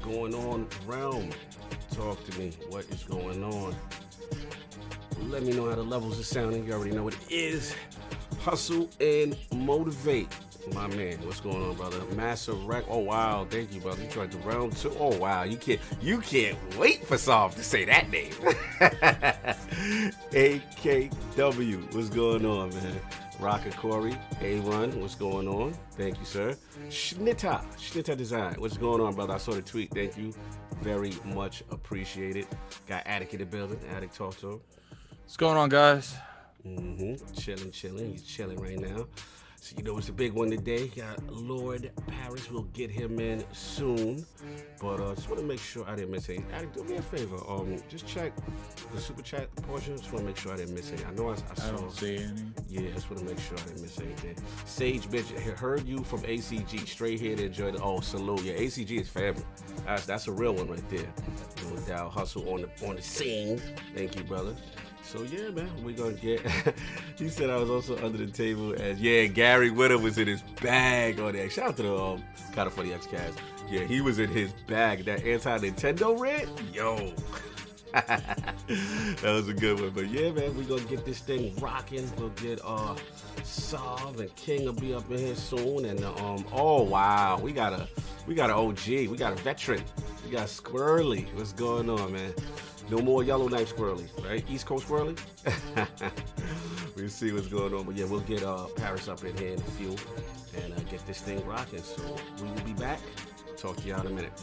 going on, realm? Talk to me. What is going on? Let me know how the levels are sounding. You already know what it is. Hustle and motivate. My man, what's going on, brother? Massive wreck. Oh wow, thank you, brother. You tried to round two. Oh wow, you can't wait for Solve to say that name. AKW, what's going on, man? Rocket Corey, A1, what's going on? Thank you, sir. Schnitta Design, what's going on, brother? I saw the tweet. Thank you, very much appreciated. Got Attic in the building. Attic, talk to him. What's going on, guys? Chilling. He's chilling right now. So you know it's a big one today. Got Lord Parris. We'll get him in soon. But just want to make sure I didn't miss anything. Addict, do me a favor. Just check the super chat portion. Just want to make sure I didn't miss anything. I know I saw. I don't see any. Yeah, just want to make sure I didn't miss anything. Sage bitch, heard you from ACG. Straight here to enjoy the. Oh, salute. Yeah, ACG is family. That's a real one right there. No doubt. Hustle on the scene. Thank you, brother. So yeah, man, we're gonna get. He said I was also under the table, and yeah, Gary Witter was in his bag on that. Shout out to the KindaFunnyXcast. Yeah, he was in his bag. That anti-Nintendo red, yo. That was a good one. But yeah, man, we're gonna get this thing rocking. We'll get Sav and King will be up in here soon. And oh wow, we got an OG, we got a veteran, we got Squirrely. What's going on, man? No more Yellowknife Squirrely, right? East Coast Squirrely? We'll see what's going on. But yeah, we'll get Parris up in here in a few and get this thing rocking. So we will be back. Talk to y'all in a minute.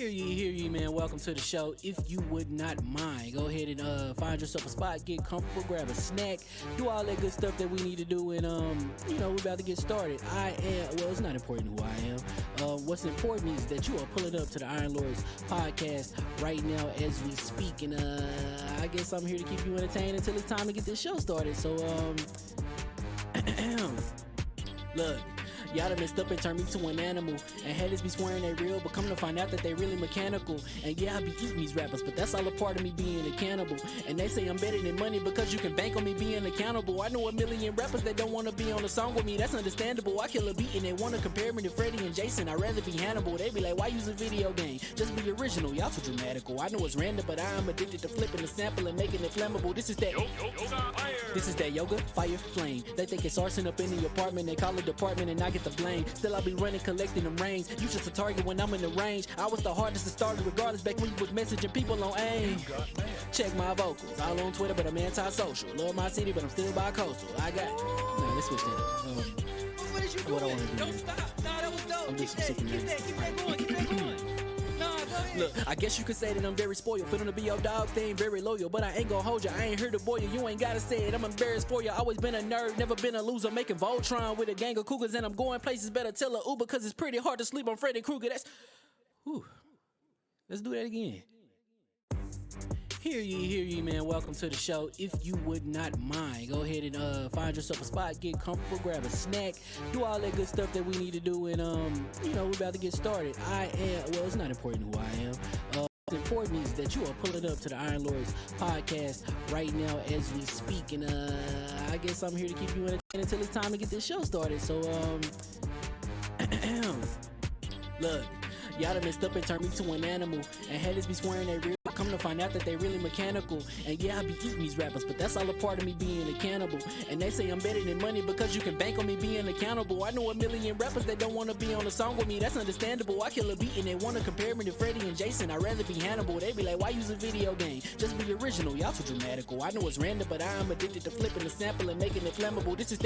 Hear ye, man. Welcome to the show. If you would not mind, go ahead and find yourself a spot, get comfortable, grab a snack, do all that good stuff that we need to do, and we're about to get started. It's not important who I am. What's important is that you are pulling up to the Iron Lords podcast right now as we speak, and I guess I'm here to keep you entertained until it's time to get this show started. So, look. Y'all done messed up and turned me to an animal. And haters be swearing they real, but come to find out that they really mechanical. And yeah, I be eating these rappers, but that's all a part of me being a cannibal. And they say I'm better than money because you can bank on me being accountable. I know a million rappers that don't want to be on a song with me, that's understandable. I kill a beat and they want to compare me to Freddie and Jason. I'd rather be Hannibal. They be like, why use a video game? Just be original, y'all too dramatical. I know it's random, but I am addicted to flipping the sample and making it flammable. This is that yoga, fire, flame. They think it's arson up in the apartment, they call it department and I get the blame. Still I be running, collecting them rains. You just a target when I'm in the range. I was the hardest to start regardless back when you was messaging people on AIM. Check my vocals, all on Twitter but I'm anti-social. Love my city but I'm still bi-coastal. I got nah, let's switch that up. What is you doing? What I want to do? Don't stop. Nah, that was dope. I'm just Keep that going. Keep that going. Nah, go ahead. Look, I guess you could say that I'm very spoiled. Feeling to be your dogs, they ain't very loyal. But I ain't gonna hold you, I ain't here to boil you. You ain't gotta say it, I'm embarrassed for you. Always been a nerd, never been a loser. Making Voltron with a gang of cougars. And I'm going places, better tell a Uber. Cause it's pretty hard to sleep on Freddy Krueger. Let's do that again. Hear ye, man. Welcome to the show. If you would not mind, go ahead and find yourself a spot, get comfortable, grab a snack, do all that good stuff that we need to do, and we're about to get started. It's not important who I am. What's important is that you are pulling up to the Iron Lords podcast right now as we speak, and I guess I'm here to keep you entertained until it's time to get this show started. So, look. Y'all done messed up and turned me to an animal. And haters be swearing they real, come to find out that they really mechanical. And yeah, I be eating these rappers, but that's all a part of me being a cannibal. And they say I'm better than money because you can bank on me being accountable. I know a million rappers that don't want to be on a song with me, that's understandable. I kill a beat and they want to compare me to Freddie and Jason. I'd rather be Hannibal. They be like, why use a video game? Just be original, y'all too dramatical. I know it's random, but I am addicted to flipping the sample and making it flammable. This is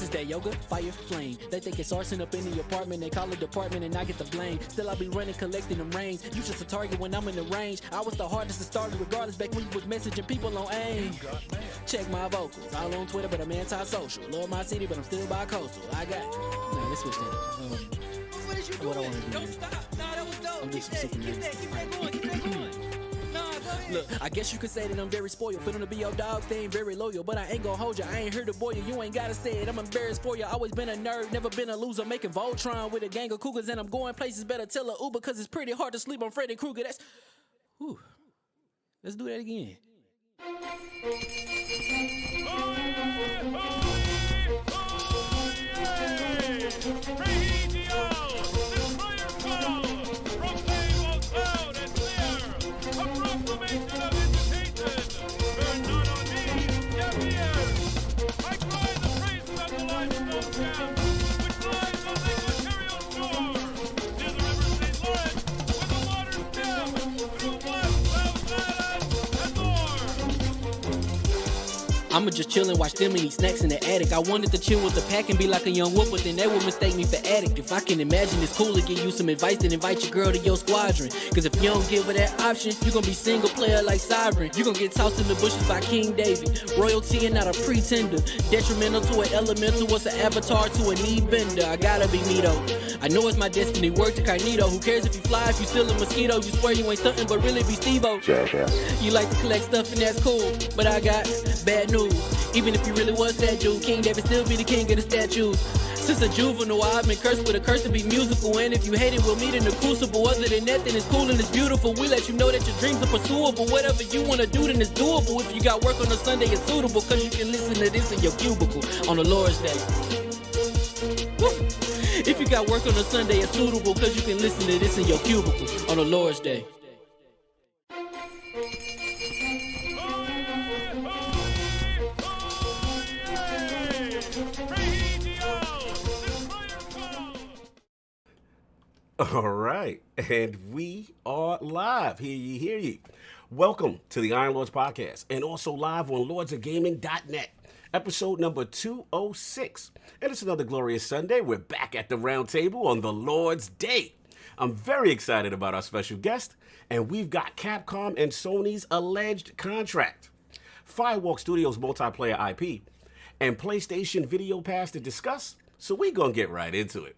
that yoga, fire, flame. They think it's arson up in the apartment, they call it department and I get the blame. Still I be running, collecting them rains. You just a target when I'm in the range. I was the hardest to start regardless back when you was messaging people on AIM. Check my vocals, all on Twitter but I'm anti-social. Love my city but I'm still bi-coastal. I got nah, let's switch that up. What is you doing? What I want to do? Don't stop. Nah, that was dope. I'm just Keep that going. Nah, go ahead. Look, I guess you could say that I'm very spoiled. Feeling to be your dogs, they ain't very loyal. But I ain't gonna hold you, I ain't here to boil you. You ain't gotta say it, I'm embarrassed for you. Always been a nerd, never been a loser. Making Voltron with a gang of cougars. And I'm going places, better tell a Uber. Cause it's pretty hard to sleep on Freddy Krueger. Let's do that again. I'ma just chill and watch them and eat snacks in the attic. I wanted to chill with the pack and be like a young whoop, but then they would mistake me for addict. If I can imagine it's cool to give you some advice, then invite your girl to your squadron. Cause if you don't give her that option, you gon' be single player like Sovereign. You gon' get tossed in the bushes by King David. Royalty and not a pretender. Detrimental to an elemental, what's an avatar to a knee bender? I gotta be me though. I know it's my destiny, work to Cognito. Who cares if you fly, if you still a mosquito? You swear you ain't stuntin', but really be Steve-O. You like to collect stuff and that's cool, but I got bad news. Even if you really was that dude, King David still be the king of the statues. Since a juvenile, I've been cursed with a curse to be musical. And if you hate it, we'll meet in the crucible. Other than that, then it's cool and it's beautiful. We let you know that your dreams are pursuable. Whatever you wanna do, then it's doable. If you got work on a Sunday, it's suitable. Cause you can listen to this in your cubicle on the Lord's Day. Woo. If you got work on a Sunday, it's suitable. Cause you can listen to this in your cubicle on the Lord's Day. All right, and we are live. Hear ye. Welcome to the Iron Lords podcast, and also live on lordsofgaming.net, episode number 206. And it's another glorious Sunday. We're back at the round table on the Lord's Day. I'm very excited about our special guest, and we've got Capcom and Sony's alleged contract, Firewalk Studios multiplayer IP, and PlayStation Video Pass to discuss, so we're gonna get right into it.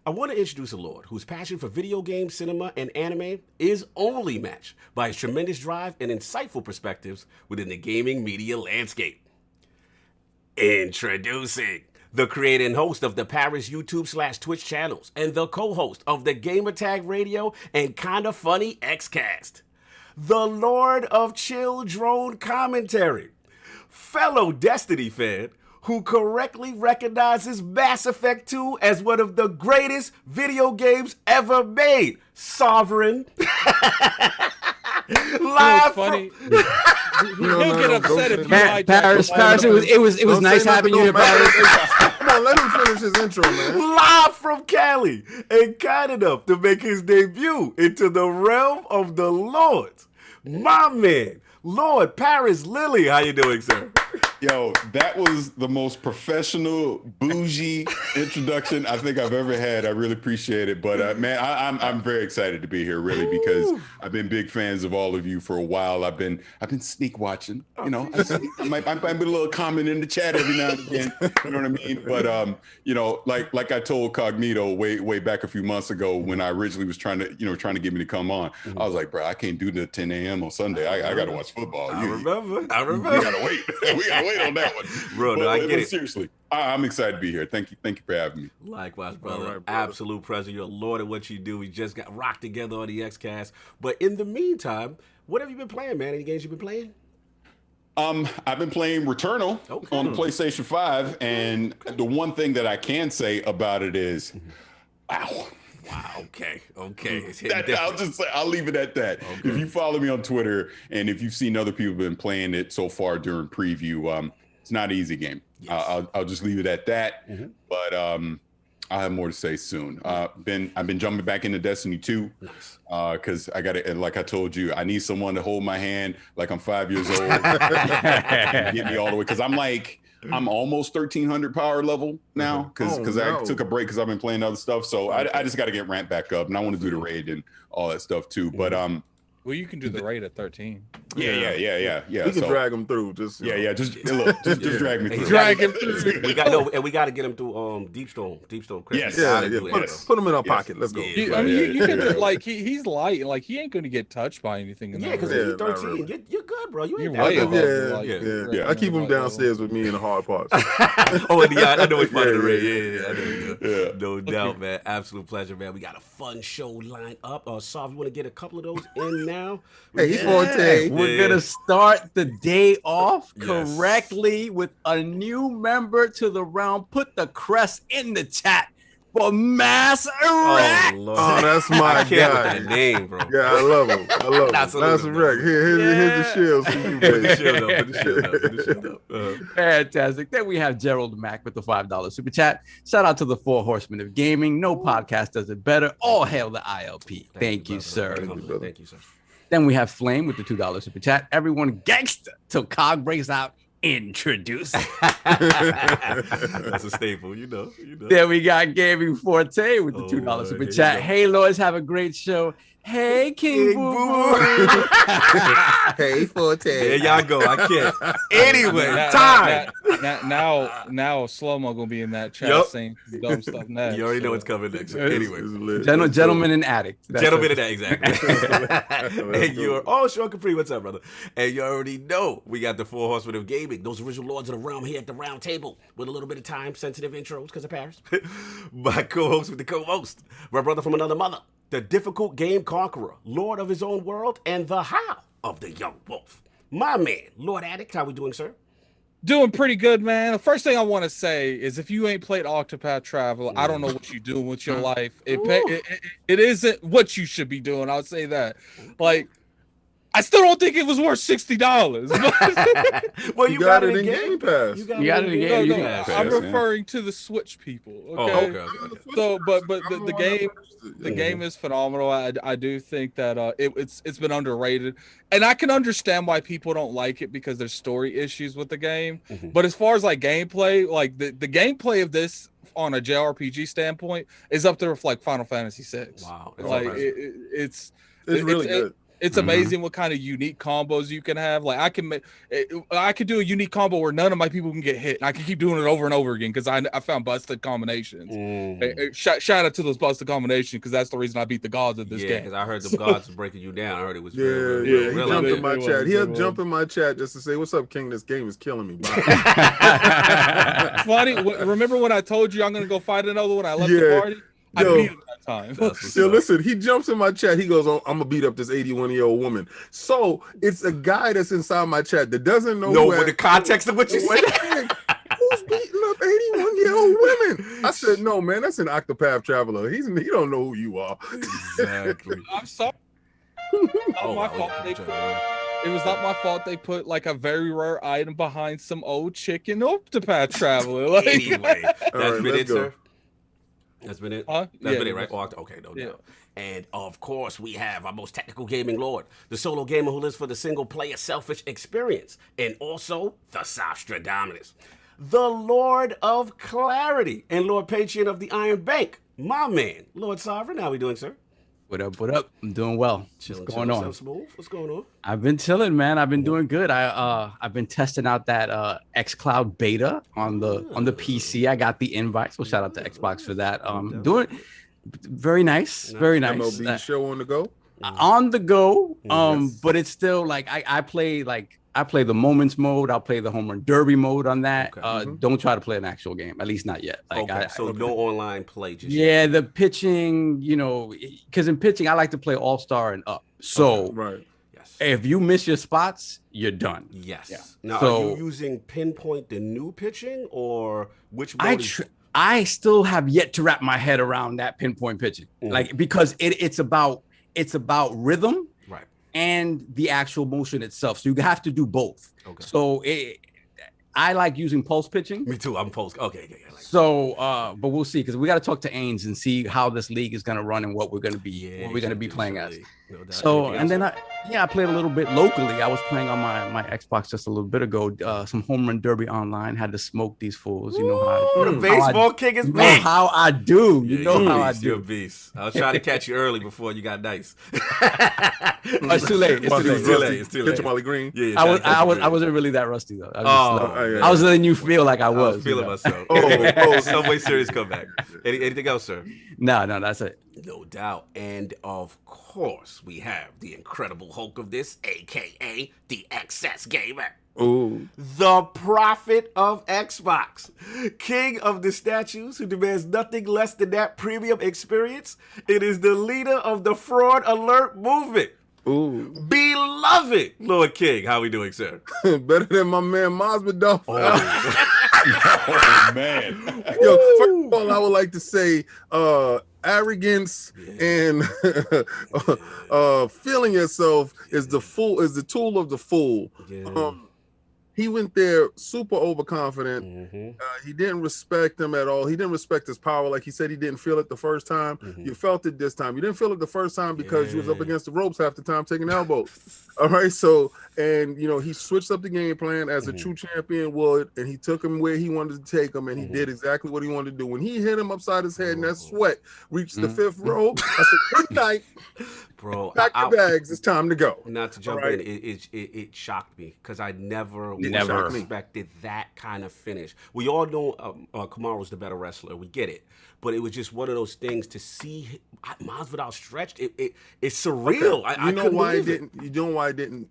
I want to introduce a Lord whose passion for video games, cinema, and anime is only matched by his tremendous drive and insightful perspectives within the gaming media landscape. Introducing the creator and host of the Parris YouTube/Twitch channels and the co-host of the Gamertag Radio and KindaFunnyXcast, the Lord of Chill Drone Commentary, fellow Destiny fan who correctly recognizes Mass Effect 2 as one of the greatest video games ever made. Sovereign. Live funny. He'll get upset if you Parris, it was nice having you here, Parris. Come on, let him finish his intro, man. live from Cali, and kind enough to make his debut into the realm of the Lords. My man, Lord Parris Lilly. How you doing, sir? Yo, that was the most professional, bougie introduction I think I've ever had. I really appreciate it. But man, I'm very excited to be here, really, because I've been big fans of all of you for a while. I've been sneak watching. You know, I might be a little comment in the chat every now and again. You know what I mean? But you know, like I told Cognito way back a few months ago when I originally was trying to get me to come on. I was like, bro, I can't do the 10 a.m. on Sunday. I got to watch football. I remember. We gotta wait. We gotta wait on that one, Bro, no, I get it. Seriously, I'm excited to be here. Thank you for having me. Likewise, brother. All right, Absolute pleasure. You're a Lord at what you do. We just got rocked together on the XCast. But in the meantime, what have you been playing, man? Any games you've been playing? I've been playing Returnal on the PlayStation 5, and the one thing that I can say about it is, wow. Wow, okay. I'll leave it at that. Okay. If you follow me on Twitter and if you've seen other people been playing it so far during preview, it's not an easy game. Yes. I'll just leave it at that. Mm-hmm. But I'll have more to say soon. I've been jumping back into Destiny 2 because I got it. Like I told you, I need someone to hold my hand like I'm 5 years old and get me all the way. Because I'm almost 1300 power level now because I took a break because I've been playing other stuff. So I just got to get ramped back up, and I want to do the raid and all that stuff too. But well, you can do the raid at 13. Yeah. We can drag him through. Just drag me through. Drag him through. we got to get him through Deep Stone. Yes. Put him in our pocket. Let's go. You can like he's light. Like he ain't gonna get touched by anything. Yeah, because if you're 13, really. You're good, bro. You ain't Yeah. I keep him downstairs with me in the hard parts. I know it's part of the raid. Yeah. No doubt, man. Absolute pleasure, man. We got a fun show lined up. Sav, you want to get a couple of those in now? Hey, Forte. We're gonna start the day off correctly with a new member to the round. Put the crest in the chat for Mass Erect. Oh, that's my guy. That name, bro. Yeah, I love him. Mass Erect. Here's the shield for you, baby. Put the shield up. Fantastic. Then we have Gerald Mack with the $5 super chat. Shout out to the 4 Horsemen of Gaming. No podcast does it better. All hail the ILP. Thank you, sir. Thank you, sir. Then we have Flame with the $2 super chat. Everyone gangster till Cog breaks out. Introduce. That's a staple, you know. Then we got Gaming Forte with the $2 super chat. Hey, Lords, have a great show. Hey, King Boo Boo. Hey, Forte. There y'all go. I can't. Anyway, time. Now Slow-Mo gonna be in that chat saying dumb stuff next. You already know what's coming next. Anyway, gentleman and addict. Gentleman and addict, exactly. And you're Sean Capri. What's up, brother? And you already know we got the 4 Horsemen of Gaming, those original lords of the realm here at the round table with a little bit of time-sensitive intros because of Paris. My co-host with the co-host, my brother from another mother, the difficult game conqueror, lord of his own world, and the how of the young wolf. My man, Lord Addict, how we doing, sir? Doing pretty good, man. The first thing I want to say is if you ain't played Octopath Traveler, I don't know what you're doing with your life. It isn't what you should be doing. I'll say that. Like, I still don't think it was worth $60. Well, you got it in Game Pass. You got it in Game Pass. I'm referring to the Switch people. Okay. Okay. So, but the game is phenomenal. I do think that it's been underrated, and I can understand why people don't like it because there's story issues with the game. But as far as like gameplay, like the gameplay of this on a JRPG standpoint is up there with like Final Fantasy VI. Wow, like it's really good. It's amazing what kind of unique combos you can have. Like I could do a unique combo where none of my people can get hit, and I can keep doing it over and over again because I found busted combinations. Shout out to those busted combinations because that's the reason I beat the gods of this game. Because I heard the gods were breaking you down. I heard it was He real jumped in my chat. He'll jump in my chat just to say, "What's up, King? This game is killing me." Funny. Remember when I told you I'm gonna go fight another one? I left the party. I beat him that time. Listen, he jumps in my chat. He goes, "I'm gonna beat up this 81-year-old woman." So it's a guy that's inside my chat that doesn't know what the context of what you said. Who's beating up 81-year-old women? I said, "No, man, that's an Octopath Traveler. He don't know who you are." Exactly. I'm sorry. It was not my fault they put like a very rare item behind some old chicken Octopath Traveler. Like, anyway, that's been it, sir. That's been it? Huh? That's been it, right? Okay, no doubt. And of course, we have our most technical gaming lord, the solo gamer who lives for the single-player selfish experience, and also the Sostradamus, the Lord of Clarity, and Lord Patron of the Iron Bank, my man, Lord Sovereign. How we doing, sir? What up? I'm doing well. Chilling, What's going on? Smooth. What's going on? I've been chilling, man. I've been doing good. I've been testing out that xCloud beta on the PC. I got the invite, so shout out to Xbox for that. Doing very nice, very nice. MLB show on the go. On the go. But it's still like I play the moments mode. I'll play the home run derby mode on that. Okay. Don't try to play an actual game, at least not yet. Like, so no online play just yet. The pitching, because in pitching I like to play all-star and up. So right. Yes. If you miss your spots, you're done. Yes. Yeah. Now, so, are you using pinpoint the new pitching or which mode I still have yet to wrap my head around that pinpoint pitching, like because it's about rhythm, right, and the actual motion itself. So you have to do both. Okay. So I like using pulse pitching. Me too. I'm pulse. Okay. So, but we'll see because we got to talk to Ains and see how this league is going to run and what we're going to be playing as. No doubt. So, and then I played a little bit locally. I was playing on my Xbox just a little bit ago. Some home run derby online. Had to smoke these fools. You know how the baseball king is big. You know how I do. You know how I do. You're a beast. I was trying to catch you early before you got nice. It's too late. It's too late. Get your Molly Green. Yeah, I wasn't really that rusty though. I was letting you feel like I was. Feeling myself. Subway Series comeback. Anything else, sir? No, that's it. No doubt. And of course, we have the incredible Hulk of this, aka the XS Gamer. Ooh. The prophet of Xbox, king of the statues who demands nothing less than that premium experience. It is the leader of the fraud alert movement. Ooh. Beloved Lord King. How we doing, sir? Better than my man Masvidal. Oh, man. Yo, first of all, I would like to say arrogance and feeling yourself is the tool of the fool. Yeah. He went there super overconfident. He didn't respect him at all. He didn't respect his power. Like he said, he didn't feel it the first time. You felt it this time. You didn't feel it the first time because you was up against the ropes half the time taking elbows. All right. So, and he switched up the game plan as a true champion would, and he took him where he wanted to take him, and he did exactly what he wanted to do. When he hit him upside his head and that sweat reached the fifth row, I said, good night. Bro, pack your bags. It's time to go. Not to jump in, it shocked me because I never expected that kind of finish. We all know Kamaru's the better wrestler. We get it, but it was just one of those things to see Masvidal stretched. It's surreal. Okay. You know why it didn't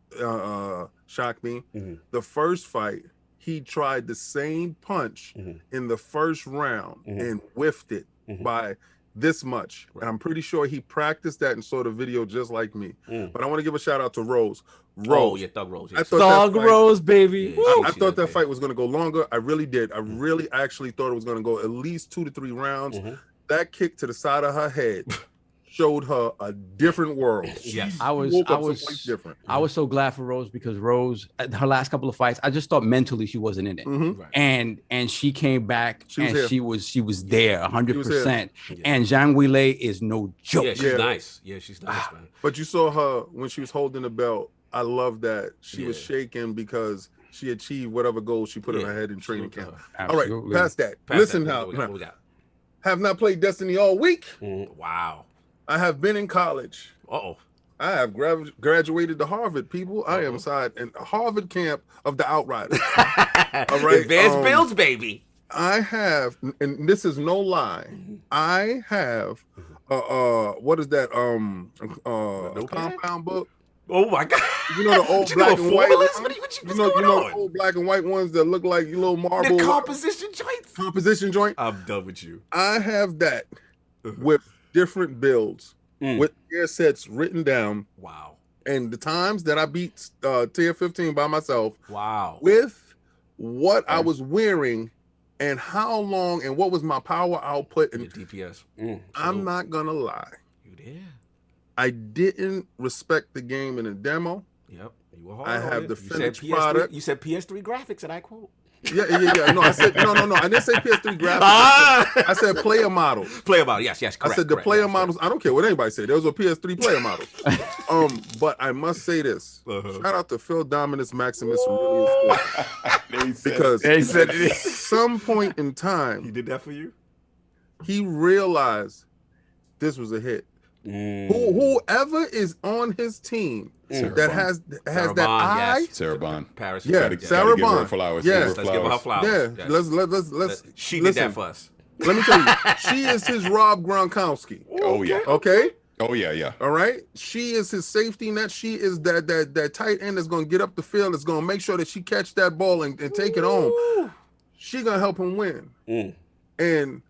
shock me? The first fight, he tried the same punch in the first round and whiffed it by this much. Right. And I'm pretty sure he practiced that and saw the video just like me. But I want to give a shout out to Rose. Oh, yeah, Thug Rose. Yes. Thug Rose, baby. Yeah, I thought that fight was going to go longer. I really did. I really actually thought it was going to go at least 2 to 3 rounds. That kick to the side of her head showed her a different world. Yes. I was different. I was so glad for Rose because Rose, her last couple of fights, I just thought mentally she wasn't in it, Right. and she came back she was there 100%. Yeah. And Zhang Weilei is no joke. Yeah, she's nice. Yeah, she's nice, man. But you saw her when she was holding the belt. I love that she was shaking because she achieved whatever goal she put in her head in training camp. Absolutely. All right, past that. Listen, what we got? Have not played Destiny all week. Wow. I have been in college. Uh-oh. I have graduated to Harvard, people. I am inside in Harvard camp of the Outriders. All right. Advanced builds, baby. I have, and this is no lie, I have what is that? A compound book. Oh my God! You know the old black and white ones? You know the old black and white ones that look like little marble. The composition joints. Composition joint. I'm done with you. I have that with different builds, with gear sets written down. Wow. And the times that I beat tier 15 by myself. Wow. With what I was wearing and how long and what was my power output and DPS. I'm not gonna lie. You did. I didn't respect the game in a demo. Yep. You were hard I on have it. the You finished said PS3, product. You said PS3 graphics, and I quote. Yeah. No, I said no. I didn't say PS3 graphics. I said player models. Player model. Yes. Correct, I said the player models. I don't care what anybody said. Those were PS3 player models. But I must say this. Shout out to Phil Dominus Maximus Aurelius, because at some point in time, he did that for you. He realized this was a hit. Whoever is on his team that has that eye, Sarah Bond, Parris, Sarah Bond, flowers. Let's give her flowers. Yeah, let's. She did that for us. Let me tell you, she is his Rob Gronkowski. Oh yeah. Okay. Oh yeah. All right. She is his safety net. She is that tight end that's going to get up the field. That's going to make sure that she catch that ball and take it home. She gonna help him win. And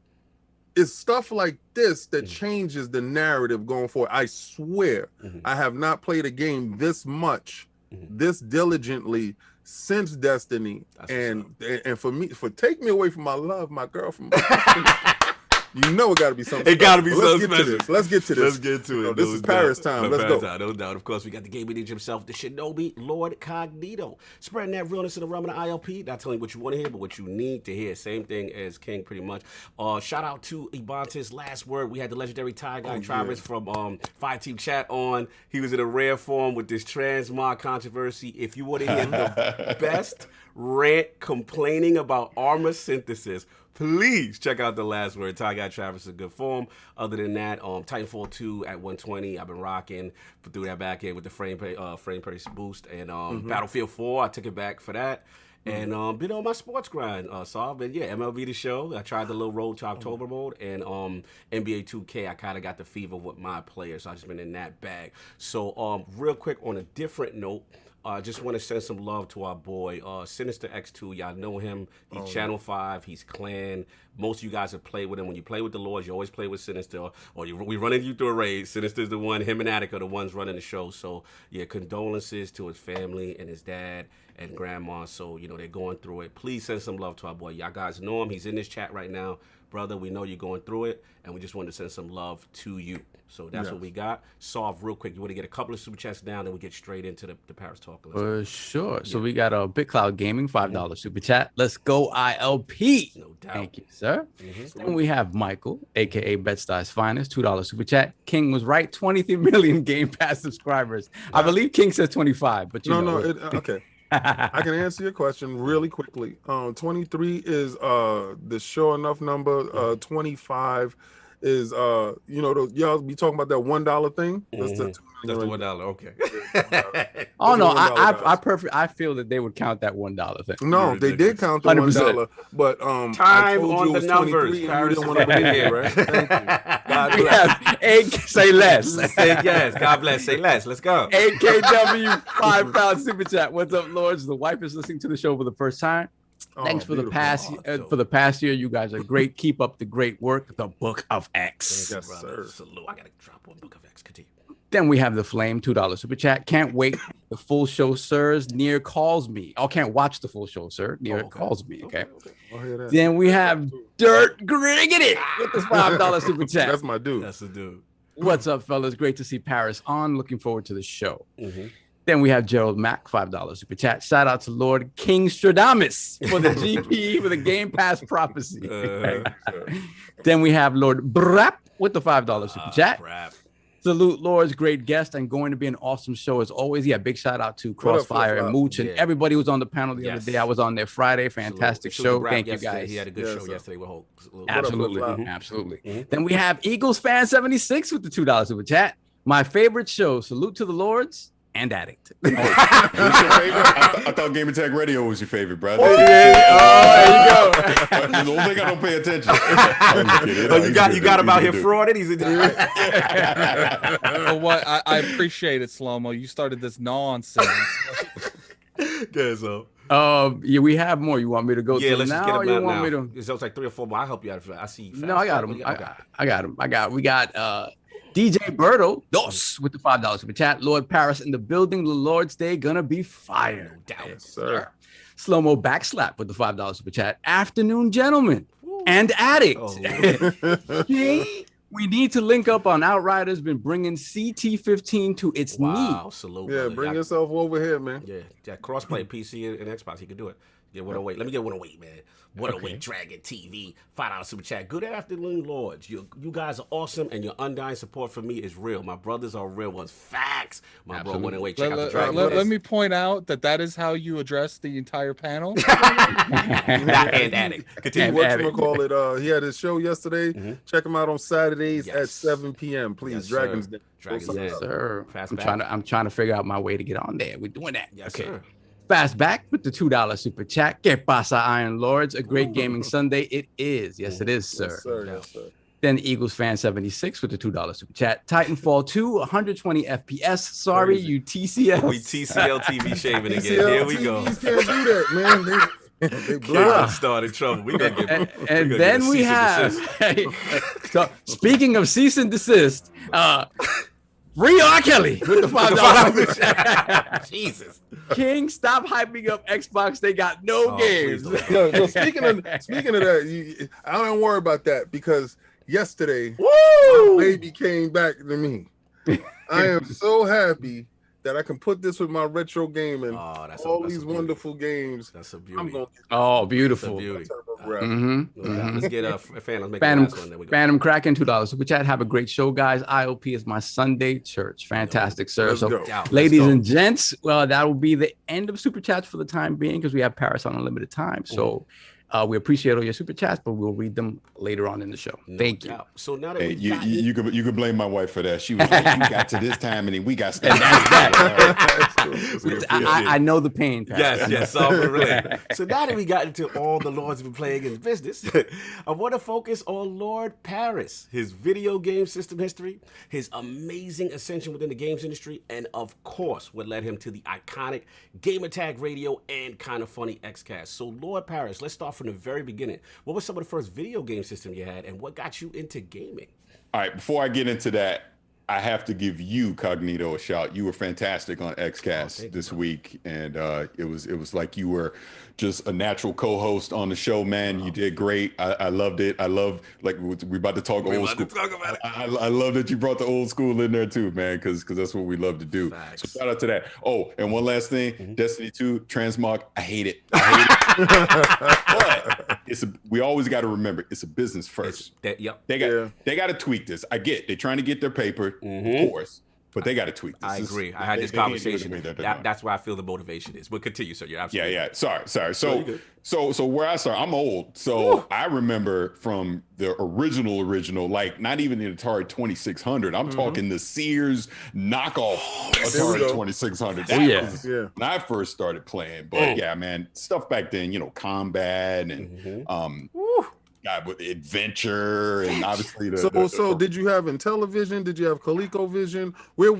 it's stuff like this that changes the narrative going forward. I swear, I have not played a game this much, this diligently since Destiny. And for me, take me away from my love, my girl, from you know it got to be something. It got to be something special. Let's get to this. Let's get to it. This is Parris time. Let's go. No doubt. Of course, we got the gaming ninja himself, the Shinobi, LordCognito. Spreading that realness in the realm of the ILP. Not telling you what you want to hear, but what you need to hear. Same thing as King, pretty much. Shout out to Ibante's last word. We had the legendary Ty Guy Travis from Fire Team Chat on. He was in a rare form with this transmog controversy. If you want to hear the best rant complaining about armor synthesis, please check out the last word. Ty Guy Travis is in good form. Other than that, Titanfall 2 at 120. I've been rocking through that back end with the frame pace boost. And Battlefield 4, I took it back for that. And been on my sports grind. So I've been, MLB The Show. I tried the little road to October mode. And NBA 2K, I kind of got the fever with my players. So I've just been in that bag. So real quick, on a different note, I just want to send some love to our boy, Sinister X2. Y'all know him. He's Channel 5. He's Clan. Most of you guys have played with him. When you play with the Lords, you always play with Sinister. Or we run into you through a raid. Sinister's the one. Him and Attic are the ones running the show. So, condolences to his family and his dad and grandma. So, they're going through it. Please send some love to our boy. Y'all guys know him. He's in this chat right now. Brother, we know you're going through it, and we just wanted to send some love to you. So that's what we got. Solve real quick. You want to get a couple of super chats down, then we get straight into the Parris talk. Sure. So we got a Big Cloud Gaming $5 super chat. Let's go ILP. No doubt. Thank you, sir. Then we have Michael, aka Bed-Stuy's Finest, $2 super chat. King was right. 23 million Game Pass subscribers. I believe King says 25, but okay. I can answer your question really quickly. 23 is the sure enough number. 25 is y'all be talking about that $1 thing. That's the $1. Okay. Oh no, I feel that they would count that $1 thing. No, they did count the $1, but time on the numbers. Parris didn't want to believe it, right? Thank you. God bless. Say less. Say yes. God bless. Say less. Let's go. AKW £5 super chat. What's up, Lords? The wife is listening to the show for the first time. Thanks for the past year. You guys are great. Keep up the great work. The Book of X. Yes, sir. Salute. I gotta drop one Book of X. Continue. Then we have the Flame $2 super chat. Can't wait the full show, sirs. Near calls me. Oh, can't watch the full show, sir. Near calls me. Okay. Then we have Dirt Griggity with this $5 super chat. That's my dude. That's the dude. What's up, fellas? Great to see Parris on. Looking forward to the show. Then we have Gerald Mack, $5 super chat. Shout out to Lord King Stradamus for the GP with a Game Pass prophecy. Then we have Lord Brap with the $5 super chat. Salute Lords, great guest, and going to be an awesome show as always. Yeah, big shout out to Crossfire and Mooch and everybody who was on the panel the other day. I was on there Friday. Fantastic show. Thank you guys. He had a good show yesterday with Hulk. Absolutely. Then we have Eagles Fan 76 with the $2 super chat. My favorite show. Salute to the Lords and Addict. I thought Gamertag Radio was your favorite, brother. There you go. The only thing I don't pay attention. You got him out here frauding. He's in What I appreciate it, Slow-Mo. You started this nonsense. Good, so. Yeah, we have more. You want me to go through let's now? get Or them you out want now. me to? It's like 3 or 4 more. I'll help you out. I see. No, I got them. I got them. We got DJ Berto Dos with the $5 super chat. Lord Parris in the building. The Lord's Day gonna be fire. No doubt. Yes, sir. Slow-Mo backslap with the $5 super chat. Afternoon, gentlemen and Addict. We need to link up on Outriders. Been bringing CT15 to its knee. Salute. Yeah, brother. bring yourself over here, man. Yeah, crossplay PC and Xbox. He could do it. Get 108. Let me get 108, man. 108 Dragon TV. $5 super chat. Good afternoon, Lords. You guys are awesome, and your undying support for me is real. My brothers are real ones. Facts. My bro, 108. Check out the Dragon. Let me point out that is how you address the entire panel. Not and Addict. Continue. Whatchamacallit, he had his show yesterday. Check him out on Saturdays at 7 p.m. Please, Dragon's Den. Sir. I'm trying to figure out my way to get on there. We're doing that. Yes, sir. Fast back with the $2 super chat. Que pasa, Iron Lords? A great gaming Sunday. It is. Yes, it is, sir. Yes, sir. Then Eagles Fan 76 with the $2 super chat. Titanfall 2, 120 FPS. Sorry, you TCL. We TCL TV shaving again. Here we go. TVs can't do that, man. They blind. Started trouble. We gonna get. And then we have. So speaking of cease and desist, Free R. Kelly with the $5. Jesus. King, stop hyping up Xbox. They got no games. No, speaking of that, I don't worry about that because yesterday, my baby came back to me. I am so happy that I can put this with my retro gaming. All these wonderful games. That's a beauty. Beautiful. Let's get Phantom Kraken, $2 super chat. Have a great show, guys. ILP is my Sunday church. Fantastic, sir. Ladies and gents, well, that will be the end of super chats for the time being because we have Parris on unlimited time. So we appreciate all your super chats, but we'll read them later on in the show. Thank you. So now that you could blame my wife for that. She was like, "You got to this time, and then we got stuff." I know the pain. Yes. So now that we got into all the Lords have been playing in business, I want to focus on Lord Parris, his video game system history, his amazing ascension within the games industry, and of course, what led him to the iconic Gamertag Radio and KindaFunnyXcast. So Lord Parris, let's start from the very beginning. What was some of the first video game system you had, and what got you into gaming? All right, before I get into that, I have to give you, Cognito, a shout. You were fantastic on Xcast this week, and it was like you were just a natural co-host on the show, man. You did great. I loved it. I love, like, we're about to talk old school. I love that you brought the old school in there too, man, because that's what we love to do. Facts. So shout out to that. Oh, and one last thing, Destiny 2 transmog. I hate it. But we always got to remember it's a business first. They got to tweak this. I get they're trying to get their paper, of course, but they got to tweak this. I agree. I had this conversation. That's where I feel the motivation is. But continue, sir. You're absolutely right. Sorry. So where I start, I'm old. So I remember from the original, like not even the Atari 2600. I'm talking the Sears knockoff Atari 2600. When I first started playing. But yeah, man, stuff back then, Combat and with Adventure and obviously So did you have Intellivision? Did you have ColecoVision? Where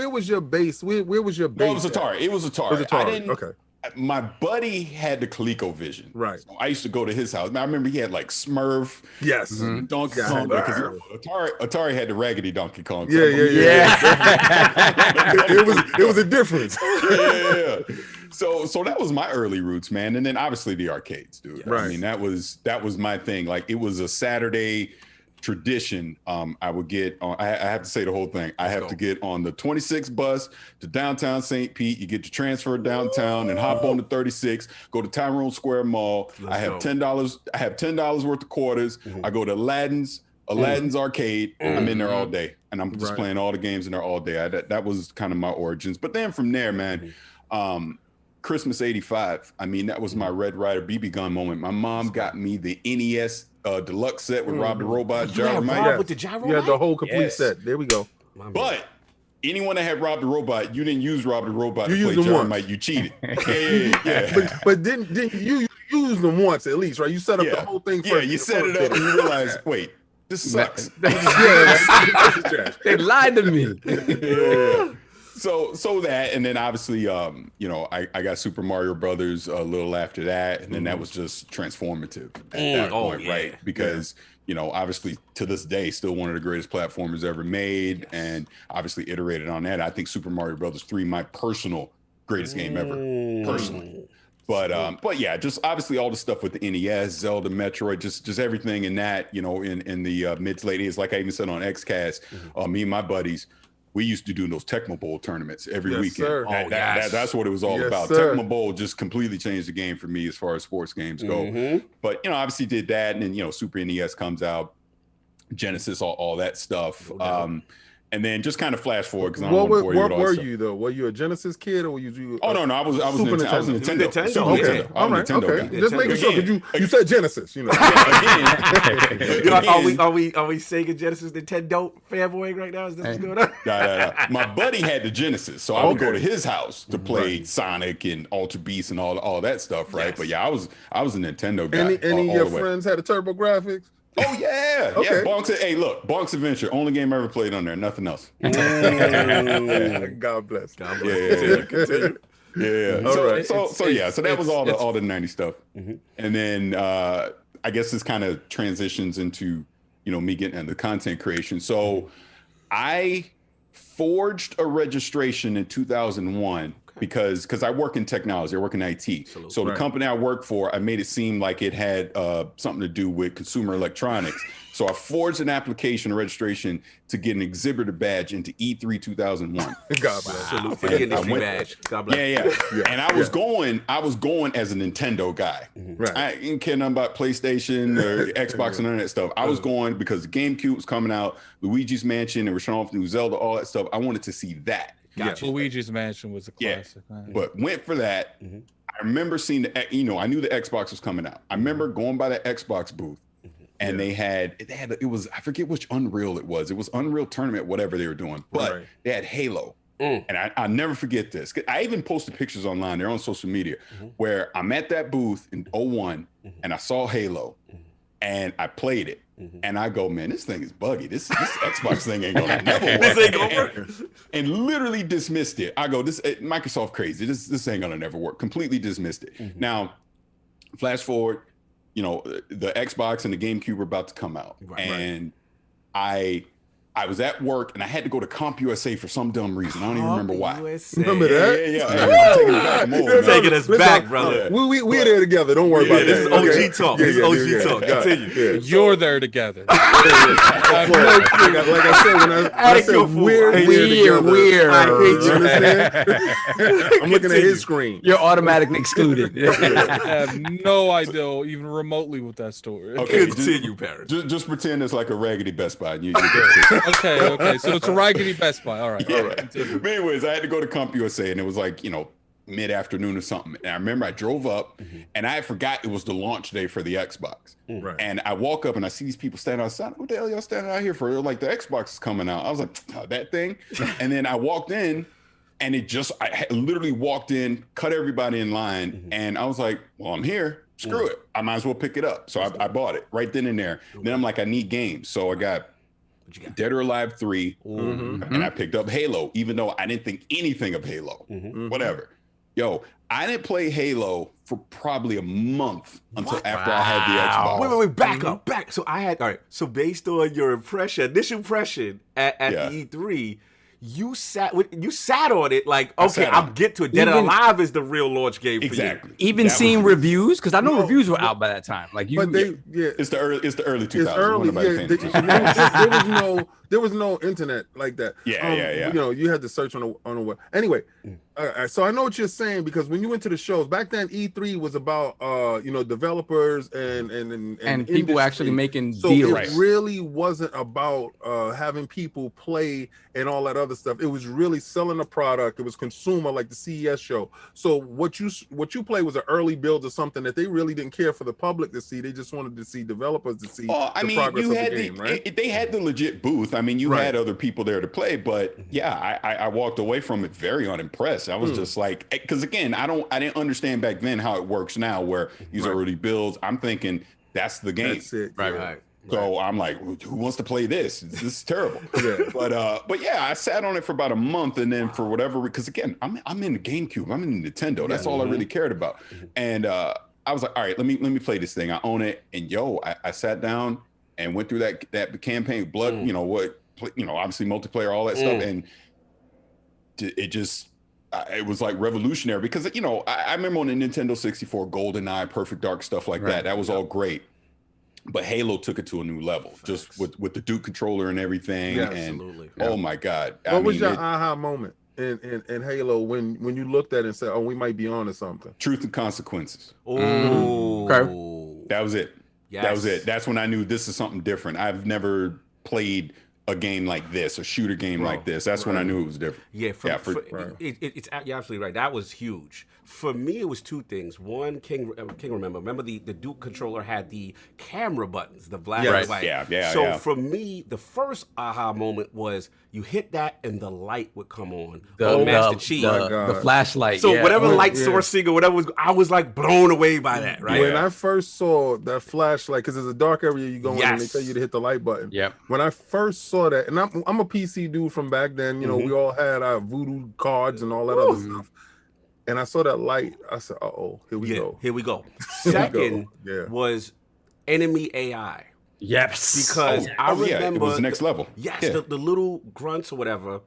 was your base? Where was your base? No, it was Atari. My buddy had the ColecoVision. Right. So I used to go to his house. I remember he had like Smurf. Yes. Donkey Kong. Atari had the Raggedy Donkey Kong. Yeah. it was a difference. Yeah. So that was my early roots, man. And then obviously the arcades, dude. Right. I mean, that was my thing. Like it was a Saturday tradition. I would get on. I have to say the whole thing. I have to get on the 26 bus to downtown St. Pete. You get to transfer downtown and hop on the 36. Go to Tyrone Square Mall. I have $10. I have $10 worth of quarters. I go to Aladdin's Arcade. I'm in there all day, and I'm just playing all the games in there all day. That was kind of my origins. But then from there, man. Christmas '85. I mean, that was my Red Ryder BB gun moment. My mom got me the NES deluxe set with Rob the Robot, Gyro Mike. With the gyro You had the whole complete set. There we go. But anyone that had Rob the Robot, you didn't use Rob the Robot You to play used them Gyro once. Mike. You cheated. Yeah. But didn't you use them once at least, right? You set up the whole thing first. Yeah, you set it up and you realize, wait, this sucks. They lied to me. Yeah. So that, and then obviously, you know, I got Super Mario Brothers a little after that, and then that was just transformative at that point, right? Because you know, obviously to this day, still one of the greatest platformers ever made, and obviously iterated on that. I think Super Mario Brothers 3, my personal greatest game ever, personally. But yeah, just obviously all the stuff with the NES, Zelda, Metroid, just everything in that, you know, in the mid to late 80s. Like I even said on XCast, me and my buddies, we used to do those Tecmo Bowl tournaments every weekend. Sir. That's what it was all about. Sir. Tecmo Bowl just completely changed the game for me as far as sports games go. But, you know, obviously did that. And then, you know, Super NES comes out, Genesis, all that stuff. And then just kind of flash forward because I don't want to bore you with all What were stuff. you though? Were you a Genesis kid or were you? Oh no, I was Super Nintendo. I was Nintendo. Nintendo. Super Okay. Nintendo. All I'm a right. Nintendo Okay. guy. Just making sure because you said Genesis. You know. Are we Sega Genesis Nintendo fanboying right now? Is this what's going on? Nah. My buddy had the Genesis, so I would go to his house to play Sonic and Ultra Beast and all that stuff, right? Yes. But yeah, I was a Nintendo guy. Any all of your the way. friends had a Turbo Graphics? Oh yeah, Okay. yeah. Bonk's, hey, look, Bonk's Adventure, only game I ever played on there, nothing else. God bless. God bless. Continue. Yeah. All So right. so that was all the 90s stuff. And then I guess this kind of transitions into, you know, me getting into content creation. So I forged a registration in 2001 because I work in technology, I work in IT. So the company I work for, I made it seem like it had something to do with consumer electronics. So I forged an application, a registration to get an exhibitor badge into E3 2001. God bless. Salute for the industry badge. God bless. Yeah. And I was going as a Nintendo guy. Right. I didn't care nothing about PlayStation or Xbox and none of that stuff. I was going because the GameCube was coming out, Luigi's Mansion, and Return of New Zelda, all that stuff. I wanted to see that. Gotcha. Luigi's Mansion was a classic. But went for that. I remember seeing I knew the Xbox was coming out. I remember going by the Xbox booth, and they had it was, I forget which Unreal it was. It was Unreal Tournament, whatever they were doing, but they had Halo. And I'll never forget this. I even posted pictures online. They're on social media where I'm at that booth in 01 and I saw Halo and I played it. And I go, man, this thing is buggy. This Xbox thing ain't gonna never work. This ain't gonna work. And literally dismissed it. I go, Microsoft crazy. This ain't gonna never work. Completely dismissed it. Now, flash forward, you know, the Xbox and the GameCube were about to come out, and I was at work and I had to go to CompUSA for some dumb reason. I don't even remember why. Remember that? Yeah. I'm taking it back more, man. Taking us back, brother. We're there together. Don't worry about This is that. OG talk. This is OG talk. Continue. You're there together. Like I said, when I said we're together, I hate you you. understand? I'm looking at his screen. You're automatically excluded. I have no idea even remotely with that story. Okay, Continue, Parris. just pretend it's like a raggedy Best Buy. And you get it. Okay. So it's a raggedy Best Buy. All right. Yeah. But anyways, I had to go to CompUSA and it was like, you know, mid-afternoon or something. And I remember I drove up and I forgot it was the launch day for the Xbox. Right. And I walk up and I see these people standing outside. What the hell y'all standing out here for? They're like, the Xbox is coming out. I was like, oh, that thing? And then I walked in and I literally walked in, cut everybody in line. And I was like, well, I'm here. Screw it. I might as well pick it up. So I bought it right then and there. Then I'm like, I need games. So I got Dead or Alive 3, and I picked up Halo, even though I didn't think anything of Halo. Whatever. Yo, I didn't play Halo for probably a month until after I had the Xbox. Wait, back up. So I had, all right, so based on your initial impression at the E3, you sat on it like, okay, I'll get to it. Dead or Alive is the real launch game for exactly. you. Even seeing reviews, because I know reviews were out by that time. Like you, but it's the early 2000s. It's early. There was no internet like that. Yeah. You know, you had to search on a web. Anyway, so I know what you're saying, because when you went to the shows back then, E3 was about developers and people industry. actually making so deals. It really wasn't about having people play and all that other stuff. It was really selling a product. It was consumer, like the CES show. So what you play was an early build of something that they really didn't care for the public to see. They just wanted to see developers to see the progress of the game, right? They had the legit booth. I mean, you had other people there to play, but yeah, I walked away from it very unimpressed. I was just like, because again, I didn't understand back then how it works now, where these are early builds. I'm thinking that's the game. That's it. Right. So I'm like, who wants to play this? This is terrible. But yeah, I sat on it for about a month, and then for whatever, because again, I'm in the GameCube, I'm in Nintendo. That's all I really cared about. And I was like, all right, let me play this thing. I own it, and I sat down and went through that campaign, blood, obviously multiplayer, all that stuff, and it just. It was like revolutionary, because I remember on the Nintendo 64, GoldenEye, Perfect Dark, stuff like that. That was all great, but Halo took it to a new level, just with the Duke controller and everything. Yeah, and absolutely. Oh my God! What was your aha moment in Halo when you looked at it and said, "Oh, we might be on to something"? Truth and Consequences. Oh, okay. That was it. Yes. That was it. That's when I knew this is something different. I've never played a game like this, a shooter game like this. That's when I knew it was different. Yeah, you're absolutely right. That was huge. For me, it was two things. One, King remember the Duke controller had the camera buttons, the black and white. So for me, the first aha moment was you hit that and the light would come on. Master Chief. The flashlight. So whatever light sourcing or whatever I was like blown away by that, right? When I first saw that flashlight, because there's a dark area you go in and they tell you to hit the light button. Yeah. When I first saw that, and I'm a PC dude from back then, we all had our voodoo cards and all that other stuff. And I saw that light. I said, "Uh-oh, here we go." Here we go. Second was enemy AI. Yes. Because I remember it was the next level. Yes, the little grunts or whatever.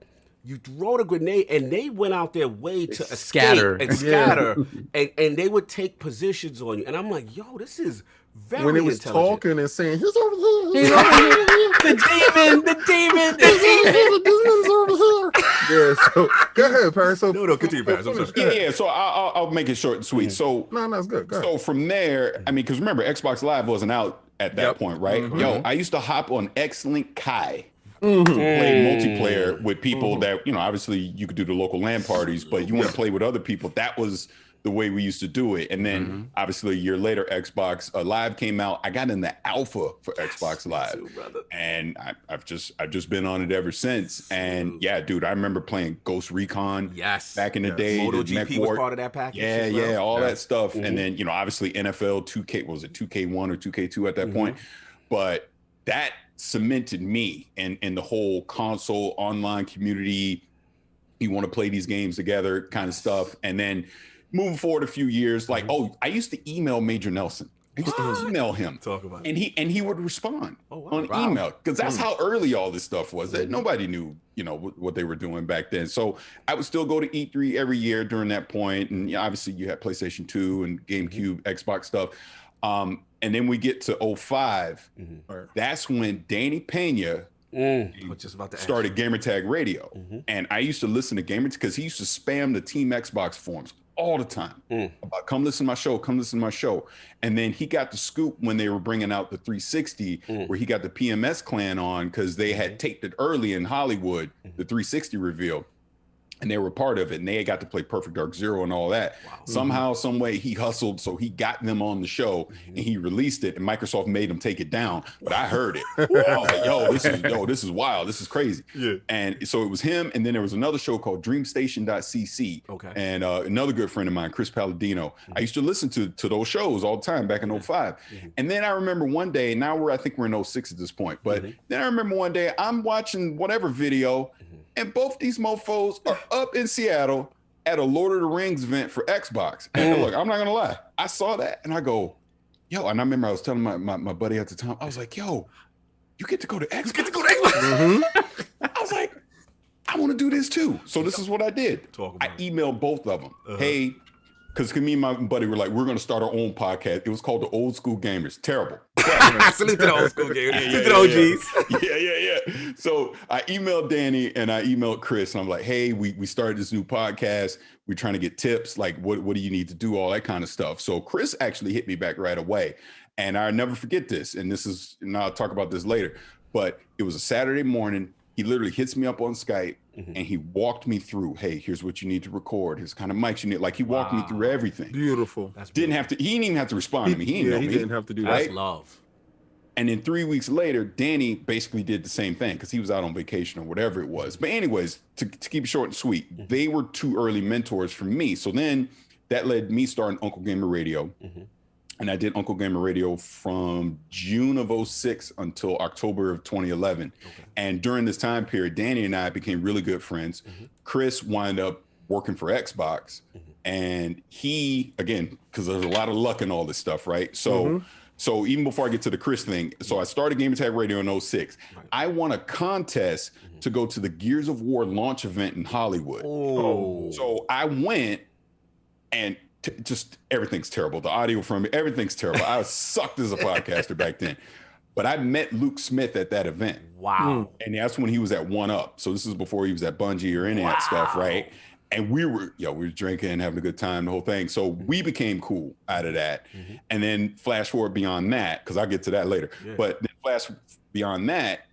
You throw a grenade, and they went out their way to scatter. escape and scatter, and they would take positions on you. And I'm like, yo, this is very when it was talking and saying, "He's over here, he's over here, the demon, the demon's over here." Yeah. So go ahead, Parris. So no, continue, Parris. I'm sorry. Yeah. So I'll make it short and sweet. So no, it's good. Go ahead. So from there, I mean, because remember, Xbox Live wasn't out at that point, right? Yo, I used to hop on X-Link Kai. To play multiplayer with people that, obviously you could do the local LAN parties, but you want to play with other people. That was the way we used to do it. And then obviously a year later, Xbox Live came out. I got in the alpha for Xbox Live, and I've just been on it ever since. And yeah, dude, I remember playing Ghost Recon back in the day. MotoGP was part of that package. Yeah, all that stuff. And then, obviously NFL 2K, was it 2K1 or 2K2 at that point? But that cemented me in the whole console online community. You want to play these games together kind of stuff. And then moving forward a few years, like, I used to email Major Nelson. I used to email him. Talk about and he would respond on email, because that's how early all this stuff was. That nobody knew, what they were doing back then. So I would still go to E3 every year during that point. And obviously you had PlayStation 2 and GameCube, Xbox stuff. And then we get to 05. That's when Danny Pena started Gamertag Radio. And I used to listen to Gamertag because he used to spam the Team Xbox forums all the time about come listen to my show. And then he got the scoop when they were bringing out the 360, where he got the PMS clan on, because they had taped it early in Hollywood, the 360 reveal. And they were part of it, and they got to play Perfect Dark Zero and all that. Somehow, some way, he hustled, so he got them on the show, and he released it, and Microsoft made him take it down. But I heard it. I was like, this is wild. This is crazy. Yeah. And so it was him, and then there was another show called DreamStation.cc. Okay. And another good friend of mine, Chris Palladino. I used to listen to those shows all the time back in 05. And then I remember one day, now I think we're in 06 at this point, but then I remember one day I'm watching whatever video, and both these mofos are up in Seattle at a Lord of the Rings event for Xbox. And look, I'm not gonna lie, I saw that and I go, yo, and I remember I was telling my buddy at the time, I was like, yo, you get to go to Xbox. I was like, I want to do this too. So this is what I did. I emailed both of them. Hey, because me and my buddy were like, we're going to start our own podcast. It was called The Old School Gamers. Terrible. Salute to the old school gamers. Salute to the OGs. Yeah. So I emailed Danny and I emailed Chris. And I'm like, hey, we started this new podcast. We're trying to get tips. Like, what do you need to do? All that kind of stuff. So Chris actually hit me back right away. And I'll never forget this. And I'll talk about this later. But it was a Saturday morning. He literally hits me up on Skype and he walked me through, hey, here's what you need to record. Here's kind of mics you need. Like he walked me through everything. Beautiful. He didn't even have to respond to me. He didn't have to do that. That's love. And then 3 weeks later, Danny basically did the same thing because he was out on vacation or whatever it was. But anyways, to keep it short and sweet, they were two early mentors for me. So then that led me starting Uncle Gamer Radio. And I did Uncle Gamer Radio from June of 2006 until October of 2011. And during this time period, Danny and I became really good friends. Chris wound up working for Xbox. And he, again, because there's a lot of luck in all this stuff, right? So so even before I get to the Chris thing, so I started Gamertag Radio in 2006. I won a contest to go to the Gears of War launch event in Hollywood. So I went and just everything's terrible. The audio from everything's terrible. I was sucked as a podcaster back then. But I met Luke Smith at that event. Wow. And that's when he was at 1UP. So this is before he was at Bungie or any of that stuff, right? And we were drinking and having a good time, the whole thing. So we became cool out of that. And then flash forward beyond that, because I'll get to that later. But then flash beyond that,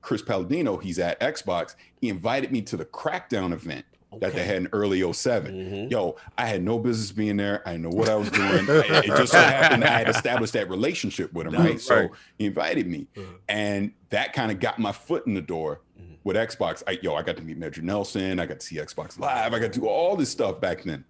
Chris Palladino, he's at Xbox. He invited me to the Crackdown event that they had in early 2007. Yo, I had no business being there. I didn't know what I was doing. It just so happened I had established that relationship with him, right? So he invited me. And that kind of got my foot in the door with Xbox. I got to meet Medra Nelson. I got to see Xbox Live. I got to do all this stuff back then.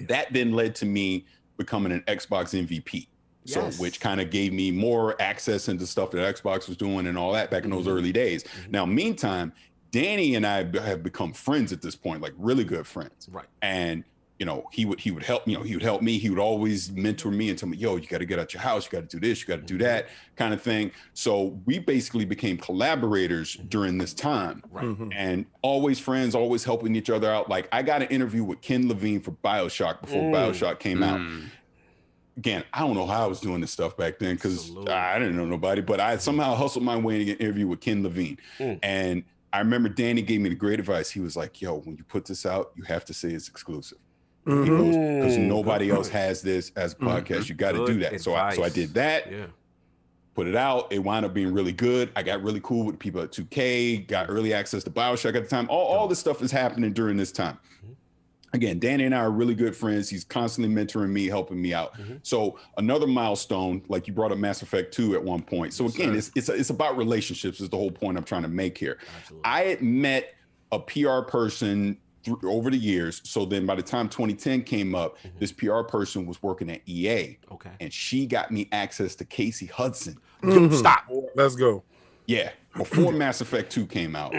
That then led to me becoming an Xbox MVP. So, which kind of gave me more access into stuff that Xbox was doing and all that back in those early days. Now, meantime, Danny and I have become friends at this point, like really good friends. And he would help. He would help me. He would always mentor me and tell me, "Yo, you got to get out your house. You got to do this. You got to do that," kind of thing. So we basically became collaborators during this time, and always friends, always helping each other out. Like I got an interview with Ken Levine for BioShock before BioShock came out. Again, I don't know how I was doing this stuff back then because I didn't know nobody, but I somehow hustled my way to get an interview with Ken Levine. And I remember Danny gave me the great advice. He was like, yo, when you put this out, you have to say it's exclusive. Because nobody else has this as a podcast. You got to do that. So I did that, put it out. It wound up being really good. I got really cool with people at 2K, got early access to BioShock at the time. All this stuff is happening during this time. Again, Danny and I are really good friends. He's constantly mentoring me, helping me out. So another milestone, like you brought up Mass Effect 2 at one point. So again, it's about relationships is the whole point I'm trying to make here. I had met a PR person over the years. So then by the time 2010 came up, this PR person was working at EA. And she got me access to Casey Hudson. Stop. Let's go. Yeah. Before Mass Effect 2 came out.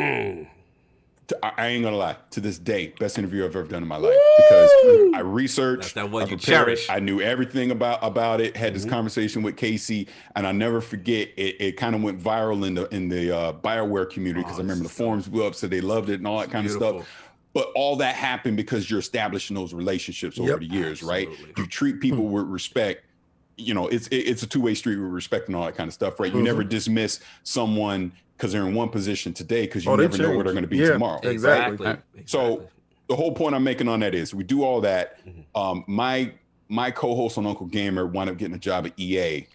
I ain't gonna lie, to this day, best interview I've ever done in my life because I researched, I prepared, I knew everything about it, had this conversation with Casey, and I never forget, it kind of went viral in the BioWare community because I remember the forums blew up, so they loved it and all that kind of stuff. But all that happened because you're establishing those relationships over the years, right? You treat people with respect. It's a two-way street with respect and all that kind of stuff, right? You never dismiss someone because they're in one position today because you never know where they're going to be tomorrow. Exactly. So the whole point I'm making on that is we do all that. My co-host on Uncle Gamer wound up getting a job at EA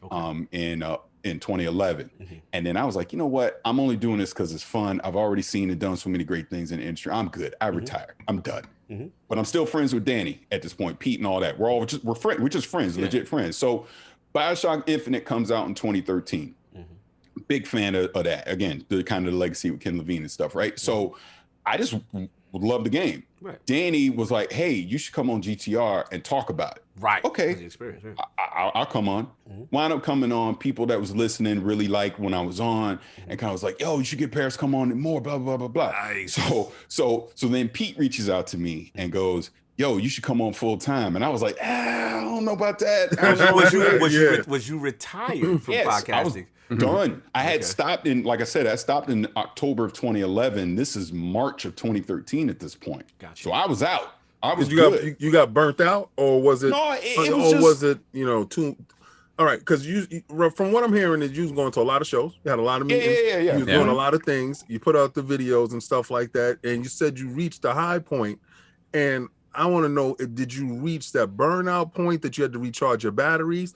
in 2011. And then I was like, you know what? I'm only doing this because it's fun. I've already seen and done so many great things in the industry. I'm good. I retired. I'm done. But I'm still friends with Danny at this point, Pete and all that. We're just friends, legit friends. So BioShock Infinite comes out in 2013. Big fan of that. Again, the kind of the legacy with Ken Levine and stuff, right? So I just would love the game. Danny was like, hey, you should come on GTR and talk about it. Okay. Experience, I'll come on. Wound up coming on. People that was listening really liked when I was on and kind of was like, yo, you should get Parris come on and more, blah, blah, blah, blah. So then Pete reaches out to me and goes, yo, you should come on full time. And I was like, I don't know about that. Was you retired from podcasting? I was done. I had stopped in, like I said, I stopped in October of 2011. This is March of 2013 at this point. Gotcha. So I was out. I was good. You got burnt out, or was it? No, was it too? All right, because you, from what I'm hearing, is you was going to a lot of shows. You had a lot of meetings. Yeah. You was doing a lot of things. You put out the videos and stuff like that, and you said you reached a high point. And I want to know, did you reach that burnout point that you had to recharge your batteries,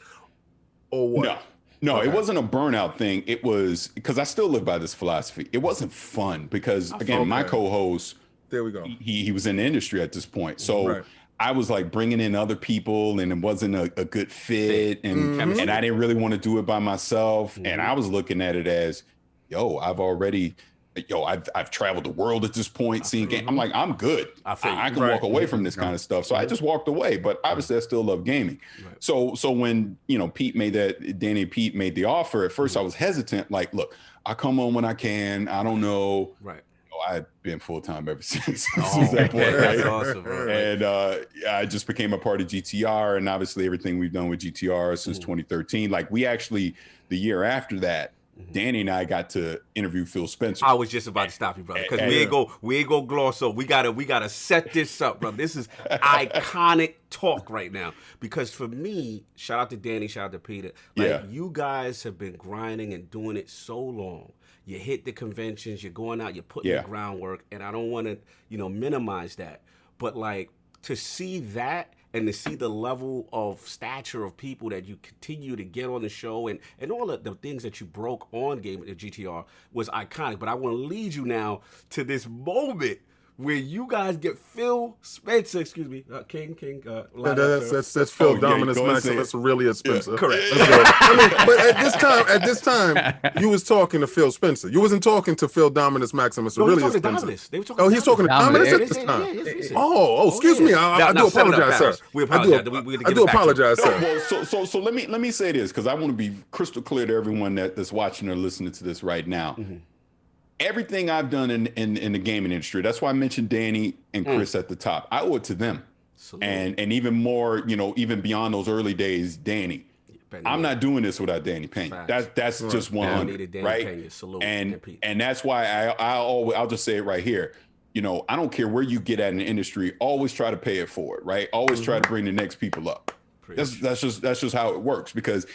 or what? No, It wasn't a burnout thing. It was because I still live by this philosophy. It wasn't fun because, again, my co-host, there we go. He was in the industry at this point. So I was like bringing in other people and it wasn't a good fit. And I didn't really want to do it by myself. And I was looking at it as, I've traveled the world at this point, seeing games. I'm like, I'm good. I can walk away from this kind of stuff. So I just walked away, but obviously I still love gaming. Right. So when, Danny and Pete made the offer, at first I was hesitant. Like, look, I come on when I can. I don't know. Right. I've been full-time ever since that point. Right? That's awesome. Right. And I just became a part of GTR, and obviously everything we've done with GTR since 2013. Like, we actually, the year after that, Danny and I got to interview Phil Spencer. I was just about to stop you, brother, because we ain't go gloss over. We gotta set this up, brother. This is iconic talk right now. Because for me, shout out to Danny, shout out to Peter. You guys have been grinding and doing it so long. You hit the conventions, you're going out, you're putting the groundwork, and I don't want to, minimize that. But like to see that and to see the level of stature of people that you continue to get on the show and all of the things that you broke on GTR was iconic. But I want to lead you now to this moment where you guys get Phil Spencer, King. That's Phil Dominus Maximus Aurelius Spencer. Yeah, correct. But at this time, you was talking to Phil Spencer. You wasn't talking to Phil Dominus Maximus Aurelius Spencer. He's talking to Dominus at this time. Excuse me. I do apologize, sir. We apologize. I do apologize, sir. Well, so let me say this, because I want to be crystal clear to everyone that's watching or listening to this right now. Everything I've done in the gaming industry, that's why I mentioned Danny and Chris at the top. I owe it to them. And even more, even beyond those early days, Danny. I'm not doing this without Danny Payne. That's just 100, right? And that's why I'll just say it right here. I don't care where you get at in the industry, always try to pay it forward, right? Always try to bring the next people up. That's just how it works. Because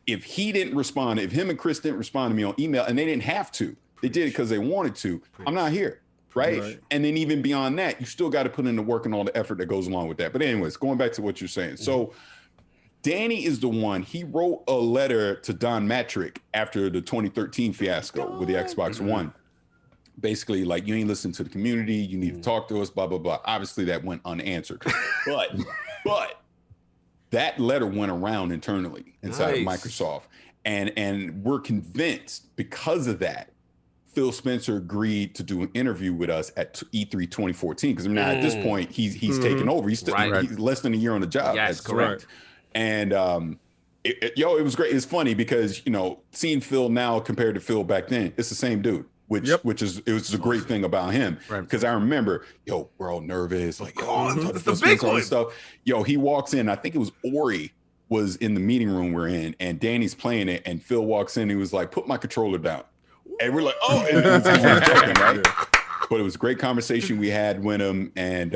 if he didn't respond, if him and Chris didn't respond to me on email, and they didn't have to, they did it because they wanted to. I'm not here, right? And then even beyond that, you still got to put in the work and all the effort that goes along with that. But anyways, going back to what you're saying. So Danny is the one, he wrote a letter to Don Matrick after the 2013 fiasco with the Xbox One. Basically, like, you ain't listening to the community, you need to talk to us, blah, blah, blah. Obviously, that went unanswered. But that letter went around internally inside of Microsoft. And we're convinced because of that, Phil Spencer agreed to do an interview with us at E3 2014. Because now at this point, he's taken over. He's still he's less than a year on the job. Yes, correct. And it was great. It's funny because, seeing Phil now compared to Phil back then, it's the same dude. It was a great thing about him. Because I remember, we're all nervous. Like, it's the big one. Stuff. He walks in. I think it was Ori was in the meeting room we're in, and Danny's playing it, and Phil walks in. He was like, "Put my controller down," and we're like, "Oh!" And we're joking, right? But it was a great conversation we had with him, and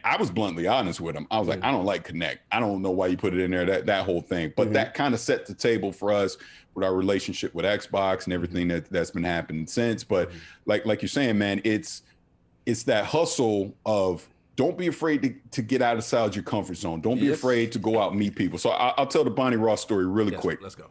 I was bluntly honest with him. I was like, "I don't like Kinect. I don't know why you put it in there." That whole thing, but that kind of set the table for us with our relationship with Xbox and everything that's been happening since. But like you're saying, man, it's that hustle of, don't be afraid to get outside your comfort zone. Don't be afraid to go out and meet people. So I'll tell the Bonnie Ross story really quick. Let's go.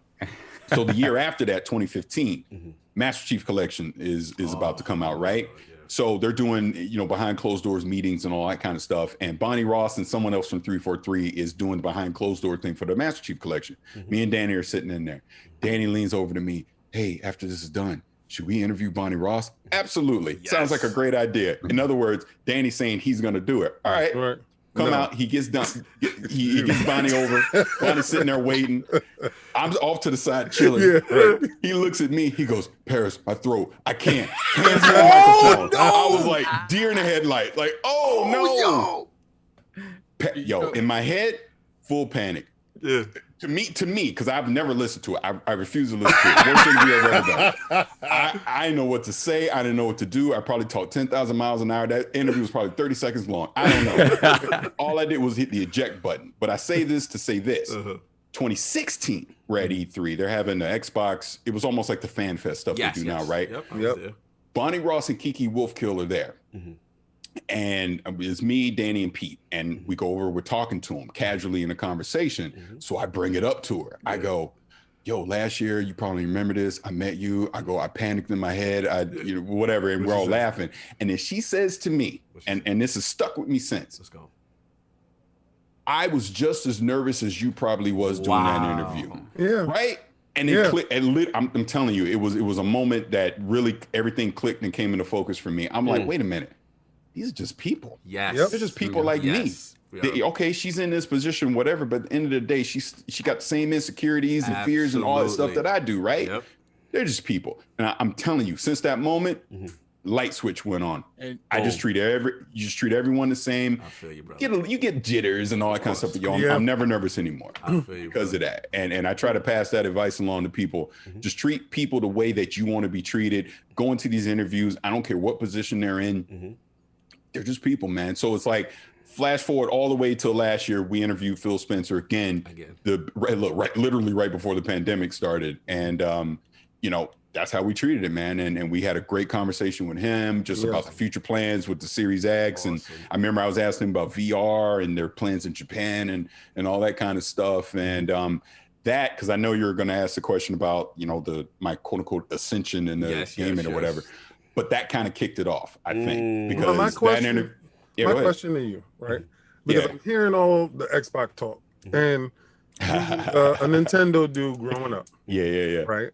So the year after that, 2015, Master Chief Collection is about to come out, right? Yeah. So they're doing, behind closed doors meetings and all that kind of stuff. And Bonnie Ross and someone else from 343 is doing the behind closed door thing for the Master Chief Collection. Me and Danny are sitting in there. Danny leans over to me. "Hey, after this is done, should we interview Bonnie Ross?" Absolutely. Yes. Sounds like a great idea. In other words, Danny's saying he's going to do it. All right. Come out. He gets done. He gets Bonnie over. Bonnie's sitting there waiting. I'm off to the side chilling. He looks at me. He goes, "Parris, my throat. I can't." Hands me the microphone. No. I was like deer in the headlight. Like, oh no. In my head, full panic. Yeah. To me, because I've never listened to it. I refuse to listen to it. Worst interview I've ever done. I didn't know what to say. I didn't know what to do. I probably talked 10,000 miles an hour. That interview was probably 30 seconds long. I don't know. All I did was hit the eject button. But I say this to say this. 2016, we're at E3. They're having the Xbox. It was almost like the fan fest stuff they do now, right? Yep. Bonnie Ross and Kiki Wolfkill are there. And it's me, Danny, and Pete. And we go over, we're talking to them casually in a conversation. So I bring it up to her. I go, yo, last year, you probably remember this. I met you. I panicked in my head. Whatever. And we're all laughing. And then she says to me, and this has stuck with me since. Let's go. I was just as nervous as you probably was doing that interview. Yeah. Right? And it clicked. I'm telling you, it was a moment that really everything clicked and came into focus for me. I'm like, wait a minute. These are just people. Yes. They're just people like me. Okay, she's in this position, whatever, but at the end of the day, she got the same insecurities and fears and all that stuff that I do, right? They're just people. And I'm telling you, since that moment, light switch went on. And I just treat everyone the same. I feel you, brother. You get jitters and all that kind of stuff, but I'm never nervous anymore because of that. And I try to pass that advice along to people. Just treat people the way that you want to be treated. Go into these interviews. I don't care what position they're in. They're just people, man. So it's like, flash forward all the way till last year, we interviewed Phil Spencer again. Literally right before the pandemic started. And, that's how we treated it, man. And we had a great conversation with him just about the future plans with the Series X. And I remember I was asking him about VR and their plans in Japan and all that kind of stuff. And that, because I know you're going to ask the question about, my quote unquote ascension in the gaming or whatever. But that kind of kicked it off, I think. Because my question to you, right? Because I'm hearing all the Xbox talk and a Nintendo dude growing up. Yeah. Right?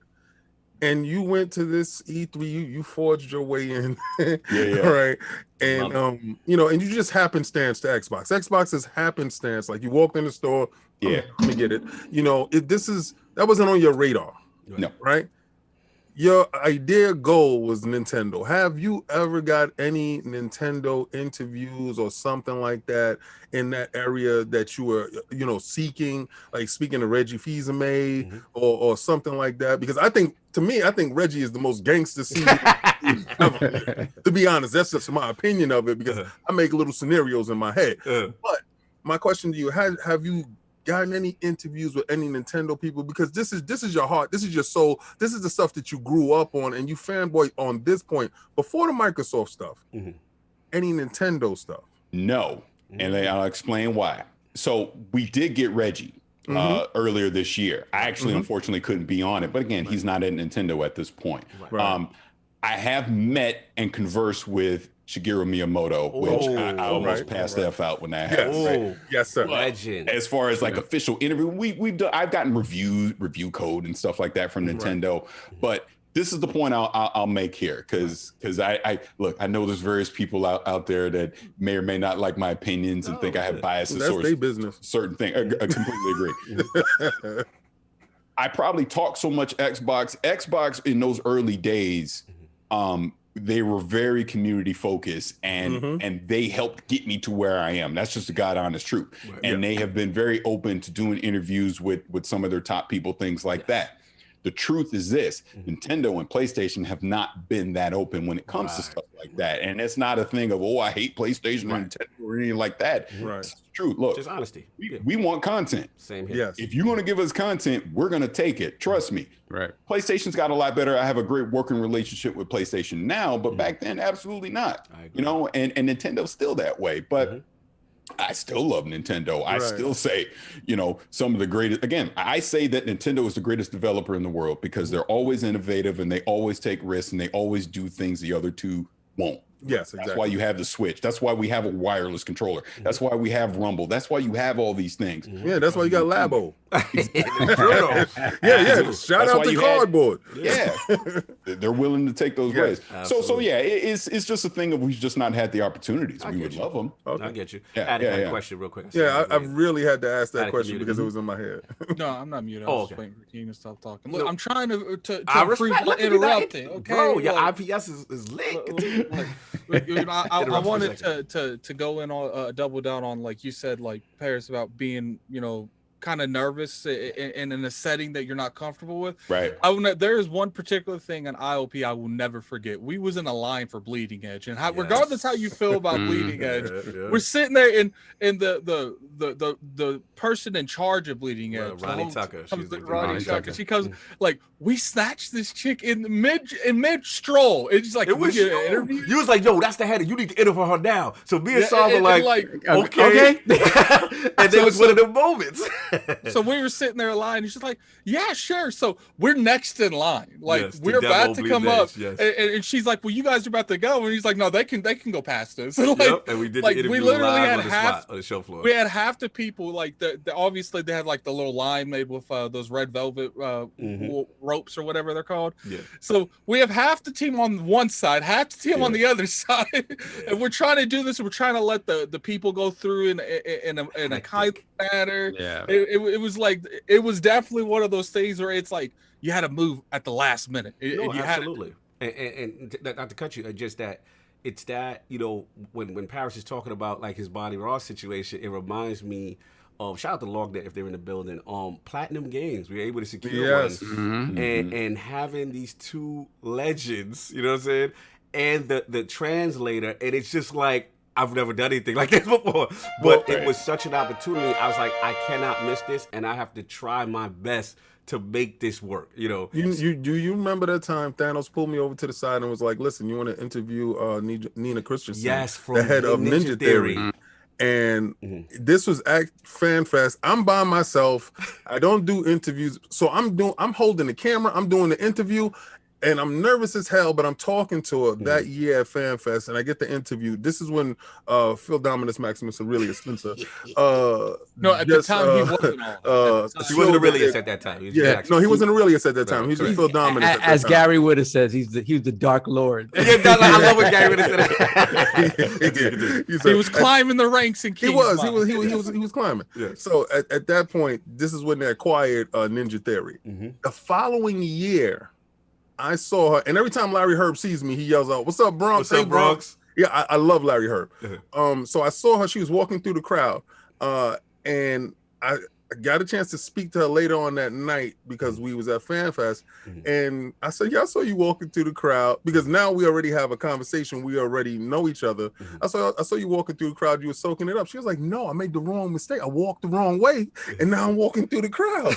And you went to this E3, you forged your way in, right? And and you just happenstance to Xbox. Xbox is happenstance. Like you walked in the store, let me get it. That wasn't on your radar. No. Right? Your idea goal was Nintendo. Have you ever got any Nintendo interviews or something like that in that area that you were, seeking, like speaking to Reggie Fils-Aimé or something like that? Because I think Reggie is the most gangster ever. To be honest, that's just my opinion of it because I make little scenarios in my head. But my question to you, have you gotten any interviews with any Nintendo people? Because this is your heart, this is your soul, this is the stuff that you grew up on and you fanboy on this point before the Microsoft stuff. Any Nintendo stuff? No. And I'll explain why. So we did get Reggie earlier this year. I actually unfortunately couldn't be on it, but again, he's not at Nintendo at this point. I have met and conversed with Shigeru Miyamoto, which I almost passed the F out when that happened. Yes, sir. Legend. As far as like official interview, I've gotten review code and stuff like that from Nintendo. But this is the point I'll make here, because I know there's various people out there that may or may not like my opinions and think I have biases towards their business. Certain things. I completely agree. I probably talk so much Xbox in those early days. They were very community focused and they helped get me to where I am. That's just the God honest truth. And they have been very open to doing interviews with some of their top people, things like that. The truth is this: Nintendo and PlayStation have not been that open when it comes to stuff like that. And it's not a thing of, I hate PlayStation or Nintendo or anything like that. It's true. Look, just honesty. We want content. Same here. Yes. If you're going to give us content, we're going to take it. Trust me. Right. PlayStation's got a lot better. I have a great working relationship with PlayStation now, but back then, absolutely not. And Nintendo's still that way. But I still love Nintendo. I still say, some of the greatest. Again, I say that Nintendo is the greatest developer in the world because they're always innovative and they always take risks and they always do things the other two won't. Yes, exactly. That's why you have the Switch. That's why we have a wireless controller. That's why we have Rumble. That's why you have all these things. Yeah, that's why you got Labo. Yeah. Shout out to Cardboard. They're willing to take those risks. So it's just a thing of we've just not had the opportunities. We would love them. I get you. I had a question real quick. I really had to ask that question because it was in my head. No, I'm not muted. I was just waiting for Keen to stop talking. Look, I'm trying to I respect interrupting. Okay, bro. Your IPS is lit. I wanted to go in on double down on, like you said, like Parris, about being, kind of nervous in a setting that you're not comfortable with. Right. There is one particular thing in ILP I will never forget. We was in a line for Bleeding Edge, and regardless how you feel about Bleeding Edge, we're sitting there, and the person in charge of Bleeding Edge, Ronnie Tucker, she comes like, we snatched this chick in mid stroll. It's just like, it was you. Interview? You was like, yo, that's the header. You need to interview her now. So me and Saul were like, okay. And there was one of them moments. So we were sitting there in line. He's just like, yeah, sure. So we're next in line. Like, we're about to come up. Yes. And she's like, well, you guys are about to go. And he's like, no, they can go past us. And and we did the interview live on the show floor. We had half the people, like, obviously they had like the little line made with those red velvet ropes or whatever they're called. Yeah. So we have half the team on one side, half the team on the other side. And we're trying to do this. We're trying to let the people go through in a kind manner. Yeah. It was like, it was definitely one of those things where it's like you had to move at the last minute. Absolutely. And not to cut you, just that it's that, when Parris is talking about like his Bonnie Ross situation, it reminds me of, shout out to LogNet if they're in the building, Platinum Games. We were able to secure one. And having these two legends, you know what I'm saying? And the translator, and it's just like, I've never done anything like this before, but it was such an opportunity. I was like, I cannot miss this, and I have to try my best to make this work. Do you remember that time Thanos pulled me over to the side and was like, "Listen, you want to interview Nina Christensen, from the head of Ninja Theory?" And this was at FanFest. I'm by myself. I don't do interviews, so I'm holding the camera. I'm doing the interview. And I'm nervous as hell, but I'm talking to her that year at FanFest, and I get the interview. This is when Phil Dominus Maximus Aurelius Spencer. No, at the time he wasn't on. He wasn't Aurelius at that time. He wasn't Aurelius at that time. He's just Phil Dominus. As Gary would have said, he was the Dark Lord. I love what Gary would have said. He was climbing the ranks in King's He was climbing. Yeah. So at that point, this is when they acquired Ninja Theory. The following year, I saw her, and every time Larry Herb sees me, he yells out, "What's up, Bronx? What's up, Bronx?" Yeah, I love Larry Herb. So I saw her. She was walking through the crowd, and I got a chance to speak to her later on that night because we was at FanFest, and I said, "Yeah, I saw you walking through the crowd," because now we already have a conversation. We already know each other. I saw you walking through the crowd. You were soaking it up. She was like, "No, I made the wrong mistake. I walked the wrong way, and now I'm walking through the crowd."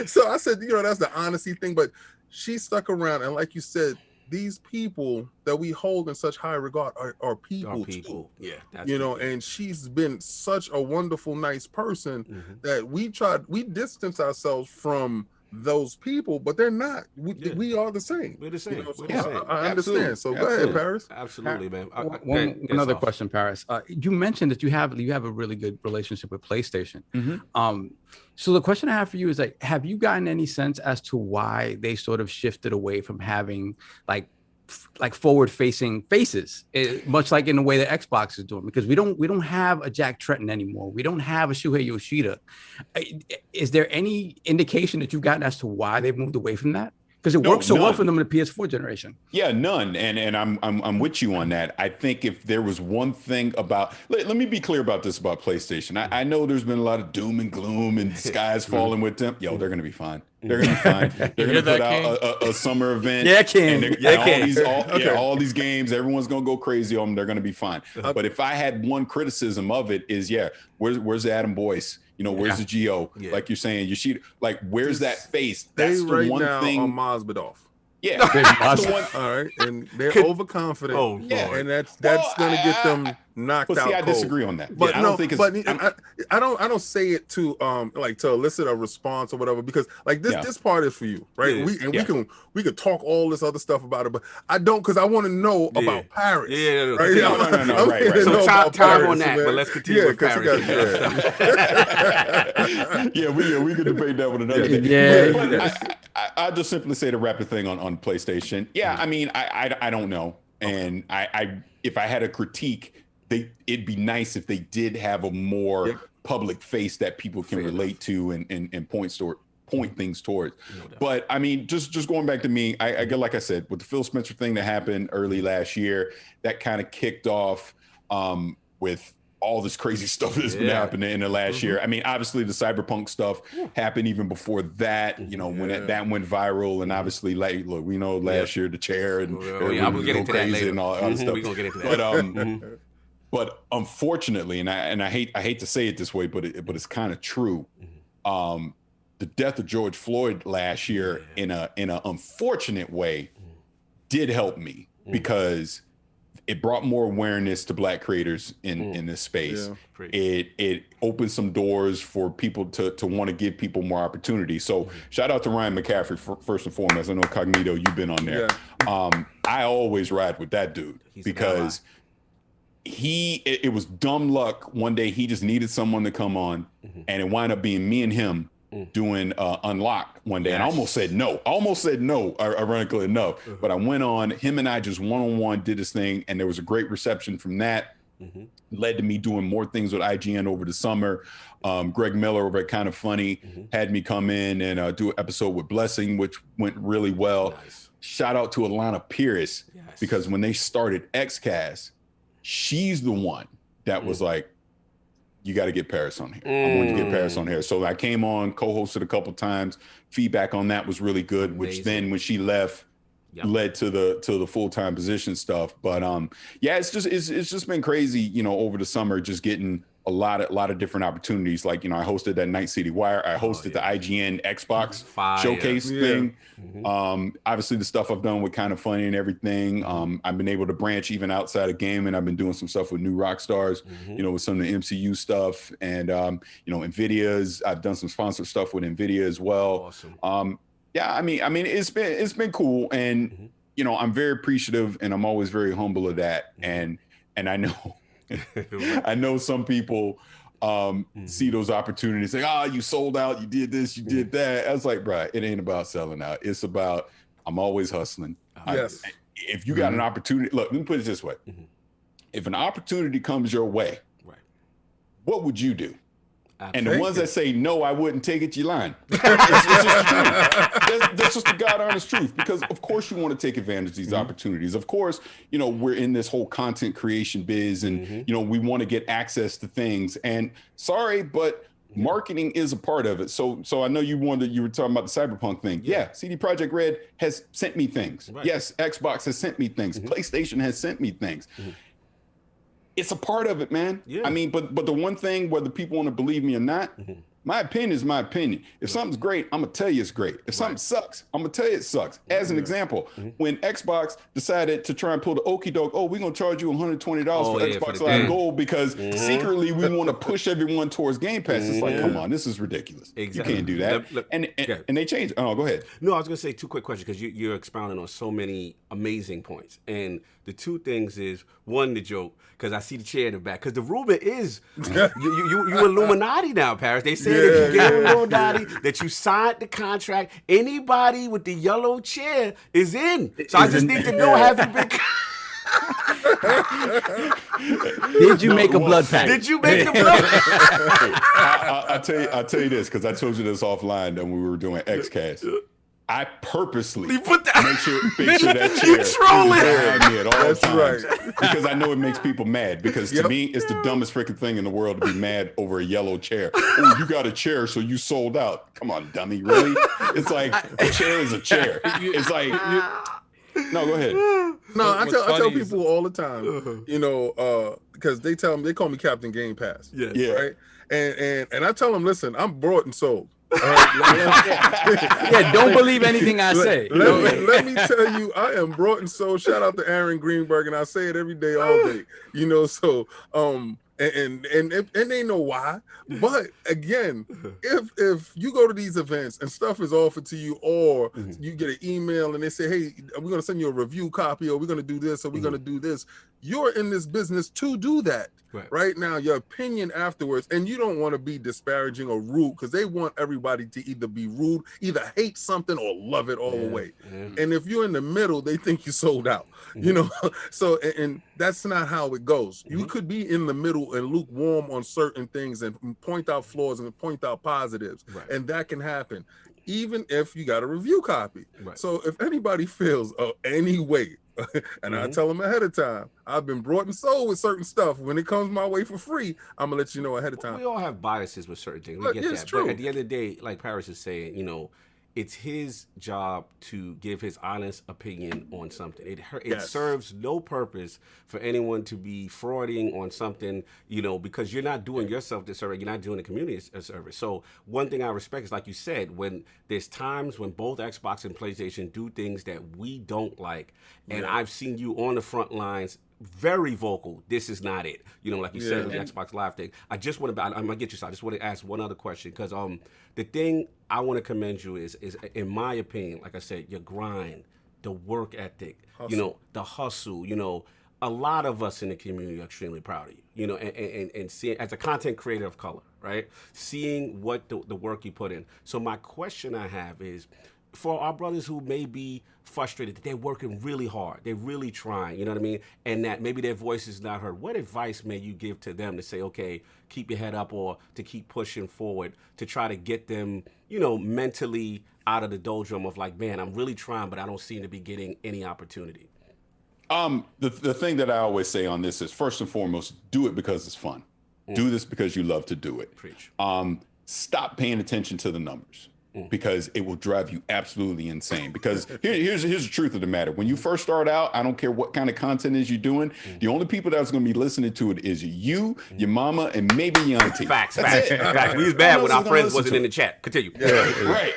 So I said, that's the honesty thing, but she stuck around, and like you said, these people that we hold in such high regard are people too. Yeah, and she's been such a wonderful, nice person that we distance ourselves from those people, but they're not. We are the same. We're the same. I understand. So go ahead, Parris. Absolutely, man. One other question, Parris. You mentioned that you have a really good relationship with PlayStation. So the question I have for you is, like, have you gotten any sense as to why they sort of shifted away from having like forward-facing faces, much like in the way that Xbox is doing? Because we don't have a Jack Tretton anymore. We don't have a Shuhei Yoshida. Is there any indication that you've gotten as to why they've moved away from that? Because it works so well for them in the PS4 generation. Yeah, none. And I'm with you on that. I think if there was one thing about, let me be clear about this about PlayStation. I know there's been a lot of doom and gloom and skies falling with them. Yo, they're gonna be fine. They're gonna be fine. They're gonna put out a summer event. Yeah, King. All these games, everyone's gonna go crazy on them. They're gonna be fine. But if I had one criticism of it is, where's Adam Boyce? Where's the Geo? Like you're saying, Yoshida, like, where's that face? That's the right one now thing. On Masvidal. Yeah. That's the one. All right. And they're overconfident. Oh, yeah. And that's gonna get them knocked out. I disagree on that. But I don't think I don't say it to to elicit a response or whatever, because like this part is for you, right? Yeah. We can talk all this other stuff about it, but I don't, because I want to know about Parris. Yeah, right? No, right. So time on that, but let's continue with Parris. We could debate that with another thing. Yeah. I'll just simply say the rapid thing on PlayStation. Yeah, I mean, I don't know. And if I had a critique, it'd be nice if they did have a more public face that people can relate to and point point things towards. But I mean, just going back to me, I get, like I said, with the Phil Spencer thing that happened early last year, that kind of kicked off with all this crazy stuff that's been happening in the last year. I mean, obviously the Cyberpunk stuff happened even before that, you know, when that went viral. And obviously, like, look, we know last year the chair and we'll get into that later. And all that stuff. We're gonna get into that. But unfortunately, and I hate to say it this way, but it's kind of true. The death of George Floyd last year in a unfortunate way did help me because it brought more awareness to Black creators in this space. It opened some doors for people to want to give people more opportunity. So shout out to Ryan McCaffrey first and foremost. I know Cognito, you've been on there. I always ride with that dude because it was dumb luck. One day he just needed someone to come on, and it wound up being me and him doing Unlocked one day. And I almost said no, ironically enough. But I went on, him and I just one-on-one did this thing, and there was a great reception from that. Led to me doing more things with IGN over the summer. Greg Miller over at Kind of Funny had me come in and do an episode with Blessing, which went really well. Shout out to Alana Pierce, because when they started XCast, she's the one that was like, you got to get Parris on here. I want to get Parris on here. So I came on, co-hosted a couple times. Feedback on that was really good, which then when she left, led to the full-time position stuff. But it's just been crazy, you know, over the summer, just getting a lot of different opportunities. Like, you know, I hosted that Night City Wire. I hosted the IGN Xbox showcase thing. Obviously the stuff I've done with Kind of Funny and everything. I've been able to branch even outside of gaming. I've been doing some stuff with New Rockstars, you know, with some of the MCU stuff, and you know, Nvidia's. I've done some sponsored stuff with Nvidia as well. I mean, it's been cool, and you know, I'm very appreciative, and I'm always very humble of that. And I know. I know some people see those opportunities, say, you sold out, you did this, you did that. I was like, bro, it ain't about selling out. It's about, I'm always hustling. If you got an opportunity, look, let me put it this way. If an opportunity comes your way, what would you do? And the ones that say, no, I wouldn't take it, you lying. It's just true. That's just the God honest truth. Because of course you want to take advantage of these opportunities. Of course, you know, we're in this whole content creation biz, and you know, we want to get access to things. And sorry, but marketing is a part of it. So I know you were talking about the Cyberpunk thing. CD Projekt Red has sent me things. Yes, Xbox has sent me things. PlayStation has sent me things. It's a part of it, man. I mean, but the one thing, whether people want to believe me or not, my opinion is my opinion. If something's great, I'm gonna tell you it's great. If something sucks, I'm gonna tell you it sucks. As an example, when Xbox decided to try and pull the okie doke, we're gonna charge you $120 for Xbox Live Gold because secretly we want to push everyone towards Game Pass. It's like, come on, this is ridiculous. You can't do that. And they changed. Oh, go ahead. No, I was gonna say two quick questions because you're expounding on so many amazing points. And the two things is, one, the joke, because I see the chair in the back. Because the rumor is you Illuminati now, Parris. They say that you get Illuminati, that you signed the contract. Anybody with the yellow chair is in. So I just need to know, have you been... Did you make a blood pact? Did you make a blood pact? I'll tell you this, because I told you this offline when we were doing XCast. I purposely make sure that chair is behind me at all times. Because I know it makes people mad. Because to me, it's the dumbest freaking thing in the world to be mad over a yellow chair. Oh, you got a chair, so you sold out. Come on, dummy, really? It's like, a chair is a chair. It's like, no, go ahead. No, I tell people all the time, you know, because they call me Captain Game Pass. Right? And I tell them, listen, I'm bought and sold. Don't believe anything I say. Let me tell you, I am brought and sold. Shout out to Aaron Greenberg, and I say it every day, all day. You know, so and they know why. But again, if you go to these events and stuff is offered to you, or you get an email and they say, hey, we're gonna send you a review copy, or we're gonna do this, or we're gonna do this, you're in this business to do that. Right now, your opinion afterwards, and you don't want to be disparaging or rude, because they want everybody to either be rude, either hate something or love it all the way. And if you're in the middle, they think you sold out. You know, so and that's not how it goes. You could be in the middle and lukewarm on certain things and point out flaws and point out positives, and that can happen. even if you got a review copy. Right. So if anybody feels any way, and I tell them ahead of time, I've been brought and sold with certain stuff. When it comes my way for free, I'm gonna let you know ahead of time. We all have biases with certain things. We Look, get it's that. true. But at the end of the day, like Parris is saying, you know, it's his job to give his honest opinion on something. It serves no purpose for anyone to be frauding on something, you know, because you're not doing yourself this service, you're not doing the community a service. So one thing I respect is, like you said, when there's times when both Xbox and PlayStation do things that we don't like, and I've seen you on the front lines very vocal. This is not it. You know, like you said, the Xbox Live thing. I just want to, I'm gonna get you. So I just want to ask one other question, because the thing I want to commend you is in my opinion, like I said, your grind, the work ethic, you know, the hustle. You know, a lot of us in the community are extremely proud of you. You know, and seeing as a content creator of color, right? Seeing what the work you put in. So my question I have is, for our brothers who may be frustrated that they're working really hard, they're really trying, you know what I mean, and that maybe their voice is not heard, what advice may you give to them to say, okay, keep your head up, or to keep pushing forward to try to get them, you know, mentally out of the doldrum of like, man, I'm really trying, but I don't seem to be getting any opportunity? The thing that I always say on this is, first and foremost, do it because it's fun. Do this because you love to do it. Preach. Stop paying attention to the numbers, because it will drive you absolutely insane. Because here's the truth of the matter. When you first start out, I don't care what kind of content is you're doing, the only people that's going to be listening to it is you, your mama, and maybe your auntie. Facts. We was bad when our friends wasn't in the chat. Continue. Right.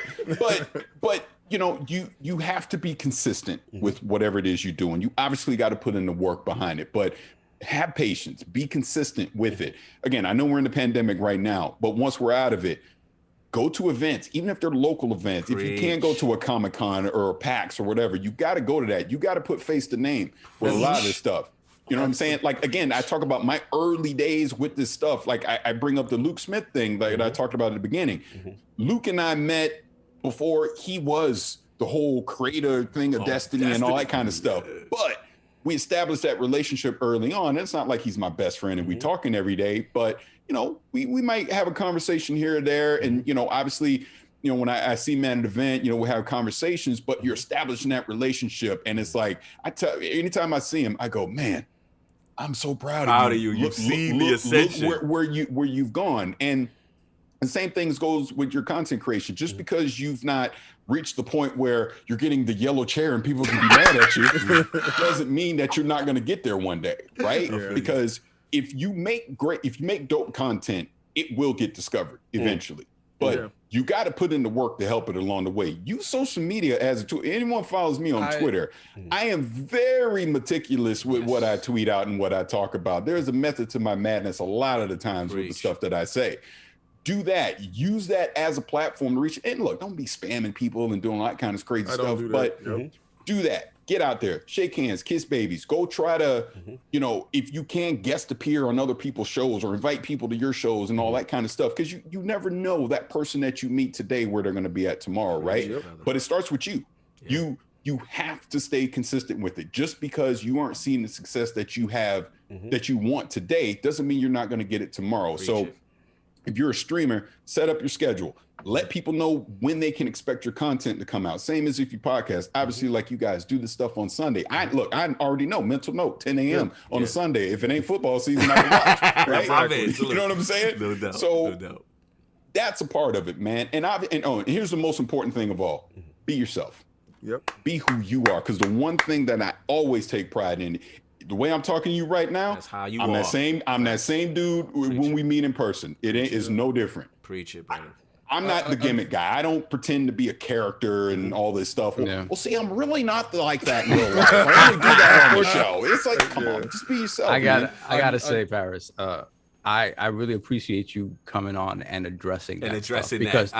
But you know, you have to be consistent with whatever it is you're doing. You obviously got to put in the work behind it, but have patience, be consistent with it. Again, I know we're in the pandemic right now, but once we're out of it, go to events, even if they're local events. If you can't go to a Comic-Con or a PAX or whatever, you got to go to that. You got to put face to name with a lot of this stuff. You know what I'm saying? Like, again, I talk about my early days with this stuff. Like, I bring up the Luke Smith thing that I talked about at the beginning. Luke and I met before he was the whole creator thing of Destiny and all that kind of stuff. But we established that relationship early on. It's not like he's my best friend and we talking every day, but you know, we might have a conversation here or there. And, you know, obviously, you know, when I see him at an event, you know, we have conversations, but you're establishing that relationship. And it's like, anytime I see him, I go, man, I'm so proud of you. You've seen the ascension. Look where you've gone. And the same things goes with your content creation. Just because you've not reached the point where you're getting the yellow chair and people can be mad at you doesn't mean that you're not going to get there one day, right? Because if you make dope content, it will get discovered eventually. But you got to put in the work to help it along the way. Use social media as a tool. Anyone follows me on Twitter, I am very meticulous with what I tweet out and what I talk about. There's a method to my madness a lot of the times with the stuff that I say. Do that. Use that as a platform to reach. And look, don't be spamming people and doing all that kind of crazy stuff. But do that. Get out there, shake hands, kiss babies. Go try to, you know, if you can, guest appear on other people's shows or invite people to your shows and all that kind of stuff. Because you never know that person that you meet today where they're going to be at tomorrow, right? But it starts with you. You have to stay consistent with it. Just because you aren't seeing the success that you have, that you want today, doesn't mean you're not going to get it tomorrow. So if you're a streamer, set up your schedule. Let people know when they can expect your content to come out. Same as if you podcast. Obviously, like you guys do this stuff on Sunday. I already know, mental note, 10 a.m. on a Sunday. If it ain't football season, I can watch. Right? You know what I'm saying? No doubt. So that's a part of it, man. And here's the most important thing of all. Be yourself. Be who you are. Because the one thing that I always take pride in, the way I'm talking to you right now, that's how you I'm are. that same dude when we meet in person. It's no different. Preach it, brother. I'm not the gimmick guy. I don't pretend to be a character and all this stuff. Well, see, I'm really not like that in real life. I only do that on the show. It's like, come on, just be yourself. I gotta say, Parris, I really appreciate you coming on and addressing that stuff, because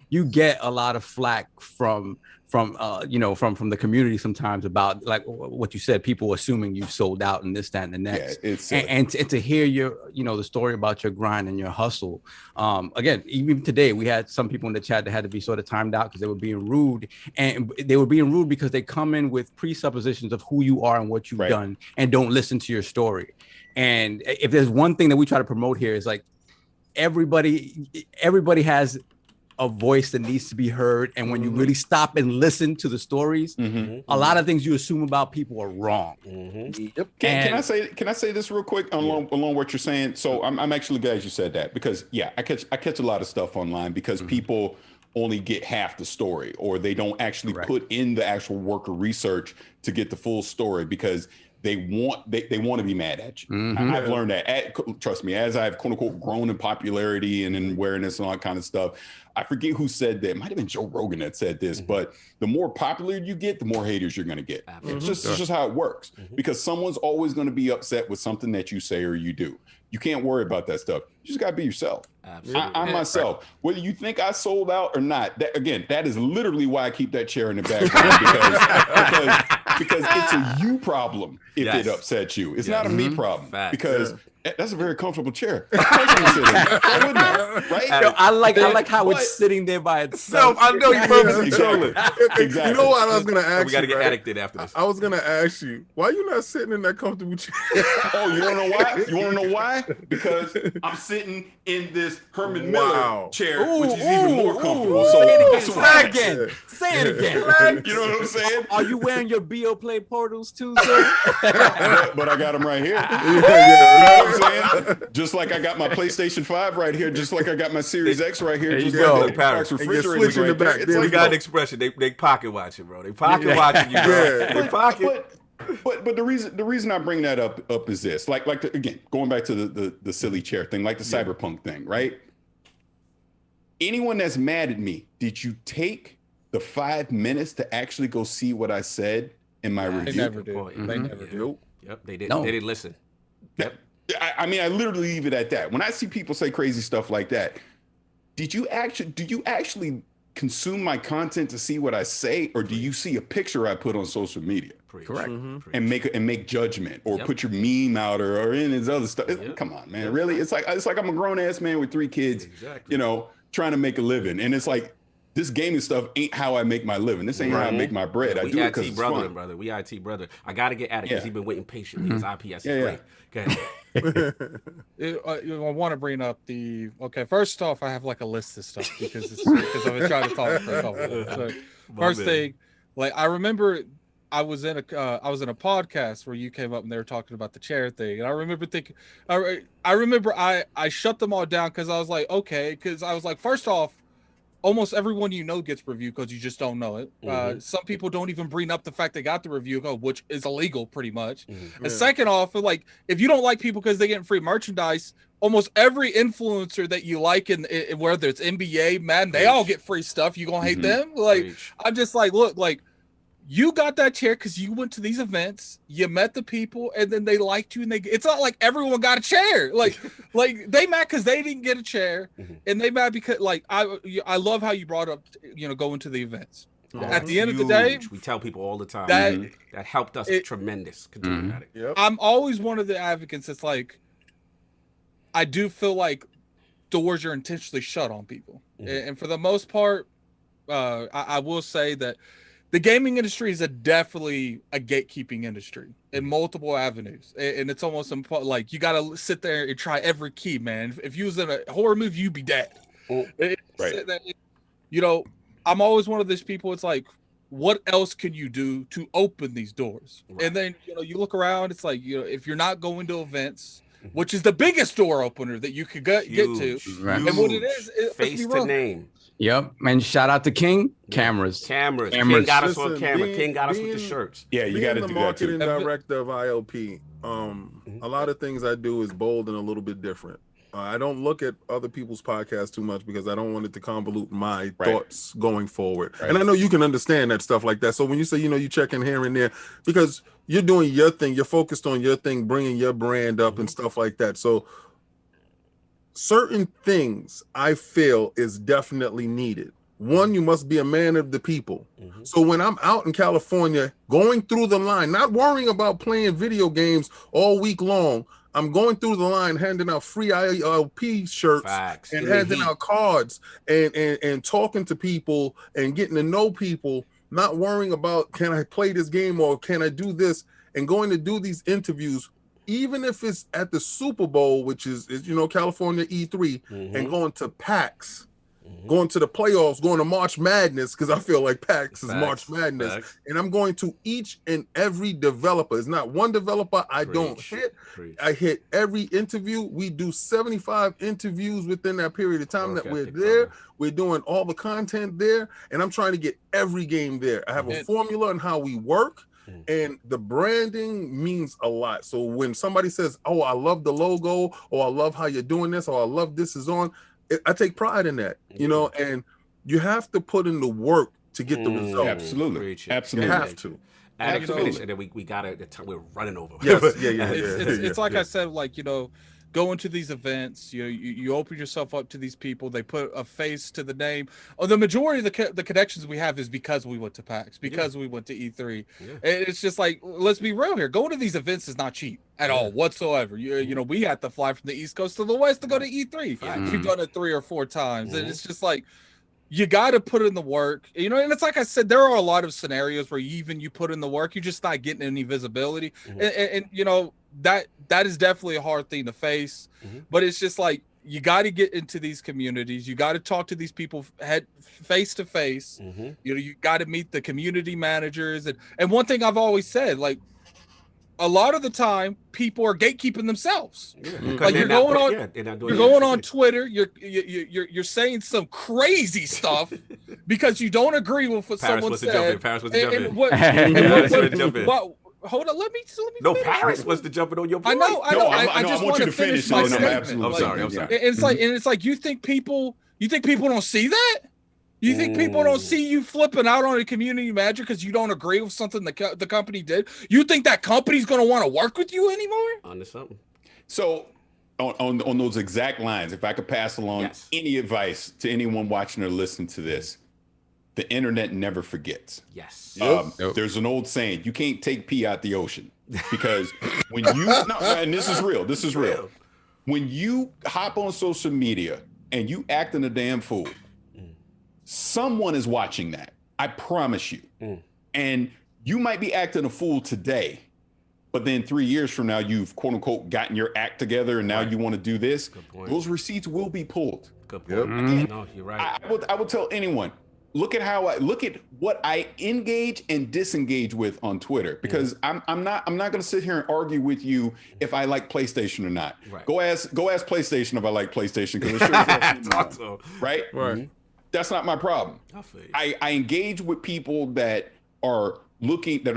you get a lot of flack from the community sometimes about, like what you said, people assuming you've sold out and this, that, and the next. And to hear the story about your grind and your hustle. Again, even today, we had some people in the chat that had to be sort of timed out because they were being rude, and they were being rude because they come in with presuppositions of who you are and what you've done and don't listen to your story. And if there's one thing that we try to promote here is like everybody has a voice that needs to be heard. And when you really stop and listen to the stories, a lot of things you assume about people are wrong. Yep. Can I say this real quick along what you're saying? So I'm actually glad you said that, because I catch a lot of stuff online because people only get half the story, or they don't actually put in the actual work or research to get the full story because they want to be mad at you. I've learned that. Trust me, as I've quote unquote grown in popularity and in awareness and all that kind of stuff. I forget who said that. It might have been Joe Rogan that said this, but the more popular you get, the more haters you're going to get. It's just how it works, because someone's always going to be upset with something that you say or you do. You can't worry about that stuff. You just got to be yourself. I'm myself. Whether you think I sold out or not, that is literally why I keep that chair in the background, because it's a you problem if it upsets you. It's not a me problem, because that's a very comfortable chair. Right? I like how it's sitting there by itself. I know you purposely trolling. Exactly. You know what I was gonna ask you? We gotta get addicted after this. I was gonna ask you, why you not sitting in that comfortable chair? Oh, you wanna know why? You wanna know why? Because I'm sitting in this Herman Miller chair, which is even more comfortable. Say it again. You know what I'm saying? Are you wearing your BO Play portals too, sir? but I got them right here. You know what I'm saying? Just like I got my PlayStation 5 right here, just like I got my Series X right here. Just like Parris. refrigerators right back. there. We got an expression. They pocket watching, bro. They pocket watching you, bro. They pocket. But the reason I bring that up is this. Again, going back to the silly chair thing, like the cyberpunk thing, right? Anyone that's mad at me, did you take the 5 minutes to actually go see what I said in my review? They never do. They never do. Yep, they didn't. No. They didn't listen. Yep. I mean, I literally leave it at that. When I see people say crazy stuff like that, do you actually consume my content to see what I say, or do you see a picture I put on social media? Correct. And make judgment, or put your meme out, or any of this other stuff. Come on, man. Really? It's like I'm a grown ass man with 3 kids, trying to make a living. And it's like, this gaming stuff ain't how I make my living. This ain't how I make my bread. I do it because it's fun. Brother. We IT brother. I got to get at it because he's been waiting patiently. His IPS is great. Okay. I want to bring up first off, I have like a list of stuff because I've been trying to talk for a couple of minutes. So, first thing, I remember I was in a podcast where you came up and they were talking about the chair thing, and I remember thinking, I shut them all down because I was like, okay, because I was like, first off, almost everyone gets reviewed because you just don't know it. Some people don't even bring up the fact they got the review, which is illegal pretty much. And second off, like, if you don't like people because they get free merchandise, almost every influencer that you like, in whether it's NBA, Madden, they all get free stuff. You gonna hate them? Like, I'm just like, look, like, you got that chair because you went to these events, you met the people, and then they liked you. And it's not like everyone got a chair. Like they mad because they didn't get a chair, and they mad because, like, I love how you brought up, going to the events. At the end of the day, we tell people all the time that helped us tremendous. Continue at it. Yep. I'm always one of the advocates that's like, I do feel like doors are intentionally shut on people, and for the most part, I will say that the gaming industry is definitely a gatekeeping industry in multiple avenues. And it's almost like, you got to sit there and try every key, man. If you was in a horror movie, you'd be dead. I'm always one of those people. It's like, what else can you do to open these doors? Right. And then, you look around, it's like, if you're not going to events, which is the biggest door opener that you could get to. Right. And what it is, face to name. Yep, and shout out to King. Cameras. King got us on camera. King got us with the shirts. Yeah, you got to do that too. Marketing director of ILP. A lot of things I do is bold and a little bit different. I don't look at other people's podcasts too much because I don't want it to convolute my thoughts going forward. Right. And I know you can understand that stuff like that. So when you say, you check in here and there, because you're doing your thing, you're focused on your thing, bringing your brand up and stuff like that. So certain things I feel is definitely needed. One, you must be a man of the people. So when I'm out in California, going through the line, not worrying about playing video games all week long, I'm going through the line, handing out free ILP shirts and handing out cards and talking to people and getting to know people, not worrying about, can I play this game or can I do this, and going to do these interviews, even if it's at the Super Bowl, which is California E3, and going to PAX going to the playoffs, going to March Madness, because I feel like PAX is March Facts. Madness. Facts. And I'm going to each and every developer. It's not one developer I don't hit. I hit every interview. We do 75 interviews within that period of time that we're there. We're doing all the content there, and I'm trying to get every game there. I have a formula on how we work. And the branding means a lot. So when somebody says, "Oh, I love the logo," or "I love how you're doing this," or "I love this is on," I take pride in that, you know. And you have to put in the work to get the result. Absolutely, you have to. And to finish, and then we got it. We're running over. Yes, It's like I said, like, you know, going to these events, you open yourself up to these people. They put a face to the name. Oh, the majority of the connections we have is because we went to PAX, because we went to E3. And it's just like, let's be real here. Going to these events is not cheap at all whatsoever. You know, we had to fly from the East Coast to the West to go to E3. We've done it 3 or 4 times, and it's just like, you got to put in the work, you know. And it's like I said, there are a lot of scenarios where even you put in the work, you're just not getting any visibility, and you know, that is definitely a hard thing to face. But it's just like, you got to get into these communities, you got to talk to these people face to face. You know, you got to meet the community managers, and one thing I've always said, like, a lot of the time people are gatekeeping themselves. Like, you're going on Twitter, you're saying some crazy stuff because you don't agree with what someone said. Parris wants to jump in. Hold on, let me no, finish. Parris was to jump in on your point. I know. I just want to finish my statement. I'm sorry. It's like you think people don't see that? You think people don't see you flipping out on a community manager because you don't agree with something the company did? You think that company's going to want to work with you anymore? Under something. So on those exact lines, if I could pass along any advice to anyone watching or listening to this, the internet never forgets. Yes. There's an old saying, you can't take pee out the ocean, because when you, and this is real. When you hop on social media and you acting a damn fool, someone is watching that. I promise you. And you might be acting a fool today, but then 3 years from now, you've quote unquote gotten your act together, and now you want to do this. Those receipts will be pulled. Good point. Again, no, you're right. I would tell anyone, look at what I engage and disengage with on Twitter, because I'm not going to sit here and argue with you if I like PlayStation or not. Right. Go ask PlayStation if I like PlayStation, because right. That's not my problem. I engage with people that are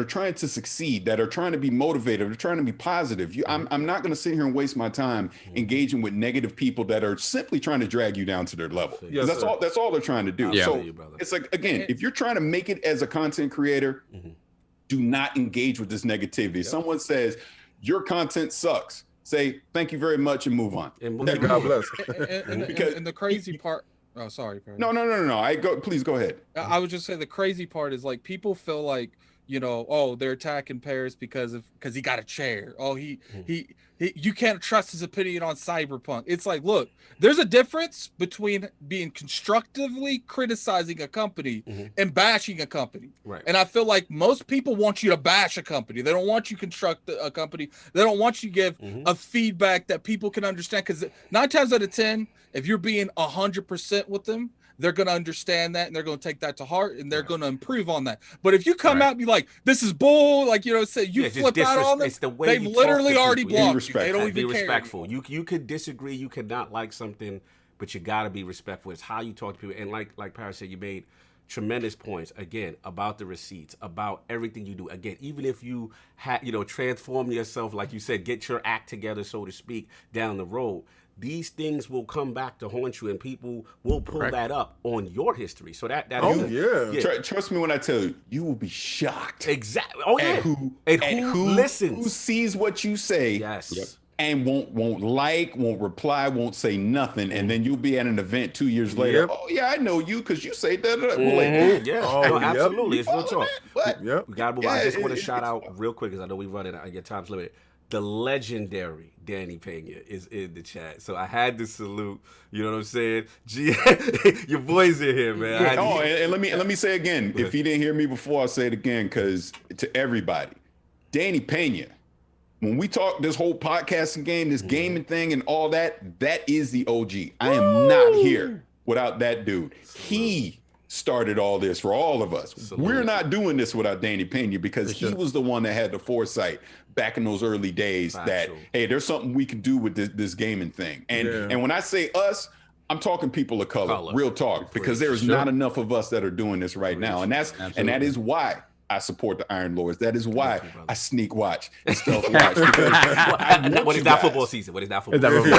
trying to succeed, that are trying to be motivated, they're trying to be positive. I'm not going to sit here and waste my time engaging with negative people that are simply trying to drag you down to their level. That's all they're trying to do. So it's like, again, if you're trying to make it as a content creator, do not engage with this negativity. Someone says your content sucks, say thank you very much and move on. And God bless. And the crazy part. Oh, sorry. No. Please go ahead. I would just say the crazy part is, like, people feel like, you know, oh, they're attacking Parris because he got a chair. Oh, he you can't trust his opinion on Cyberpunk. It's like, look, there's a difference between being constructively criticizing a company and bashing a company. Right. And I feel like most people want you to bash a company. They don't want you to construct a company. They don't want you to give a feedback that people can understand. Because 9 times out of 10, if you're being 100% with them, they're going to understand that, and they're going to take that to heart, and they're going to improve on that. But if you come out and be like, this is bull, like, you know, say you flip out on them, they've literally already blocked you. They don't even be care. Respectful. You could disagree, you could not like something, but you got to be respectful. It's how you talk to people. And like Parris said, you made tremendous points, again, about the receipts, about everything you do. Again, even if you transform yourself, like you said, get your act together, so to speak, down the road, these things will come back to haunt you, and people will pull that up on your history. So that Trust me when I tell you, you will be shocked. Exactly. Oh yeah. Who listens, who sees what you say, and won't reply, won't say nothing, and then you'll be at an event 2 years later. Oh yeah, I know you because you say that. Absolutely. It's real talk. We gotta move on. I just want to shout out real quick, because I know we run it out. Your time's limited. The legendary Danny Pena is in the chat, so I had to salute. You know what I'm saying? Your boys in here, man. And let me say again, if you didn't hear me before, I'll say it again, because to everybody, Danny Pena, when we talk this whole podcasting game, this gaming thing, and all that, that is the OG. I am not here without that dude. He started all this for all of us. We're not doing this without Danny Pena because he was the one that had the foresight back in those early days that, hey, there's something we can do with this gaming thing. And when I say us, I'm talking people of color, real talk, because there's not enough of us that are doing this right now. And that is why I support the Iron Lords. That is why I sneak watch and stealth watch. When it's not football season. When it's not football season.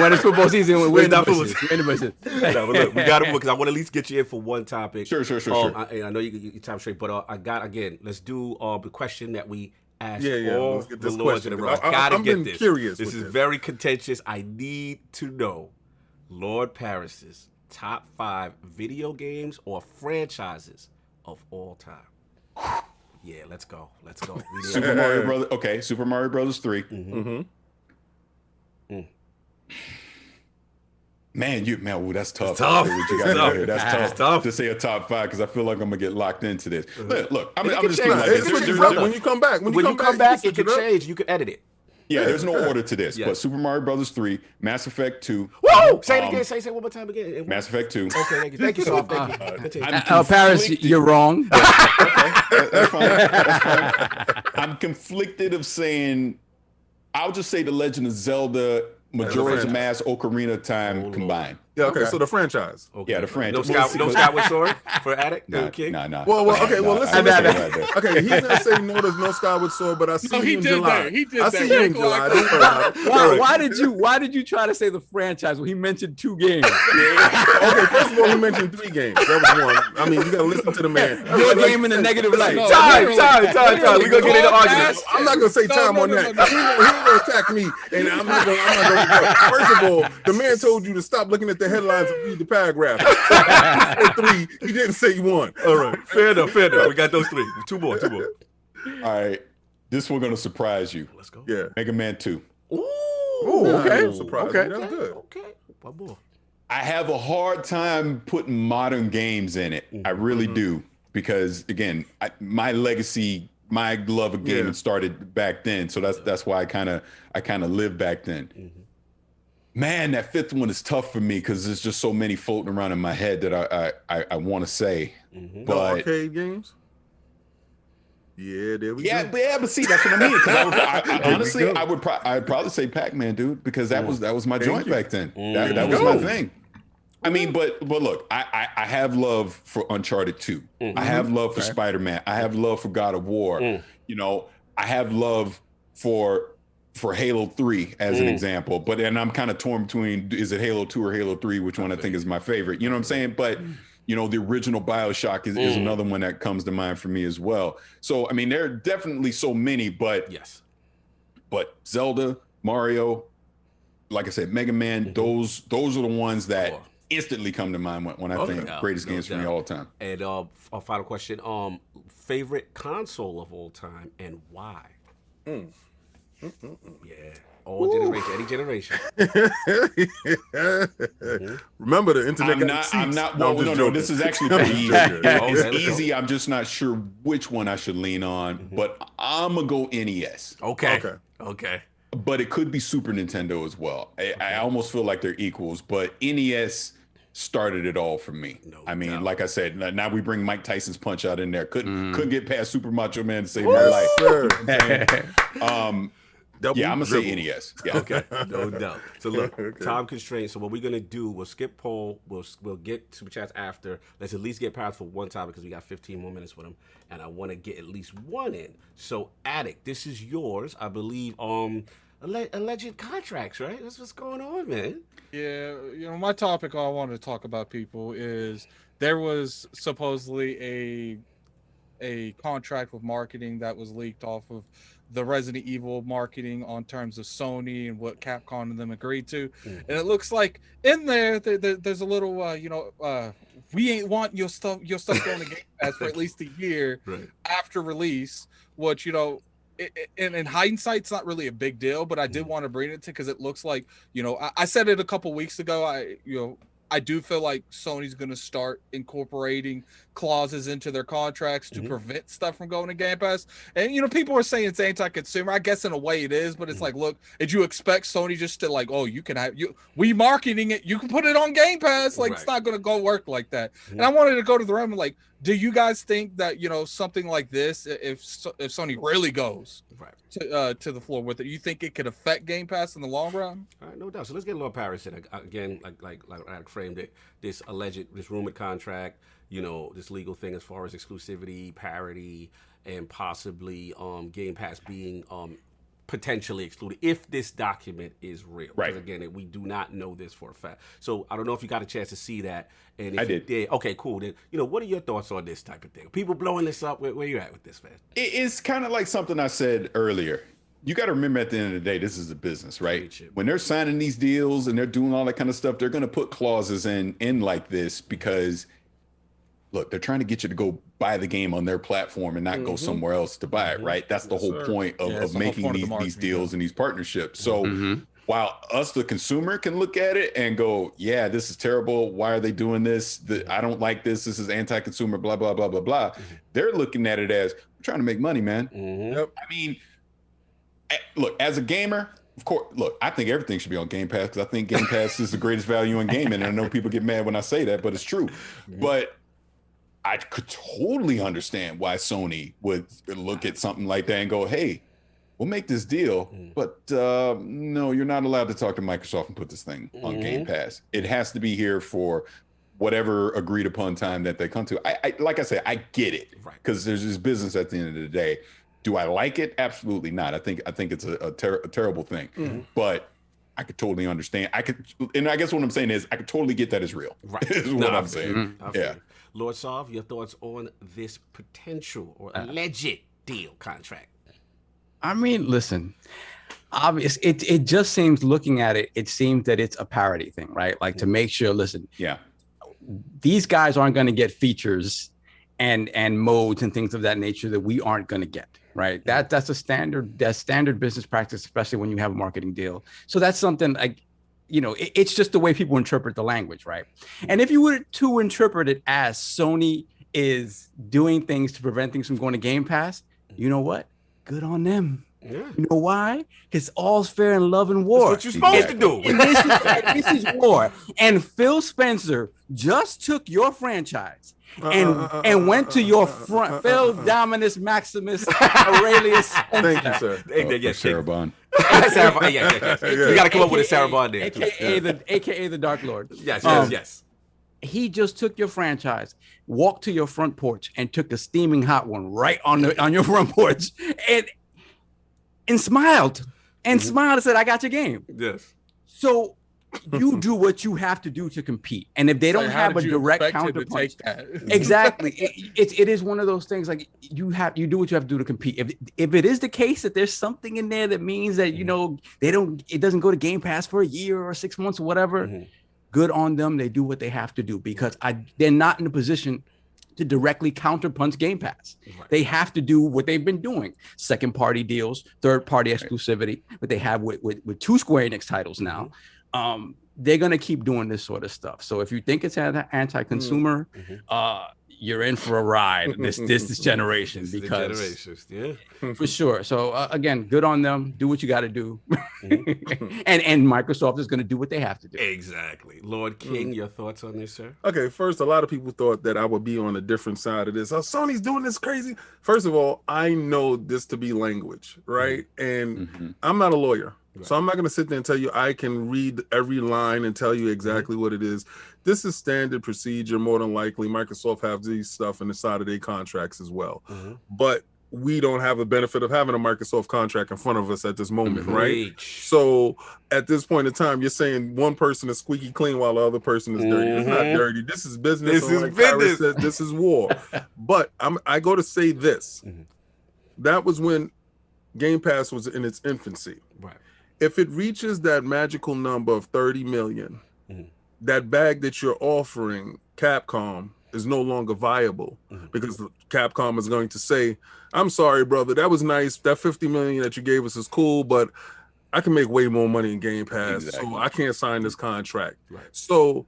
When it's football season, we're not football season. Look, we got to move because I want to at least get you in for one topic. Sure. I know your time straight, but I got, again, let's do the question that we asked all let's get the this Lords in the row. I gotta get this. Curious this is very contentious. I need to know Lord Parris's top 5 video games or franchises of all time. Yeah, let's go. Super Mario Brothers. Okay, Super Mario Brothers 3. Man, that's tough. That's tough to say a top 5 because I feel like I'm gonna get locked into this. Look, I'm just feeling like this. When you come back, it can change. You can edit it. Yeah, there's no order to this, but Super Mario Brothers 3, Mass Effect 2. Whoa! Say it again. Say it one more time again. Mass Effect 2. Okay, thank you, Soft. Thank you. Parris, you're wrong. That's fine. I'm conflicted of saying, I'll just say The Legend of Zelda, Majora's Mask, Ocarina of Time combined. Yeah, okay, so the franchise. Okay. Yeah, the franchise. No Skyward Sword for Addict? Nah. Well, listen. Okay, he didn't say no, there's no Skyward Sword, but I see you in July. He did I that. see you in July. Why did you try to say the franchise when he mentioned 2 games? Okay, first of all, he mentioned 3 games. That was one. I mean, you gotta listen to the man. Your game in the negative light. Time. We're gonna get into arguments. I'm not gonna say time on that. He gonna attack me, and I'm not gonna. First of all, the man told you to stop looking at the headlines and read the paragraph. 3, he didn't say 1. All right, fair enough. We got those 3. Two more. All right, this one's gonna surprise you. Let's go. Yeah, Mega Man 2. Ooh, okay. Surprise. Okay, that's good. Okay, one more. I have a hard time putting modern games in it. I really do, because again, my legacy, my love of gaming started back then. So that's why I kind of lived back then. Man, that 5th one is tough for me because there's just so many floating around in my head that I want to say. But arcade games. Yeah, there we go. But see, that's what I mean. I honestly, I'd probably say Pac-Man, dude, because that was my joint back then. That was my thing. I mean, but look, I have love for Uncharted 2. I have love for Spider-Man. I have love for God of War. You know, I have love for Halo 3 as an example. But then I'm kind of torn between, is it Halo 2 or Halo 3, which one I think is my favorite. You know what I'm saying? But you know, the original BioShock is another one that comes to mind for me as well. So I mean, there are definitely so many, but Zelda, Mario, like I said, Mega Man, those are the ones that instantly come to mind when I think greatest games for me all the time. And our final question: favorite console of all time and why? Yeah, all generation, any generation. Remember the internet. No. This is actually pretty easy. It's easy. I'm just not sure which one I should lean on, but I'm gonna go NES. Okay. But it could be Super Nintendo as well. I almost feel like they're equals, but NES started it all for me. Like I said, now we bring Mike Tyson's Punch Out in there. Couldn't get past Super Macho Man to save my life. I'm gonna say NES. Yeah. Okay, no doubt. So look, time constraints. So what we're gonna do, we'll skip poll. We'll get super chats after. Let's at least get Parris for one topic because we got 15 more minutes with him, and I want to get at least one in. So Addict, this is yours, I believe. Alleged contracts, right? That's what's going on, man. Yeah, my topic I wanted to talk about, people, is there was supposedly a contract with marketing that was leaked off of the Resident Evil marketing on terms of Sony and what Capcom and them agreed to. And it looks like in there's a little, we ain't want your stuff going to Game Pass for at least a year after release, which, in hindsight, it's not really a big deal, but I did want to bring it to, because it looks like, I said it a couple weeks ago. I do feel like Sony's going to start incorporating clauses into their contracts to prevent stuff from going to Game Pass. And, you know, people are saying it's anti-consumer. I guess in a way it is, but it's like, look, did you expect Sony just to like, oh, you can have we marketing it, you can put it on Game Pass? Like, it's not going to go work like that. And I wanted to go to the room and like, do you guys think that, you know, something like this, if Sony really goes to the floor with it, you think it could affect Game Pass in the long run? All right, no doubt. So let's get Lord Parris in again, like I framed it. This rumored contract, you know, this legal thing as far as exclusivity, parity, and possibly Game Pass being potentially excluded if this document is real. Right. Because again, we do not know this for a fact. So I don't know if you got a chance to see that. And if I you did. Okay, cool. Then, you know, what are your thoughts on this type of thing? People blowing this up. Where you at with this, man? It's kind of like something I said earlier. You got to remember at the end of the day, this is a business, right? When they're signing these deals and they're doing all that kind of stuff, they're going to put clauses in like this because, look, they're trying to get you to go buy the game on their platform and not go somewhere else to buy it, right? That's the whole point of making these deals and these partnerships. So while us, the consumer, can look at it and go, yeah, this is terrible. Why are they doing this? I don't like this. This is anti-consumer, blah, blah, blah, blah, blah. They're looking at it as, we're trying to make money, man. I mean, look, as a gamer, of course, look, I think everything should be on Game Pass because I think Game Pass is the greatest value in gaming. And I know people get mad when I say that, but it's true. But I could totally understand why Sony would look at something like that and go, hey, we'll make this deal, but no, you're not allowed to talk to Microsoft and put this thing on Game Pass. It has to be here for whatever agreed upon time that they come to. I like I said, I get it because there's this business at the end of the day. Do I like it? Absolutely not. I think it's a terrible thing, but I could totally understand. And I guess what I'm saying is I could totally get that as real. Right. Is what I'm saying. Yeah. Lord Sov, your thoughts on this potential or alleged deal contract? I mean, listen, obvious. It just seems, looking at it, it seems that it's a parody thing, right? Like to make sure, listen, these guys aren't going to get features and modes and things of that nature that we aren't going to get, right? That's standard business practice, especially when you have a marketing deal. So that's something like, you know, it's just the way people interpret the language, right? And if you were to interpret it as Sony is doing things to prevent things from going to Game Pass, you know what? Good on them. Yeah. You know why? Because all's fair in love and war. That's what you're supposed to do. And this is war. And Phil Spencer just took your franchise and went to your front. Phil Dominus Maximus Aurelius Spencer. Thank you, sir. Sarabon. Yes. You got to come up with a Sarabon there. AKA the Dark Lord. Yes. He just took your franchise, walked to your front porch, and took a steaming hot one right on your front porch, and smiled and said, "I got your game." Yes. So you do what you have to do to compete, and if they don't have a direct counterpunch, exactly, it is one of those things. Like you do what you have to do to compete. If it is the case that there's something in there that means that it doesn't go to Game Pass for a year or 6 months or whatever. Good on them. They do what they have to do because they're not in a position to directly counterpunch Game Pass. Right. They have to do what they've been doing: second-party deals, third-party exclusivity. But they have with two Square Enix titles now. They're gonna keep doing this sort of stuff. So if you think it's anti-consumer, you're in for a ride this generation for sure. So again, good on them. Do what you got to do, and Microsoft is going to do what they have to do. Exactly. Lord King, your thoughts on this, sir? Okay, first, a lot of people thought that I would be on a different side of this. Oh, Sony's doing this crazy. First of all, I know this to be language, right? And I'm not a lawyer. Right. So I'm not going to sit there and tell you I can read every line and tell you exactly what it is. This is standard procedure. More than likely, Microsoft have these stuff in the side of their contracts as well. But we don't have the benefit of having a Microsoft contract in front of us at this moment, right? So at this point in time, you're saying one person is squeaky clean while the other person is dirty. It's not dirty. This is business. This is business. Said, this is war. But I go to say this. That was when Game Pass was in its infancy. Right. If it reaches that magical number of 30 million, that bag that you're offering Capcom is no longer viable because Capcom is going to say, I'm sorry, brother, that was nice. That 50 million that you gave us is cool, but I can make way more money in Game Pass, so I can't sign this contract. Right. So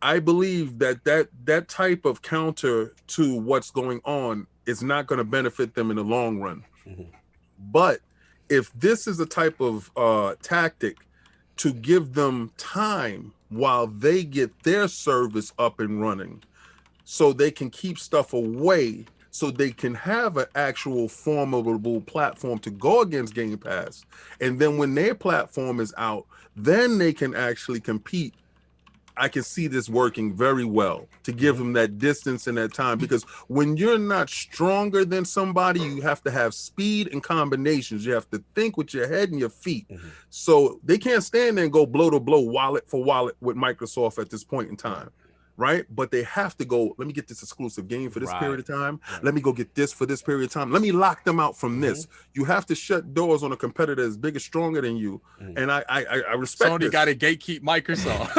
I believe that type of counter to what's going on is not going to benefit them in the long run. But if this is a type of tactic to give them time while they get their service up and running, so they can keep stuff away, so they can have an actual formidable platform to go against Game Pass, and then when their platform is out, then they can actually compete. I can see this working very well to give them that distance and that time, because when you're not stronger than somebody, you have to have speed and combinations. You have to think with your head and your feet. So they can't stand there and go blow to blow, wallet for wallet with Microsoft at this point in time. Right? But they have to go, let me get this exclusive game for this period of time. Let me go get this for this period of time. Let me lock them out from this. You have to shut doors on a competitor that's bigger, stronger than you. And I respect Sony this. got to gatekeep Microsoft.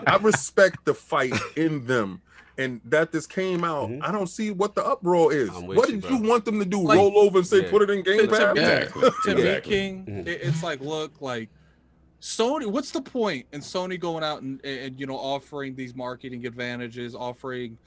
I respect the fight in them. And that this came out, I don't see what the uproar is. What did you want them to do? Roll over and say, put it in Game Pass? To me, King, it's like, look, like, Sony, what's the point in Sony going out and you know, offering these marketing advantages, offering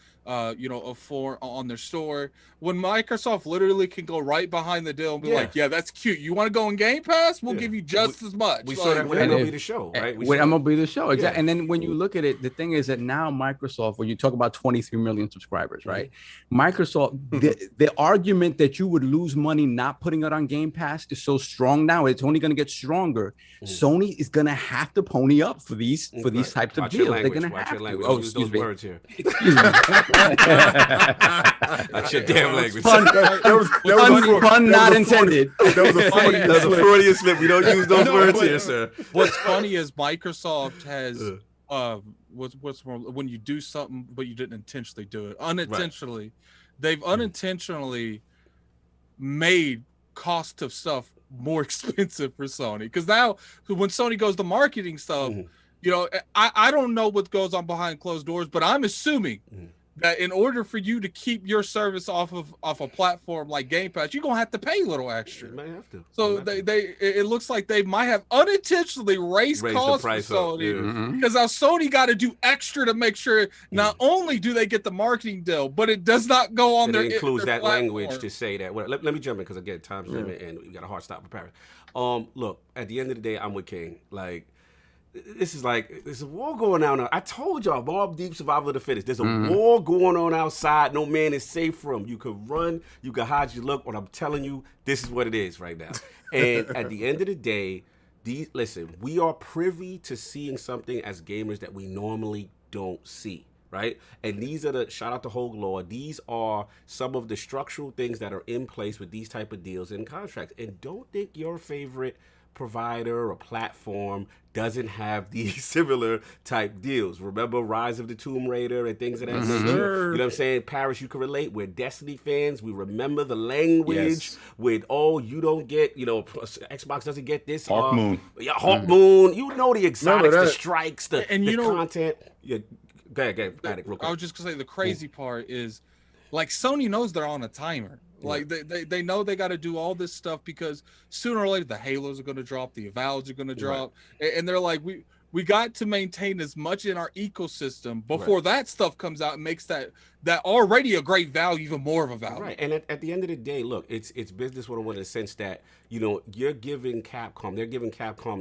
you know, a for on their store, when Microsoft literally can go right behind the deal and be like, yeah, that's cute. You want to go in Game Pass? We'll give you just as much. We saw that with MLB The Show, right? With MLB The Show, exactly. And then when you look at it, the thing is that now Microsoft, when you talk about 23 million subscribers, right? Microsoft, the argument that you would lose money not putting it on Game Pass is so strong now. It's only going to get stronger. Sony is going to have to pony up for these types of deals. They're going to have to. Oh, excuse me. Words here. Excuse me. That's your damn language. Pun not intended. That was a Freudian slip. We don't use those words here, sir. What's funny is Microsoft has what's more, when you do something but you didn't intentionally do it, unintentionally, they've unintentionally made cost of stuff more expensive for Sony, because now when Sony goes to marketing stuff, you know, I don't know what goes on behind closed doors, but I'm assuming that in order for you to keep your service off a platform like Game Pass, you're gonna have to pay a little extra. You might have to. So it looks like they might have unintentionally raised costs for Sony, because now Sony got to do extra to make sure not only do they get the marketing deal, but it does not go on their. It includes their that platform. language to say that. Well, let me jump in because again, time's limit and we got a hard stop preparing. Look, at the end of the day, I'm with King. Like, this is a war going on. I told y'all, Mob Deep Survival of the Fittest. There's a war going on outside. No man is safe from. You could run, you could hide your look. What I'm telling you, this is what it is right now. And at the end of the day, listen, we are privy to seeing something as gamers that we normally don't see. Right? And these are shout out to Hogue Law, these are some of the structural things that are in place with these type of deals and contracts. And don't think your favorite provider or platform doesn't have these similar type deals. Remember Rise of the Tomb Raider and things of that nature? You know what I'm saying? Parris, you can relate. We're Destiny fans. We remember the language with, you don't get, you know, Xbox doesn't get this. Hawk Moon. Yeah, Hawk Moon. You know the exotics, the strikes, the content. Yeah. Go ahead, real quick. I was just gonna say the crazy part is, like, Sony knows they're on a timer. Like they know they got to do all this stuff because sooner or later the Halos are going to drop, the Avoweds are going to drop, and they're like, we got to maintain as much in our ecosystem before that stuff comes out and makes that already a great value even more of a value. Right, and at the end of the day, look, it's business 101 in the sense that, you know, they're giving Capcom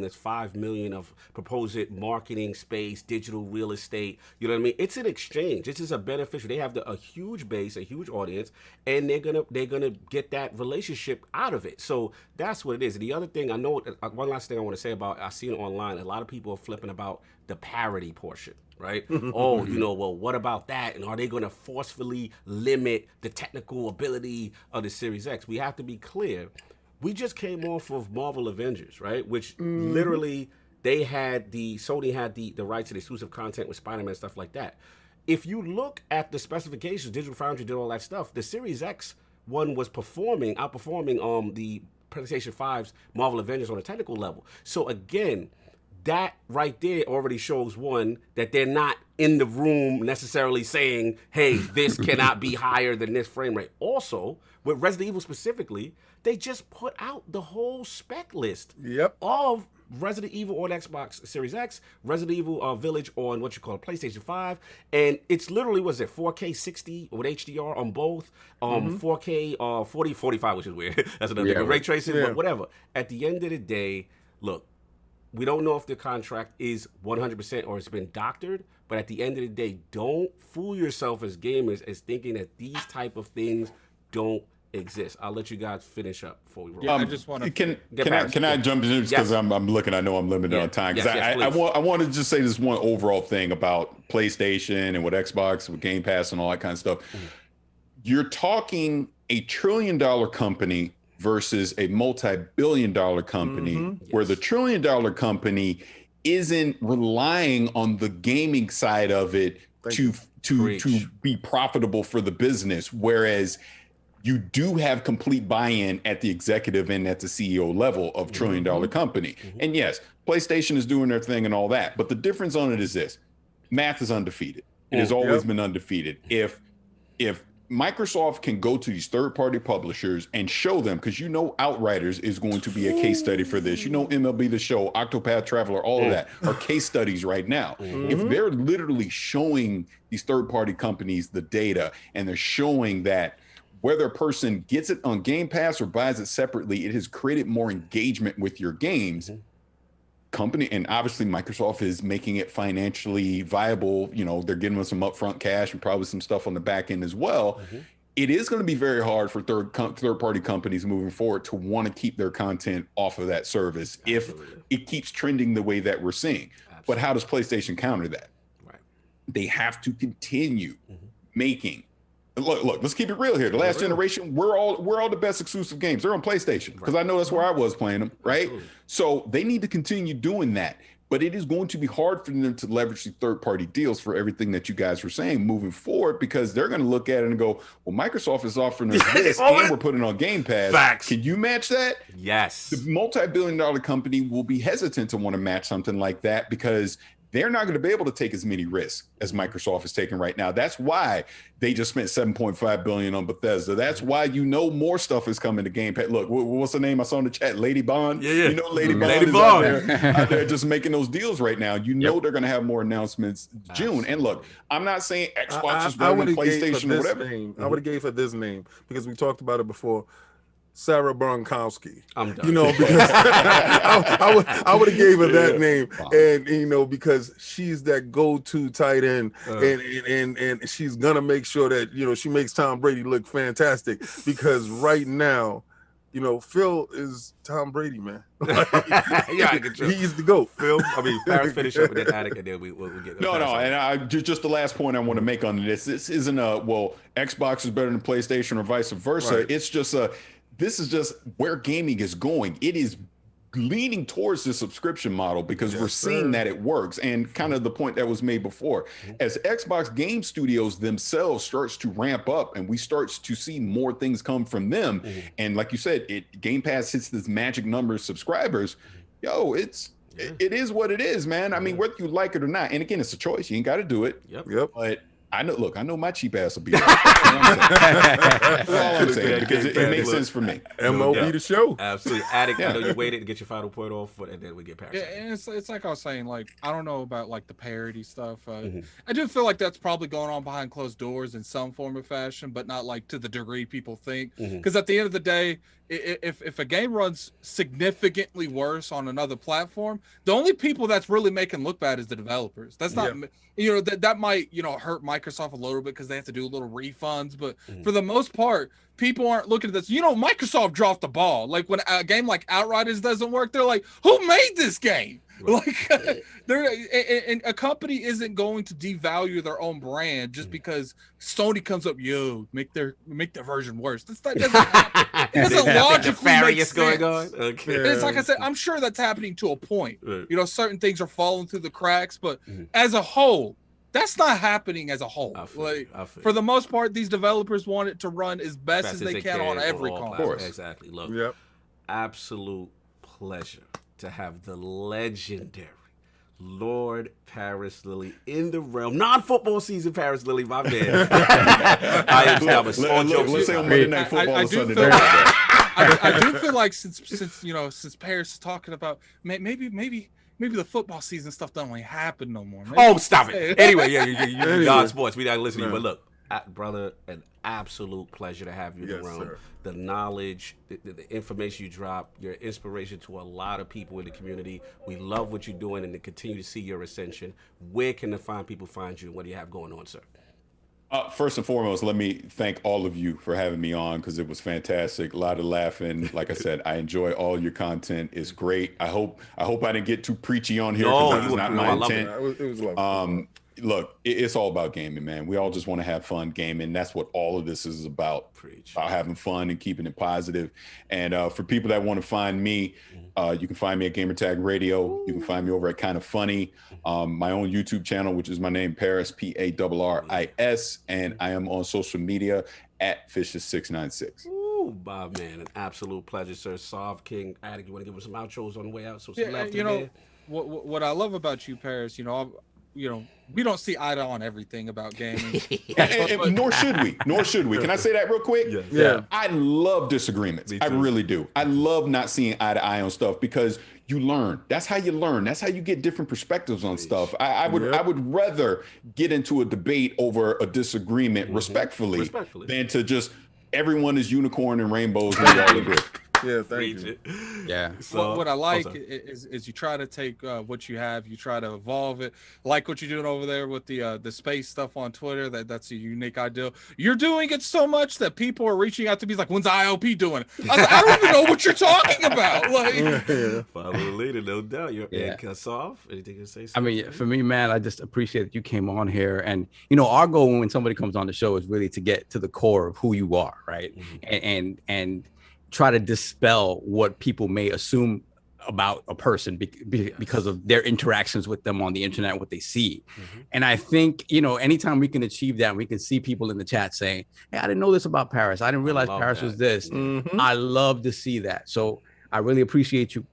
this $5 million of proposed marketing space, digital real estate. You know what I mean? It's an exchange. This is a beneficial. They have a huge base, a huge audience, and they're gonna get that relationship out of it. So that's what it is. And the other thing I know, one last thing I want to say about, I see it online. A lot of people are flipping about the parity portion. Right? You know, well, what about that? And are they going to forcefully limit the technical ability of the Series X? We have to be clear. We just came off of Marvel Avengers, right? Which literally Sony had the rights to the exclusive content with Spider-Man and stuff like that. If you look at the specifications, Digital Foundry did all that stuff. The Series X one was outperforming the PlayStation 5's Marvel Avengers on a technical level. So again, that right there already shows, one, that they're not in the room necessarily saying, hey, this cannot be higher than this frame rate. Also, with Resident Evil specifically, they just put out the whole spec list of Resident Evil on Xbox Series X, Resident Evil Village on what you call PlayStation 5, and it's literally, was it 4K 60 with HDR on both, 4K 40, 45, which is weird. That's another thing. Ray tracing, but whatever. At the end of the day, look, we don't know if the contract is 100% or it's been doctored, but at the end of the day, don't fool yourself as gamers as thinking that these type of things don't exist. I'll let you guys finish up before we roll. I just want to can I jump in because I'm looking. I know I'm limited on time because I want to just say this one overall thing about PlayStation and what Xbox with Game Pass and all that kind of stuff. You're talking $1 trillion company versus a multi-billion-dollar company, where the $1 trillion company isn't relying on the gaming side of it to be profitable for the business, whereas you do have complete buy-in at the executive and at the CEO level of $1 trillion company. And yes, PlayStation is doing their thing and all that, but the difference on it is this: math is undefeated. It has always been undefeated. If Microsoft can go to these third-party publishers and show them, because Outriders is going to be a case study for this. MLB The Show, Octopath Traveler, all of that are case studies right now. If they're literally showing these third-party companies the data, and they're showing that whether a person gets it on Game Pass or buys it separately, it has created more engagement with your games. Company, and obviously Microsoft is making it financially viable. They're giving us some upfront cash and probably some stuff on the back end as well. It is going to be very hard for third-party companies moving forward to want to keep their content off of that service if it keeps trending the way that we're seeing. But how does PlayStation counter that? They have to continue making. Look, let's keep it real here. The last generation, we're all the best exclusive games. They're on PlayStation because I know that's where I was playing them, right? Absolutely. So they need to continue doing that. But it is going to be hard for them to leverage the third-party deals for everything that you guys were saying moving forward, because they're going to look at it and go, well, Microsoft is offering us this and we're putting on Game Pass. Facts. Can you match that? Yes. The multi-billion-dollar company will be hesitant to want to match something like that because they're not going to be able to take as many risks as Microsoft is taking right now. That's why they just spent $7.5 billion on Bethesda. That's why more stuff is coming to Game Pass. Look, what's the name I saw in the chat? Lady Bond. Yeah. Lady Bond is out there just making those deals right now. They're going to have more announcements June. And look, I'm not saying Xbox is better than PlayStation or whatever. I would have gave her this name because we talked about it before. Sarah Bronkowski. I'm done. Because I would have gave her that name, and because she's that go-to tight end, and she's gonna make sure that she makes Tom Brady look fantastic. Because right now, Phil is Tom Brady, man. He's the GOAT. Phil. Parris, finish up with that attic, and then we'll get. No, and just the last point I want to make on this. This isn't Xbox is better than PlayStation or vice versa. Right. It's just this is just where gaming is going. It is leaning towards the subscription model because we're seeing that it works. And kind of the point that was made before, as Xbox Game Studios themselves starts to ramp up and we starts to see more things come from them. And like you said, Game Pass hits this magic number of subscribers. It is what it is, man. I mean, whether you like it or not. And again, it's a choice. You ain't got to do it. Yep. But I know my cheap ass will be there. That's all I'm saying, because it makes sense for me. MLB the show. Absolutely. Addict, I know you waited to get your final point off, and then we get past and it's like I was saying, I don't know about the parody stuff. I do feel like that's probably going on behind closed doors in some form or fashion, but not to the degree people think. Because at the end of the day, if a game runs significantly worse on another platform, the only people that's really making look bad is the developers. That's not, that might, hurt Microsoft a little bit because they have to do little refunds. But for the most part, people aren't looking at this. Microsoft dropped the ball. Like when a game like Outriders doesn't work, they're like, who made this game? And a company isn't going to devalue their own brand just because Sony comes up, make their version worse. It doesn't happen. It doesn't logically make sense. Going on. Okay. It's like I said, I'm sure that's happening to a point. Right. Certain things are falling through the cracks, but as a whole, that's not happening as a whole. For the most part, these developers want it to run as best as they can on every console. Exactly. Look, absolute pleasure to have the legendary Lord Parris Lilly in the realm. Non-football season Parris Lilly, my man. I am Thomas. Let's say on Monday Night Football or Sunday Night. I do feel like since Parris is talking about maybe the football season stuff don't really happen no more. Maybe stop it. Anyway, you're God sports. We not listening, but look, brother, an absolute pleasure to have you in the room. Sir. The knowledge, the information you drop, your inspiration to a lot of people in the community. We love what you're doing and to continue to see your ascension. Where can the fine people find you and what do you have going on, sir? First and foremost, let me thank all of you for having me on because it was fantastic. A lot of laughing. Like I said, I enjoy all your content. It's great. I hope I didn't get too preachy on here because that's not my intent. It was lovely. Look, it's all about gaming, man. We all just want to have fun gaming. That's what all of this is about. About having fun and keeping it positive. And for people that want to find me, you can find me at Gamertag Radio. You can find me over at Kinda Funny, my own YouTube channel, which is my name, Parris, Parris, and I am on social media at Fishes696. Ooh, Bob, man, an absolute pleasure, sir. Soft King Addict, you want to give us some outros on the way out? So what I love about you, Parris, we don't see eye to eye on everything about gaming. and nor should we. Can I say that real quick? Yeah. I love disagreements. I really do. I love not seeing eye to eye on stuff because you learn. That's how you learn. That's how you get different perspectives on stuff. I would rather get into a debate over a disagreement respectfully than to just everyone is unicorn and rainbows and we all agree. Yeah, thank you. Yeah. So, what I like is you try to take what you have, you try to evolve it. Like what you're doing over there with the space stuff on Twitter. That's a unique idea. You're doing it so much that people are reaching out to me like, "When's ILP doing it?" I was like, "I don't even know what you're talking about." Like, follow the leader, no doubt. You're Soft. Anything to say? I mean, for me, man, I just appreciate that you came on here, and our goal when somebody comes on the show is really to get to the core of who you are, right? And try to dispel what people may assume about a person because of their interactions with them on the internet, what they see. And I think, anytime we can achieve that, we can see people in the chat saying, "Hey, I didn't know this about Parris. I didn't realize Parris was this." I love to see that. So I really appreciate you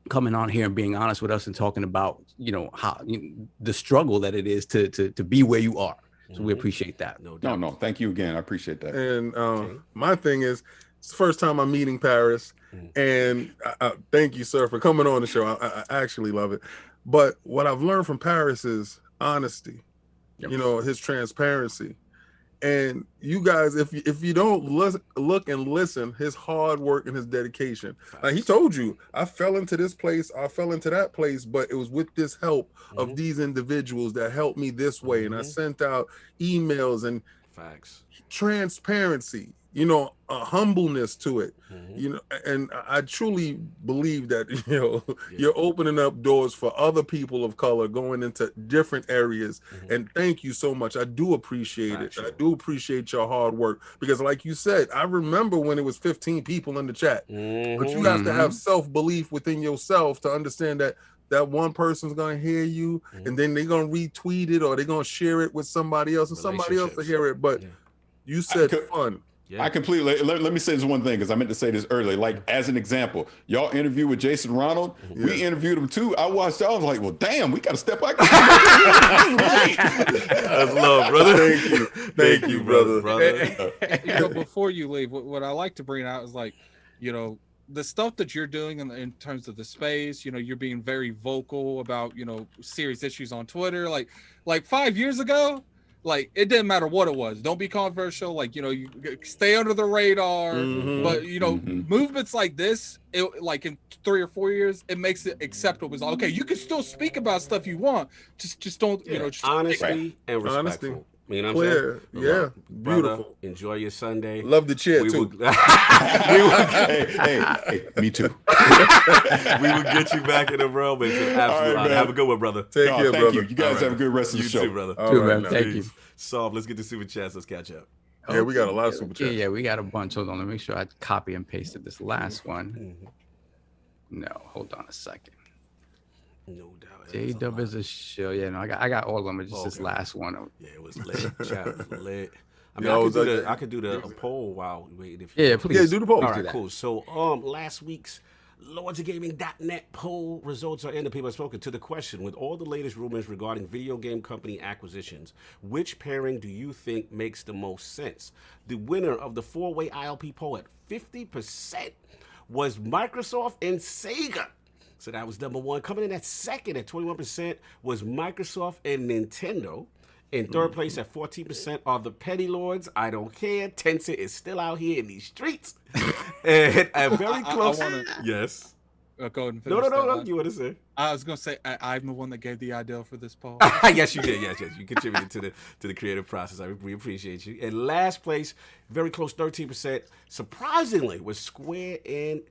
coming on here and being honest with us and talking about, how the struggle that it is to be where you are. So we appreciate that. No, thank you again. I appreciate that. And my thing is, it's the first time I'm meeting Parris, and thank you, sir, for coming on the show. I actually love it. But what I've learned from Parris is honesty, his transparency. And you guys, if you don't look and listen, his hard work and his dedication. Like he told you, I fell into this place, I fell into that place, but it was with this help of these individuals that helped me this way. And I sent out emails and transparency. A humbleness to it, and I truly believe that, you're opening up doors for other people of color going into different areas. And thank you so much. I do appreciate it. I do appreciate your hard work because like you said, I remember when it was 15 people in the chat, but you have to have self-belief within yourself to understand that one person's going to hear you and then they're going to retweet it or they're going to share it with somebody else and somebody else to hear it. But you said fun. I completely let me say this one thing because I meant to say this earlier. Like as an example, y'all interview with Jason Ronald. We interviewed him too. I watched. I was like, well, damn, we got to step back. That's love, brother. Thank you, brother. Before you leave, what I like to bring out is like, the stuff that you're doing in terms of the space. You're being very vocal about serious issues on Twitter. Like 5 years ago. Like it didn't matter what it was. Don't be controversial. Like you stay under the radar. But movements like this, like in 3 or 4 years, it makes it acceptable. It's like, okay, you can still speak about stuff you want. Just don't just honesty and respectful. Honesty. You know what Clear. I'm saying? Yeah. Brother, Beautiful. Enjoy your Sunday. Love the chair too. Hey, me too. We will get you back in the realm. It's an absolute honor. Have a good one, brother. Take care, brother. Thank you. You guys have a good rest of the show. You too, brother. Man. Thank you. Soft, let's get the super chats. Let's catch up. Yeah, we got a lot of super chats. Yeah, we got a bunch. Hold on, let me make sure I copy and pasted this last one. No, hold on a second. No doubt. J-Dub is a show. Yeah, no, I got all of them. It's just this last one. Yeah, it was lit. Chat was lit. I mean, I could do the poll while we waiting. Please. Yeah, do the poll. All right, cool. So, last week's LordsOfGaming.net poll results are in. The people have spoken to the question. With all the latest rumors regarding video game company acquisitions, which pairing do you think makes the most sense? The winner of the 4-way ILP poll at 50% was Microsoft and Sega. So that was number one. Coming in at second at 21% was Microsoft and Nintendo. In third place at 14% are the Petty Lords. I don't care. Tencent is still out here in these streets. And very close. Yes. Go ahead and No. finish You want to say? I was gonna say I'm the one that gave the idea for this poll. Yes, you did. Yes. You contributed to the creative process. We appreciate you. In last place, very close, 13%. Surprisingly, was Sony and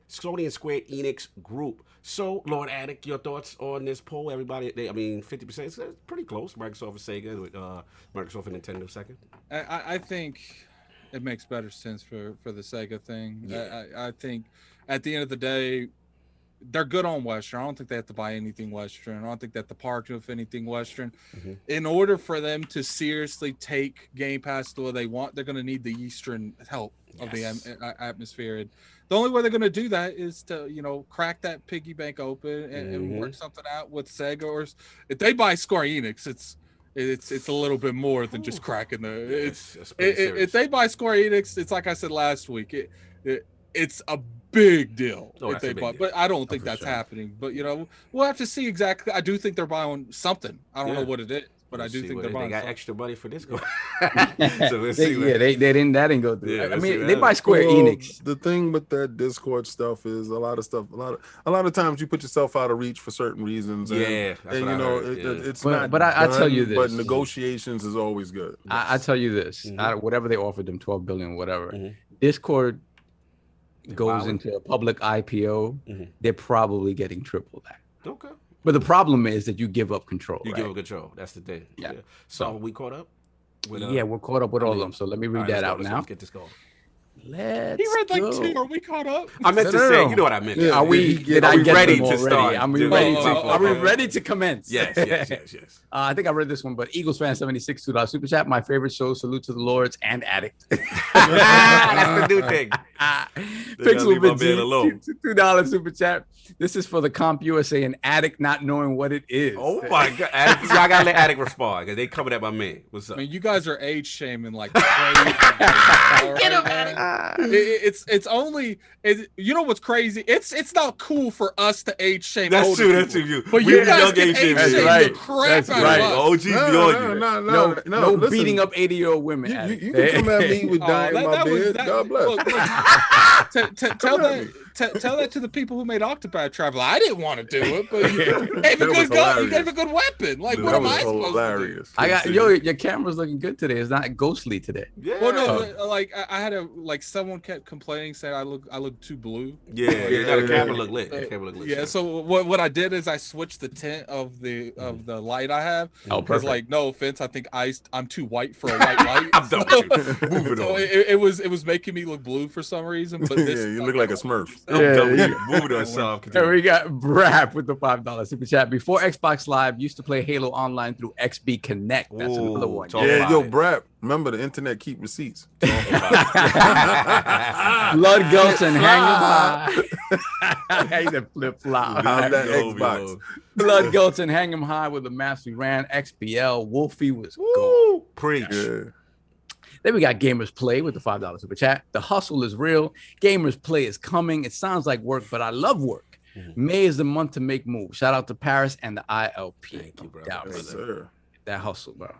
Square Enix Group. So, Lord Attic, your thoughts on this poll? Everybody, 50%. It's pretty close. Microsoft and Sega, with Microsoft and Nintendo second. I think it makes better sense for the Sega thing. Yeah. I think at the end of the day, they're good on Western. I don't think they have to buy anything Western. I don't think they have to partner with anything Western. Mm-hmm. In order for them to seriously take Game Pass the way they want, they're going to need the Eastern help of the atmosphere. And the only way they're going to do that is to, crack that piggy bank open and work something out with Sega. Or if they buy Square Enix, it's a little bit more than just cracking the. If they buy Square Enix, it's like I said last week. It's a big deal if they buy, but I don't think that's happening. But we'll have to see exactly. I do think they're buying something. I don't know what it is, but I do think they're buying. They got something. Extra money for this. So we'll see. They didn't go through. Yeah, I mean, they buy Square Enix. The thing with that Discord stuff is a lot of times you put yourself out of reach for certain reasons. It's not. But I tell you this. But negotiations is always good. I tell you this. Whatever they offered them, 12 billion, whatever. Discord goes into a public IPO, they're probably getting triple that. Okay. But the problem is that you give up control. Give up control. That's the thing. Yeah. So we caught up? We're caught up with all of them. So let me read that out now. Let's get this going. He read like 2. Are we caught up? I meant to say, you know what I meant. Yeah, are we ready to start? Are we ready to commence? Yes. I think I read this one, but Eagles fan 76 $2 super chat. My favorite show. Salute to the Lords and Addict. That's the new thing. Pixel $2 super chat. This is for the Comp USA and Addict not knowing what it is. Oh my God, Addict, I gotta let Addict respond because they coming at my man. What's up? I mean, you guys are age shaming like crazy. Get him, Addict. It's only you know what's crazy? It's not cool for us to age shame. That's true. That's true. But you guys can age shame the crap out of us. OG's no beating up 80-year-old women. You can come at me with dying in my bed. God bless. Tell that to the people who made Octopath Traveler. I didn't want to do it, but you gave a good gun. You gave a good weapon. Like, what am I supposed to do? I got your camera's looking good today. It's not ghostly today. Yeah. Well, no, I had someone kept complaining, saying I look too blue. Yeah, the camera look lit. Yeah. So what I did is I switched the tint of the light I have. Because no offense, I think I'm too white for a white light. I'm done with you. Moving on. It was making me look blue for some reason. But this, you look like a Smurf. Moving on, Sam. And we got Brap with the $5 super chat. Before Xbox Live, used to play Halo Online through XB Connect. That's another one. Brap. Remember, the internet keep receipts. Blood guts and hang 'em high. Hey, the flip flop. How's that Xbox? Blood guts and hang 'em high with the maps we ran. XBL. Wolfie was gold. Preach. Yeah. Then we got Gamers Play with the $5 super chat. The hustle is real. Gamers Play is coming. It sounds like work, but I love work. May is the month to make moves. Shout out to Parris and the ILP. Thank you, bro. Yes, sir. That hustle, bro.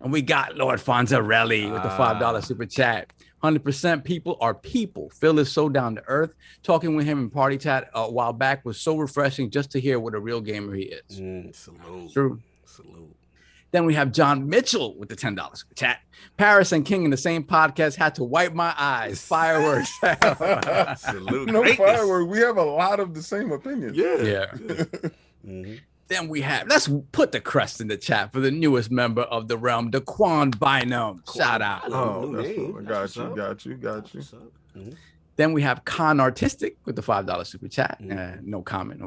And we got Lord Fonzarelli with the $5 super chat. 100% people are people. Phil is so down to earth. Talking with him in party chat a while back was so refreshing just to hear what a real gamer he is. Salute. True. Salute. Then we have John Mitchell with the $10 super chat. Paris and King in the same podcast had to wipe my eyes. Fireworks. Salute. Fireworks. We have a lot of the same opinions. Yeah. Then we have, let's put the crest in the chat for the newest member of the realm, the Quan Bynum. Shout out. Got you. Then we have Con Artistic with the $5 super chat. No comment.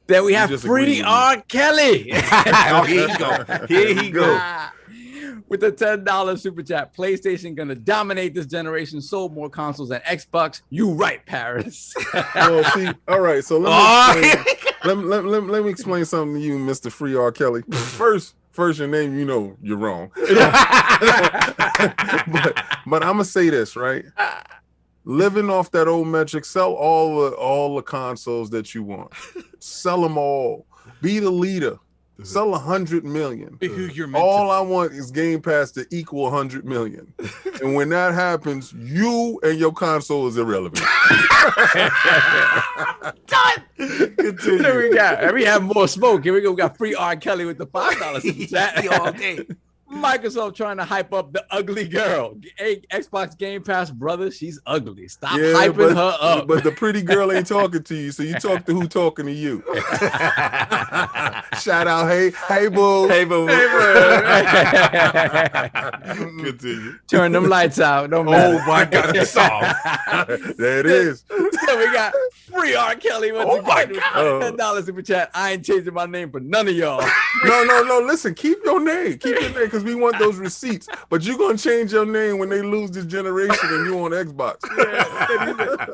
Then we have Free R. Kelly. Here he go. with the $10 super chat. PlayStation gonna dominate this generation. Sold more consoles than Xbox. You right, Parris. Well, see, all right. So let me explain something to you, Mr. Free R. Kelly. First your name, you know you're wrong. but I'm gonna say this, right? Living off that old metric, sell all the consoles that you want. Sell them all. Be the leader. Sell 100 million. All I want is Game Pass to equal 100 million. And when that happens, you and your console is irrelevant. Done. Continue. We have more smoke. Here we go. We got Free R. Kelly with the $5 super chat. All day. Microsoft trying to hype up the ugly girl. Hey, Xbox Game Pass, brother, she's ugly. Stop hyping her up. But the pretty girl ain't talking to you, so you talk to who talking to you. Shout out, hey boo. Hey boo. Continue. Turn them lights out. Don't matter. Oh my God, it's soft. There it is. Yeah, we got Free R. Kelly. Oh my God. $10 super chat. I ain't changing my name for none of y'all. No. Listen, keep your name. Keep your name, because we want those receipts. But you're gonna change your name when they lose this generation and you on Xbox.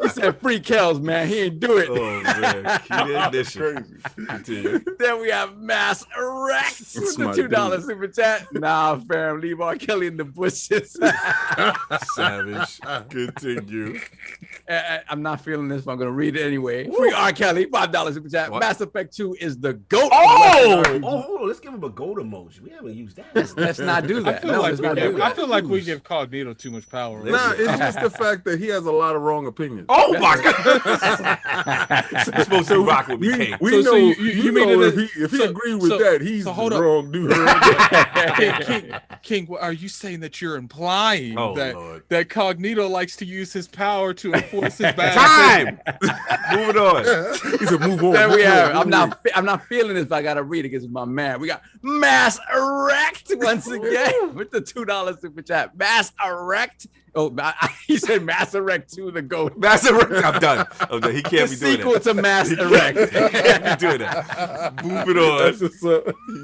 He said Free Kells, man. He ain't do it. Oh man, keep crazy. Then we have Mass Erect with the $2 super chat. Nah, fam, leave R. Kelly in the bushes. Savage. Continue. I'm not feeling this, but I'm gonna read it anyway. Free R. Kelly, $5 super chat. What? Mass Effect 2 is the GOAT. Hold on. Let's give him a GOAT emoji. We haven't used that. Let's not do that. I feel like we give Cognito too much power. Nah, it's just the fact that he has a lot of wrong opinions. Oh my God! You're supposed to rock with me, King. We know if he agreed with that, he's the wrong dude. King, are you saying that you're implying that Cognito likes to use his power to enforce his bad time? Moving on. He said, "Move on." There we have it. I'm not feeling this, but I gotta read it because it's my man. We got Mass Erect once again with the $2 super chat. Mass Erect. Oh, he said Mass Erect 2 the GOAT. Mass Erect. I'm done. He can't be doing that. Sequel to Mass Erect. He can't be doing that. Moving on.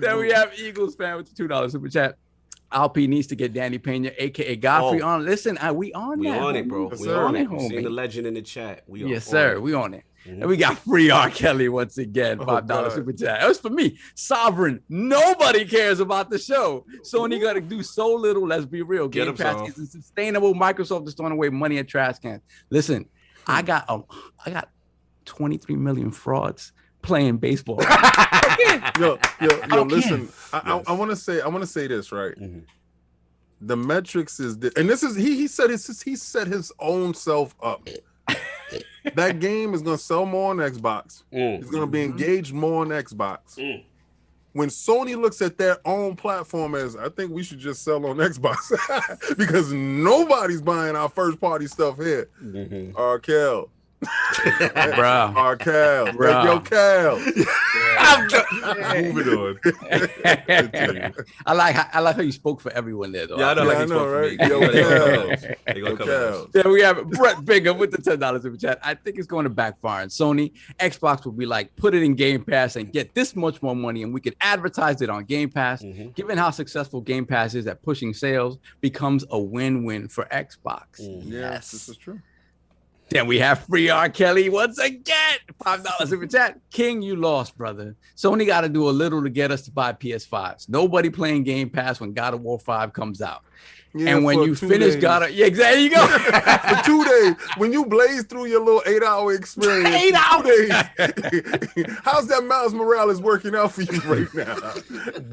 Then we have Eagles fan with the $2 super chat. LP needs to get Danny Pena, aka Godfrey, on. Listen, we on that. We on it, bro. Yes, we on it. We seen the legend in the chat. Yes, sir. We on it. And we got Free R. Kelly once again, $5 super chat. That was for me. Sovereign. Nobody cares about the show. Sony got to do so little. Let's be real. Game Pass isn't sustainable. Microsoft is throwing away money at trash cans. Listen, I got 23 million frauds playing baseball. Yo, listen. I want to say this, right? Mm-hmm. The metrics is and this is he set his own self up. That game is gonna sell more on Xbox. It's gonna be engaged more on Xbox. When Sony looks at their own platform as, I think we should just sell on Xbox because nobody's buying our first party stuff here. Arkel. Bro. Arkel. Yo, Cal. Moving on. I like how you spoke for everyone there, though. Yeah, I know, right? Yeah, we have Brett Bingham with the $10 super chat. I think it's going to backfire on Sony. Xbox will be like, put it in Game Pass and get this much more money, and we could advertise it on Game Pass. Given how successful Game Pass is at pushing sales, becomes a win-win for Xbox. Yes, this is true. Then we have Free R. Kelly once again. $5 super chat. King, you lost, brother. Sony got to do a little to get us to buy PS5s. Nobody playing Game Pass when God of War 5 comes out. Yeah, and when you finish God of... Yeah, exactly. There you go. For 2 days. When you blaze through your little 8-hour experience. 8 hours. How's that Miles Morales working out for you right now?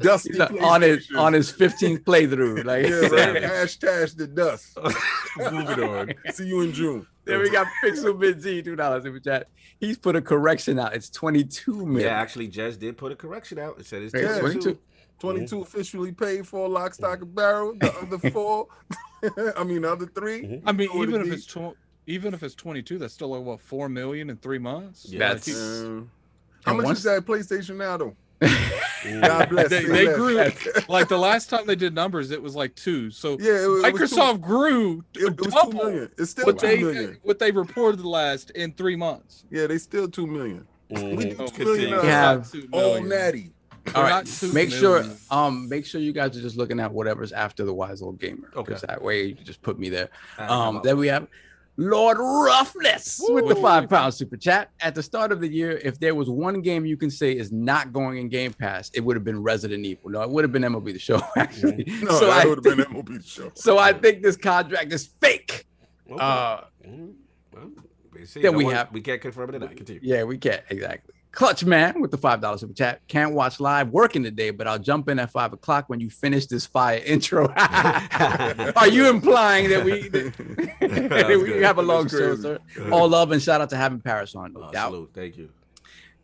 Dusty on his 15th playthrough. Like, yeah, right. Hashtag the dust. Moving on. See you in June. Then we got Pixel Mid Z, $2 super chat. He's put a correction out. It's 22 million. Yeah, actually, Jez did put a correction out. It said it's 22. 22 officially paid for, lock, stock, and barrel. The other 4, I mean, the other 3. I mean, even if it's 22, that's still like what, 4 million in 3 months. Yeah, that's how much is that PlayStation now, though? God bless. They grew like the last time they did numbers, it was like 2. So yeah, Microsoft grew double 2 million. It's still 2 million. What they reported last in 3 months. Yeah, they still 2 million. We do 2 million. have all natty. All right. not 2 Make sure million. you guys are just looking at whatever's after the Wise Old Gamer. Okay. Because that way you can just put me there. All right, Then we have Lord Roughness with the £5 super chat. At the start of the year, if there was one game you can say is not going in Game Pass, it would have been Resident Evil. No, it would have been MLB The Show, actually. No, so that would have been MLB The Show. So I think this contract is fake. Okay. Well, Then we can't confirm it tonight. Continue. Yeah, we can't. Exactly. Clutch Man with the $5 super chat. Can't watch live working today, but I'll jump in at 5 o'clock when you finish this fire intro. Are you implying that we have a long show, sir? All love and shout out to having Parris on, no doubt. Salute. Thank you.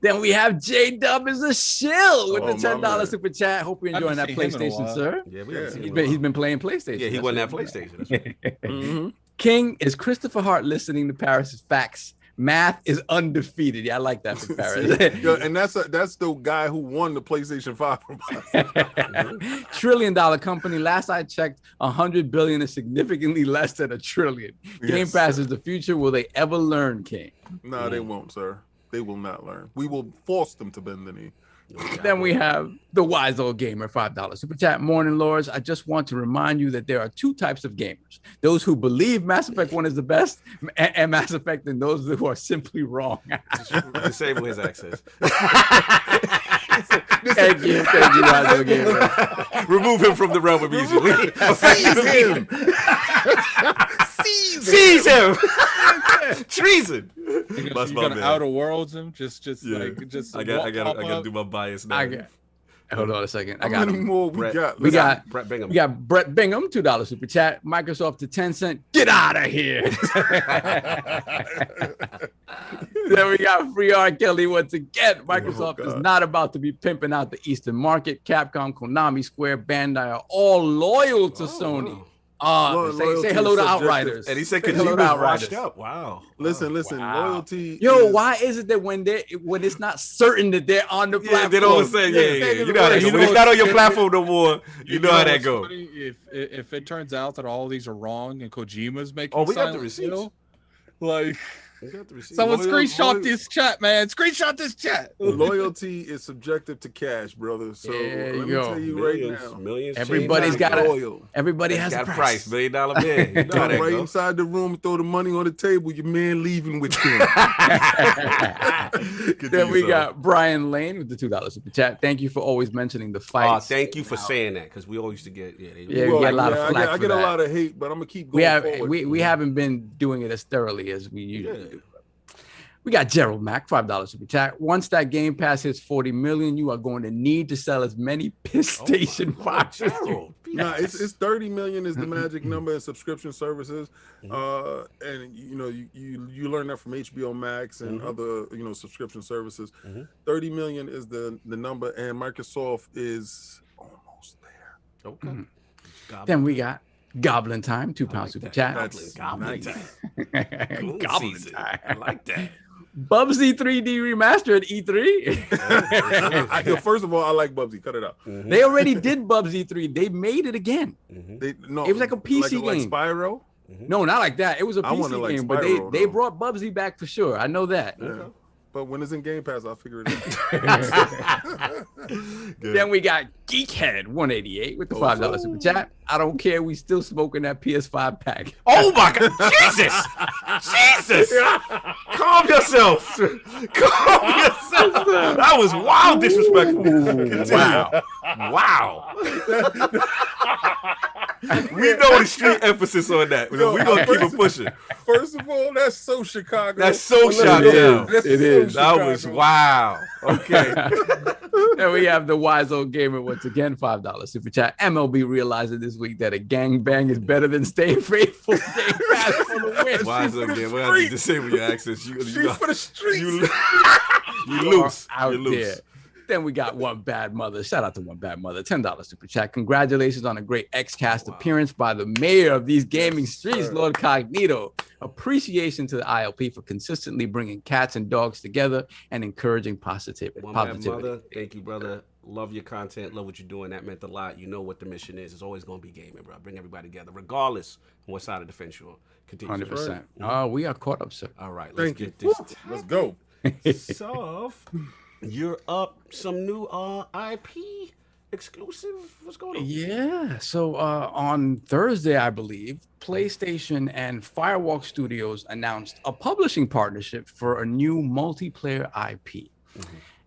Then we have J Dub is a shill with the my $10 man. super chat. Hope you're enjoying that Haven't seen him in a PlayStation, while. sir. Yeah, we haven't seen him. He's been playing PlayStation. Yeah, he That's won that right. PlayStation. That's right. Mhm. King, is Christopher Hart listening to Paris's facts? Math is undefeated. Yeah, I like that for Parris. Yeah, and that's the guy who won the PlayStation 5 from us. $1 trillion company. Last I checked, 100 billion is significantly less than $1 trillion. Game Yes, Pass is the future. Will they ever learn, King? No, they won't, sir. They will not learn. We will force them to bend the knee. Then we have the Wise Old Gamer, $5 super chat. Morning, Lords. I just want to remind you that there are two types of gamers: those who believe Mass Effect 1 is the best, and Mass Effect, and those who are simply wrong. Disable his access. Thank you, Wise Old Gamer. Remove him from the realm immediately. Seize him. Treason. You're That's my gonna man. outer worlds him. Just Yeah. just I gotta pop do my bias now. Hold on a second. I How got many him. more Brett. we got? Brett Bingham. We got Brett Bingham, $2 super chat. Microsoft to Tencent, get out of here. Then we got Free R. Kelly once again. Microsoft is not about to be pimping out the Eastern market. Capcom, Konami, Square, Bandai are all loyal to Sony. Say hello to Outriders. And he said Say hello to Kojima's Outriders. washed up. Wow. Listen. Wow. Loyalty. Yo, is- why is it that when it's not certain that they're on the Yeah, platform? they don't say, yeah. You know how that go. When it's not on your platform no more, you know how that go. go. If it turns out that all these are wrong and Kojima's making, Oh, we got the Silent receipts. Hill, like We got the receipt. someone Loyal- screenshot this chat, man. Screenshot this chat. Loyalty is subjective to cash, brother. So There you let me go. tell you Millions, right now. millions. Everybody's change. got a- loyal. Everybody has Got a a price. price. $1 million bill. You know how Come that right go. inside the room and throw the money on the table. Your man leaving with you. Then we got Brian Lane with the $2 super chat. Thank you for always mentioning the fights. Thank you for saying that, because we all used to get Yeah, we get a lot of flack I for get a that. lot of hate, but I'm gonna keep going forward. We haven't been doing it as thoroughly as we usually do. We got Gerald Mack, $5 super chat. Once that Game Pass hits 40 million, you are going to need to sell as many Piss Station 5. Gerald. Nah, it's 30 million is the magic number in subscription services, and you learn that from HBO Max and other subscription services. 30 million is the number, and Microsoft is almost there. Okay. Then we got Goblin Time, £2 super chat. That's Goblin nice. time. Goblin Season. Time. I like that. Bubsy 3D remastered at E3. First of all, I like Bubsy. Cut it out. They already did Bubsy 3. They made it again. It was like a PC like game. Spyro. No, not like that. It was a I wanna PC like game, but Spyro, they though. brought Bubsy back for sure. I know that. Yeah. But when it's in Game Pass, I'll figure it out. Then we got Geekhead 188 with the $5 super chat. I don't care. We still smoking that PS5 pack. Oh my God. Jesus. Jesus. Calm yourself. Calm yourself. That was wild disrespectful. Continue. Wow. We know the street emphasis on that. We're going to keep it pushing. First of all, that's so Chicago. That's so Let me shot go. down. That's It so is. That Chicago. was wow. Okay. Then we have the Wise Old Gamer once again, $5 super chat. MLB realizing this week that a gangbang is better than staying faithful. Game Pass for the win. Why is it again? We're going to disable your access. She's for the streets. You loose. Out You're loose. there. Then we got One Bad Mother. Shout out to One Bad Mother. $10 super chat. Congratulations on a great XCast appearance by the mayor of these gaming streets, LordCognito. Appreciation to the ILP for consistently bringing cats and dogs together and encouraging positivity. One Bad Mother, thank you, brother. Love your content. Love what you're doing. That meant a lot. You know what the mission is. It's always going to be gaming, bro. Bring everybody together, regardless of what side of the fence you're on. Continue. 100%. Oh, we are caught up, sir. All right, let's Thank you. get this. Let's go. Soft. you're up some new IP exclusive. What's going on? Yeah. So on Thursday, I believe, PlayStation and Firewalk Studios announced a publishing partnership for a new multiplayer IP.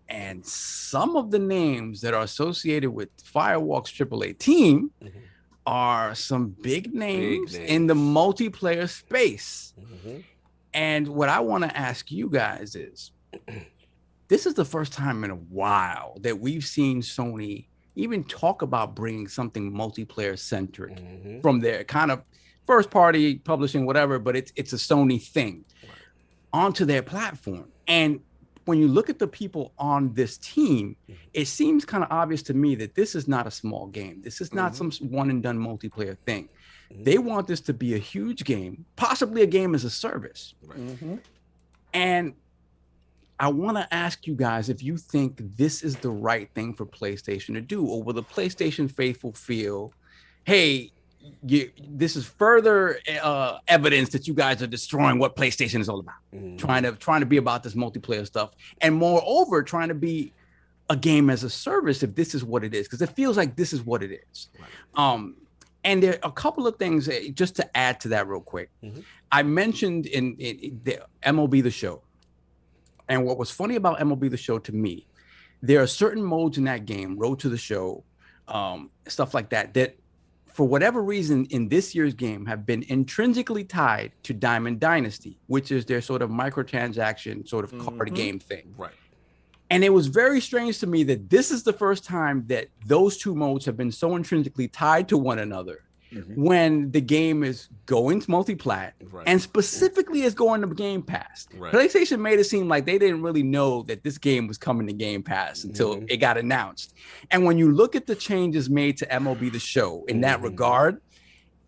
And some of the names that are associated with Firewalk's AAA team are some big names in the multiplayer space. And what I want to ask you guys is, this is the first time in a while that we've seen Sony even talk about bringing something multiplayer centric from their kind of first party publishing, whatever, but it's a Sony thing onto their platform. And when you look at the people on this team, it seems kind of obvious to me that this is not a small game. This is not some one and done multiplayer thing. They want this to be a huge game, possibly a game as a service. And I want to ask you guys if you think this is the right thing for PlayStation to do, or will the PlayStation faithful feel, hey, this is further evidence that you guys are destroying what PlayStation is all about, trying to be about this multiplayer stuff, and moreover, trying to be a game as a service if this is what it is, because it feels like this is what it is. And there are a couple of things just to add to that real quick. I mentioned in the MLB The Show, and what was funny about MLB The Show to me, there are certain modes in that game, Road to the Show, stuff like that, that for whatever reason in this year's game have been intrinsically tied to Diamond Dynasty, which is their sort of microtransaction sort of card game thing. And it was very strange to me that this is the first time that those two modes have been so intrinsically tied to one another when the game is going to multi-plat and specifically is going to Game Pass. PlayStation made it seem like they didn't really know that this game was coming to Game Pass until it got announced. And when you look at the changes made to MLB The Show in that regard,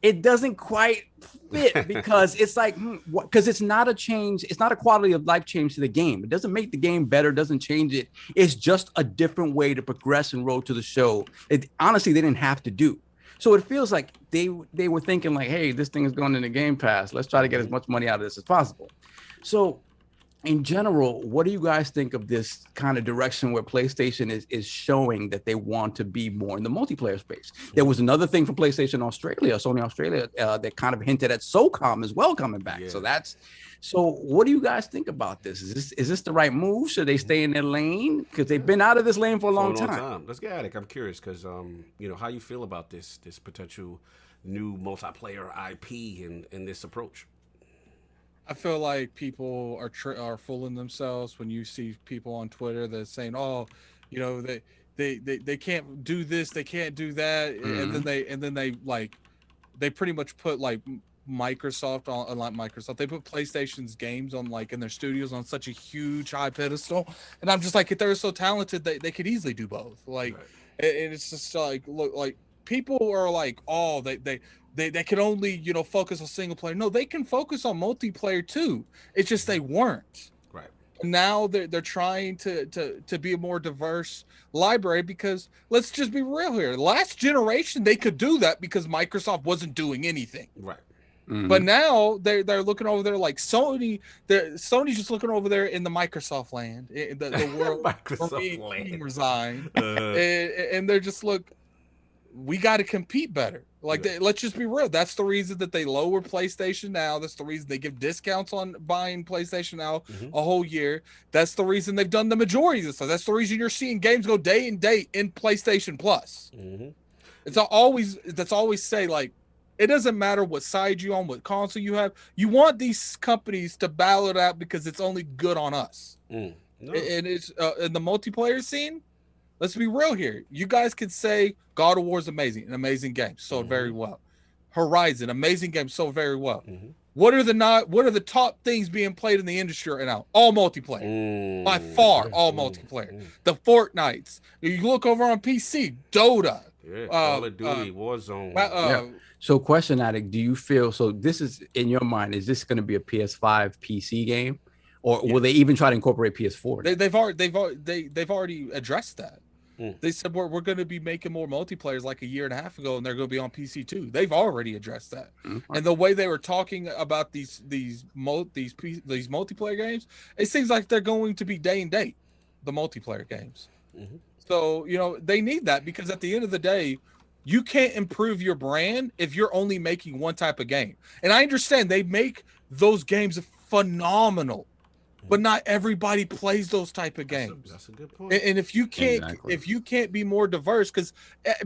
it doesn't quite fit because it's like, because it's not a change. It's not a quality of life change to the game. It doesn't make the game better, doesn't change it. It's just a different way to progress and Road to the Show. It honestly, they didn't have to do. So it feels like they were thinking like, hey, this thing is going into Game Pass. Let's try to get as much money out of this as possible. So in general, what do you guys think of this kind of direction where PlayStation is showing that they want to be more in the multiplayer space? There was another thing from PlayStation Australia, Sony Australia, that kind of hinted at SOCOM as well coming back. So what do you guys think about this? Is this the right move? Should they stay in their lane? Because they've been out of this lane for a long time. Let's get at it. I'm curious because how you feel about this potential new multiplayer IP and this approach. I feel like people are fooling themselves when you see people on Twitter that's saying, "Oh, they can't do this, they can't do that," and then they pretty much put like Microsoft on like Microsoft. They put PlayStation's games on like in their studios on such a huge high pedestal, and I'm just like, if they're so talented, they could easily do both. Like, and it's just like, look, like people are like, oh, they can only focus on single player. No, they can focus on multiplayer too. It's just they weren't. Now they're trying to be a more diverse library, because let's just be real here. Last generation they could do that because Microsoft wasn't doing anything. But now they're looking over there like Sony's just looking over there in the Microsoft land, the world Microsoft land resigned, and they're just we got to compete better. Like, let's just be real. That's the reason that they lower PlayStation now. That's the reason they give discounts on buying PlayStation now a whole year. That's the reason they've done the majority of this stuff. That's the reason you're seeing games go day and date in PlayStation Plus. That's always say, like, it doesn't matter what side you on, what console you have. You want these companies to battle it out because it's only good on us. And it's in the multiplayer scene. Let's be real here. You guys could say God of War is amazing, an amazing game, sold very well. Horizon, amazing game, sold very well. What are the top things being played in the industry right now? All multiplayer, by far, all multiplayer. The Fortnites. You look over on PC, Dota, Call of Duty, Warzone. So, question, Addict, do you feel so? This is in your mind. Is this going to be a PS5 PC game, or will they even try to incorporate PS4? They've already addressed that. They said we're going to be making more multiplayers like a year and a half ago, and they're going to be on PC too. They've already addressed that. And the way they were talking about these multiplayer games, it seems like they're going to be day and date. the multiplayer games. So, you know, they need that because at the end of the day, you can't improve your brand if you're only making one type of game. And I understand they make those games phenomenal, but not everybody plays those type of games. That's a good point. And if you can't be more diverse, because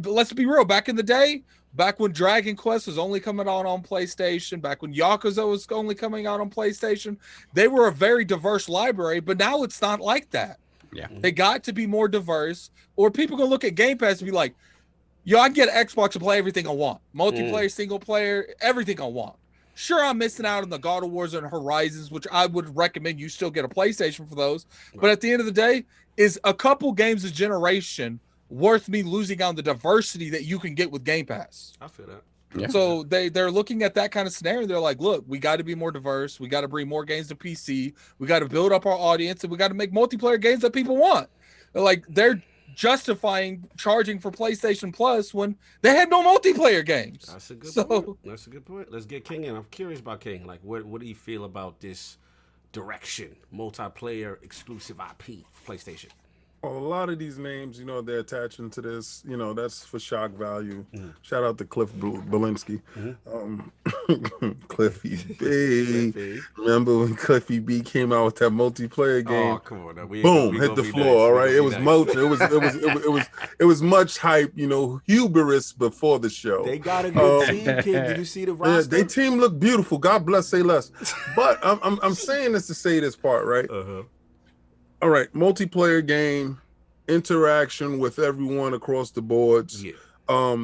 let's be real, back in the day, back when Dragon Quest was only coming out on PlayStation, back when Yakuza was only coming out on PlayStation, they were a very diverse library, but now it's not like that. Yeah. They got to be more diverse, or people gonna look at Game Pass and be like, yo, I get an Xbox to play everything I want. Multiplayer, single player, everything I want. Sure, I'm missing out on the God of Wars and Horizons, which I would recommend you still get a PlayStation for those. Right. But at the end of the day, is a couple games a generation worth me losing out on the diversity that you can get with Game Pass? I feel that. Yeah. So they're looking at that kind of scenario. They're like, look, we got to be more diverse. We got to bring more games to PC. We got to build up our audience, and we got to make multiplayer games that people want. They're justifying charging for PlayStation Plus when they had no multiplayer games. That's a good point. That's a good point. Let's get King in. I'm curious about King. Like, what do you feel about this direction, multiplayer exclusive IP for PlayStation? Well, a lot of these names, you know, they're attaching to this, you know, that's for shock value. Shout out to Cliff Belinsky. Cliffy B. Remember when Cliffy B came out with that multiplayer game? Oh, come on. Now, boom, hit the floor. All right. It was motion. It was much hype, you know, hubris before the show. They got a good team, kid. Did you see the roster? They team look beautiful. God bless, say less. But I'm saying this to say this part, right? All right, multiplayer game, interaction with everyone across the boards. Yeah.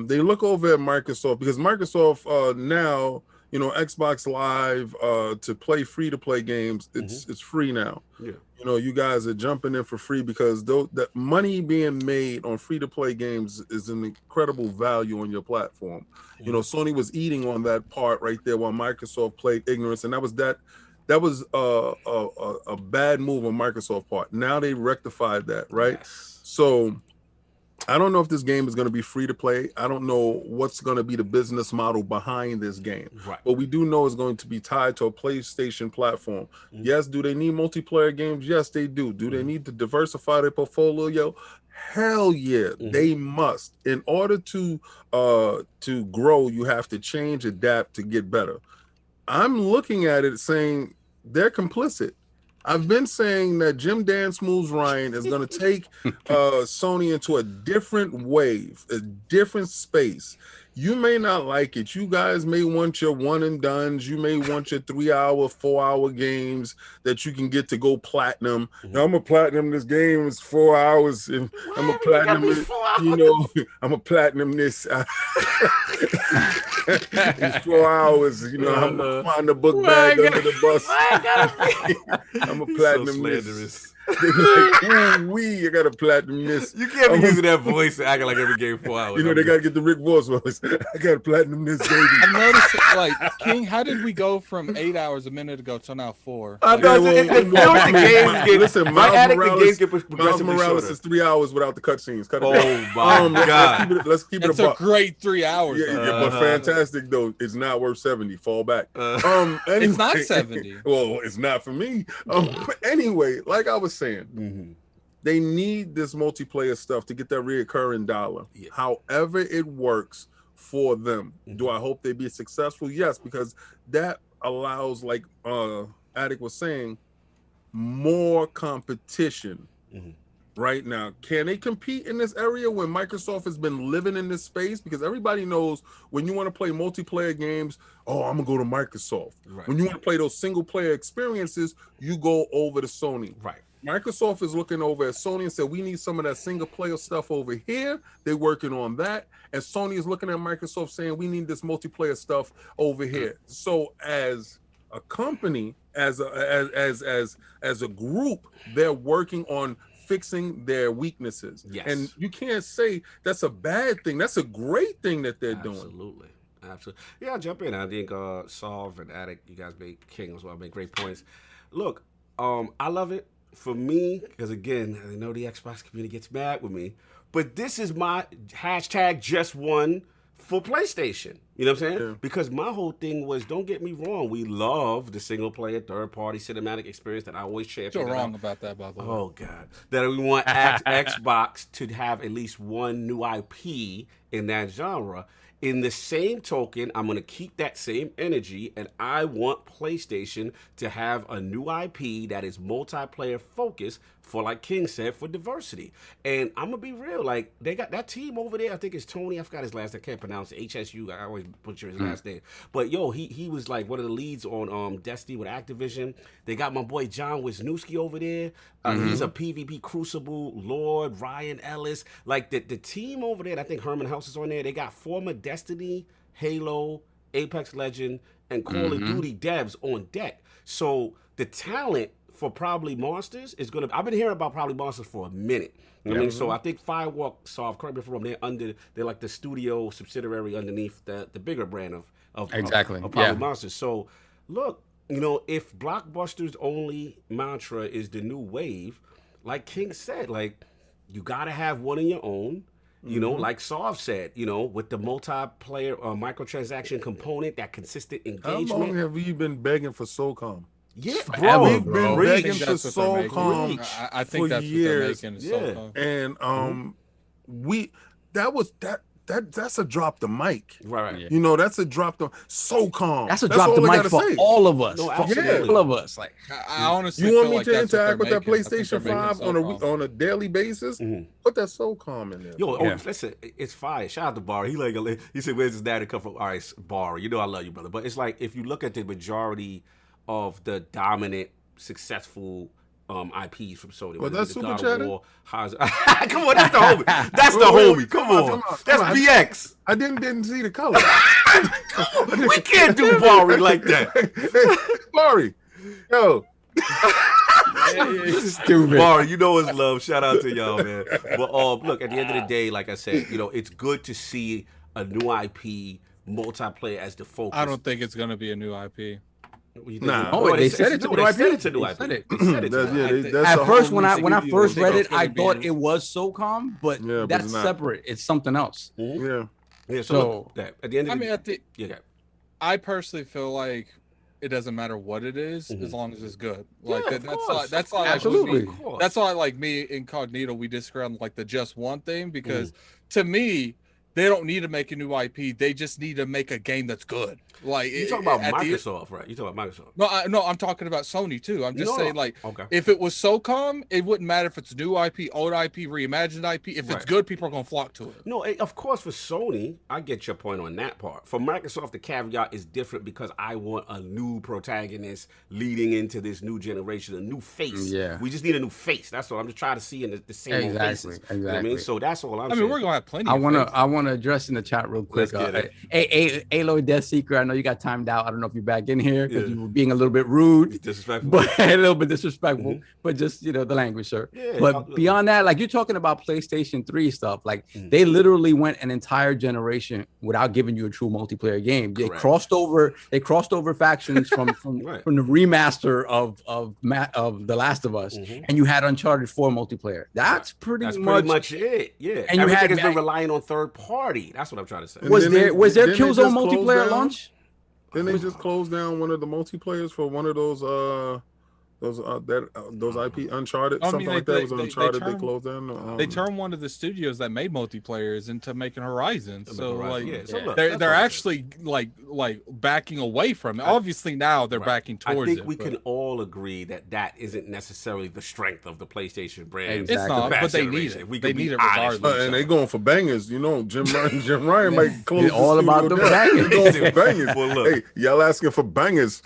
They look over at Microsoft because Microsoft now, you know, Xbox Live to play free-to-play games, it's free now. Yeah. You know, you guys are jumping in for free because that money being made on free-to-play games is an incredible value on your platform. You know, Sony was eating on that part right there while Microsoft played ignorance, and that was a bad move on Microsoft's part. Now they rectified that, right? Yes. So I don't know if this game is going to be free to play. I don't know what's going to be the business model behind this game. Right. But we do know it's going to be tied to a PlayStation platform. Yes, do they need multiplayer games? Yes, they do. Do they need to diversify their portfolio? Hell yeah, they must. In order to grow, you have to change, adapt to get better. I'm looking at it saying they're complicit. I've been saying that Jim Dance Moves Ryan is going to take Sony into a different wave, a different space. You may not like it. You guys may want your one and dones. You may want your 3-hour, 4-hour games that you can get to go platinum. Now, I'm a platinum this game. It's 4 hours, and I'm a platinum. You know, I'm a platinum this. It's 4 hours. You know, I'm gonna find the book bag under the bus. I'm a platinum this. I got a platinum this. You can't be using that voice and acting like every game 4 hours. You know, they got to get the Rick Voss voice. I got a platinum this, baby. I noticed, like, King, how did we go from 8 hours a minute ago till now 4? Listen, Miles Morales is 3 hours without the cutscenes. Oh my God. Let's keep it It's a great 3 hours. Yeah, but fantastic though. It's not worth 70. Fall back. Anyway, it's not 70. Well, it's not for me. But anyway, like I was saying, they need this multiplayer stuff to get that reoccurring dollar. Yeah. However it works for them. Do I hope they be successful? Yes, because that allows, like Attic was saying, more competition. Right now, can they compete in this area when Microsoft has been living in this space? Because everybody knows when you want to play multiplayer games, oh, I'm gonna go to Microsoft. Right. When you want to play those single player experiences, you go over to Sony. Right. Microsoft is looking over at Sony and said, we need some of that single player stuff over here. They're working on that. And Sony is looking at Microsoft saying, we need this multiplayer stuff over here. So as a company, as a group, they're working on fixing their weaknesses. Yes. And you can't say that's a bad thing. That's a great thing that they're doing. Absolutely. Yeah, I'll jump in. I think Solve and Attic, you guys make King as well, make great points. Look, I love it for me, because again, I know the Xbox community gets mad with me, but this is my hashtag just one for PlayStation. You know what I'm saying? Yeah. Because my whole thing was, don't get me wrong, we love the single player, third party cinematic experience that I always champion. You're wrong about that, by the way. Oh God, that we want Xbox to have at least one new IP in that genre. In the same token, I'm going to keep that same energy, and I want PlayStation to have a new IP that is multiplayer focused for, like King said, for diversity. And I'm going to be real, like, they got that team over there, I think it's Tony, I forgot his last name, I can't pronounce it, HSU, I always butcher his last name. But, yo, he was, like, one of the leads on Destiny with Activision. They got my boy John Wisniewski over there. He's a PvP Crucible, Lord, Ryan Ellis. Like, the team over there, I think Herman House is on there, they got former Destiny, Halo, Apex Legend, and Call of Duty devs on deck. So the talent for Probably Monsters is going to... I've been hearing about Probably Monsters for a minute. You know what I mean? So I think Firewalk correct me if I'm wrong, they're like the studio subsidiary underneath the bigger brand of Probably Monsters. So look, you know, if Blockbuster's only mantra is the new wave, like King said, like, you got to have one of your own. You know, like Sov said, you know, with the multiplayer microtransaction component, that consistent engagement. How long have you been begging for SOCOM? Yeah, We've bro. been begging for SOCOM I think for that's years. what they're making. And that's a drop the mic. Right. Yeah. You know, that's a drop the SOCOM. That's a drop the mic for all of us. No, for absolutely. all of us. Like, I honestly You want feel me like to that's what interact with they're that making. I think PlayStation they're making 5 SOCOM. on a daily basis? Put that SOCOM in there. Yo, Yeah. listen, it's fire. Shout out to Barry. He said, "Where's his daddy come from?" All right, Barry, you know I love you, brother. But it's like, if you look at the majority of the dominant, successful IPs from Sony. Well, whether that's it be the Super God of Chatter? War, Come on, that's the homie. That's the homie. Come on. That's BX. I didn't see the color. We can't do Barry like that. Hey, Barry, yo. stupid. Barry, you know it's love. Shout out to y'all, man. But look, at the end of the day, like I said, you know, it's good to see a new IP multiplayer as the focus. I don't think it's going to be a new IP. Nah. Oh, they said it's a new IP. It's a new IP. They They said it's a new IP. That's At a first, whole when I new first studio. read it, I gonna be thought in- it was SOCOM, but Yeah, but that's it's not. separate. It's something else. Yeah. Yeah, So- look, that, at the end of the day, I personally feel like it doesn't matter what it is as long as it's good. Like Yeah, of course. that's all. Absolutely. That's why, like, me Incognito, we disagree on like the just one thing, because to me, they don't need to make a new IP. They just need to make a game that's good. Like, you talking about Microsoft, right? You talking about Microsoft? No, I'm talking about Sony too. I'm just saying, like, okay. if it was SOCOM, it wouldn't matter if it's new IP, old IP, reimagined IP. If it's good, people are gonna flock to it. No, of course, for Sony, I get your point on that part. For Microsoft, the caveat is different because I want a new protagonist leading into this new generation, a new face. Yeah. We just need a new face. That's all. I'm just trying to see in the same old faces. Exactly. You know what I mean? So that's all I'm saying. I mean, we're gonna have plenty. I of want faces. to address in the chat real quick. Let's get Hey, Aloy Death Seeker, I know you got timed out. I don't know if you're back in here because Yeah. you were being a little bit rude, disrespectful. but a little bit disrespectful. But just, you know, the language, sir. Yeah, but beyond that, like, you're talking about PlayStation 3 stuff. Like, they literally went an entire generation without giving you a true multiplayer game. They Correct. crossed over factions from Right. from the remaster of The Last of Us, and you had Uncharted 4 multiplayer. That's pretty much it. Yeah. And you Everything had has been relying on third party. That's what I'm trying to say. And was then there they- was there then they Killzone just closed multiplayer down? launch? Didn't they just close down one of the multiplayers for one of those IP Uncharted, I mean, something like that was Uncharted. They closed down. They turned one of the studios that made multiplayers into making Horizon. So like, yeah. So look, they're that's all I'm actually like backing away from it. Obviously now they're backing I towards think it. we but can all agree that isn't necessarily the strength of the PlayStation brand. Exactly. It's not, The but past they need generation. it. We They could be need it honest regardless. with each and they other. going for bangers, you know. Jim Ryan might close. It's all the about studio the down. bangers. They going for bangers. Well, look. Hey, y'all asking for bangers?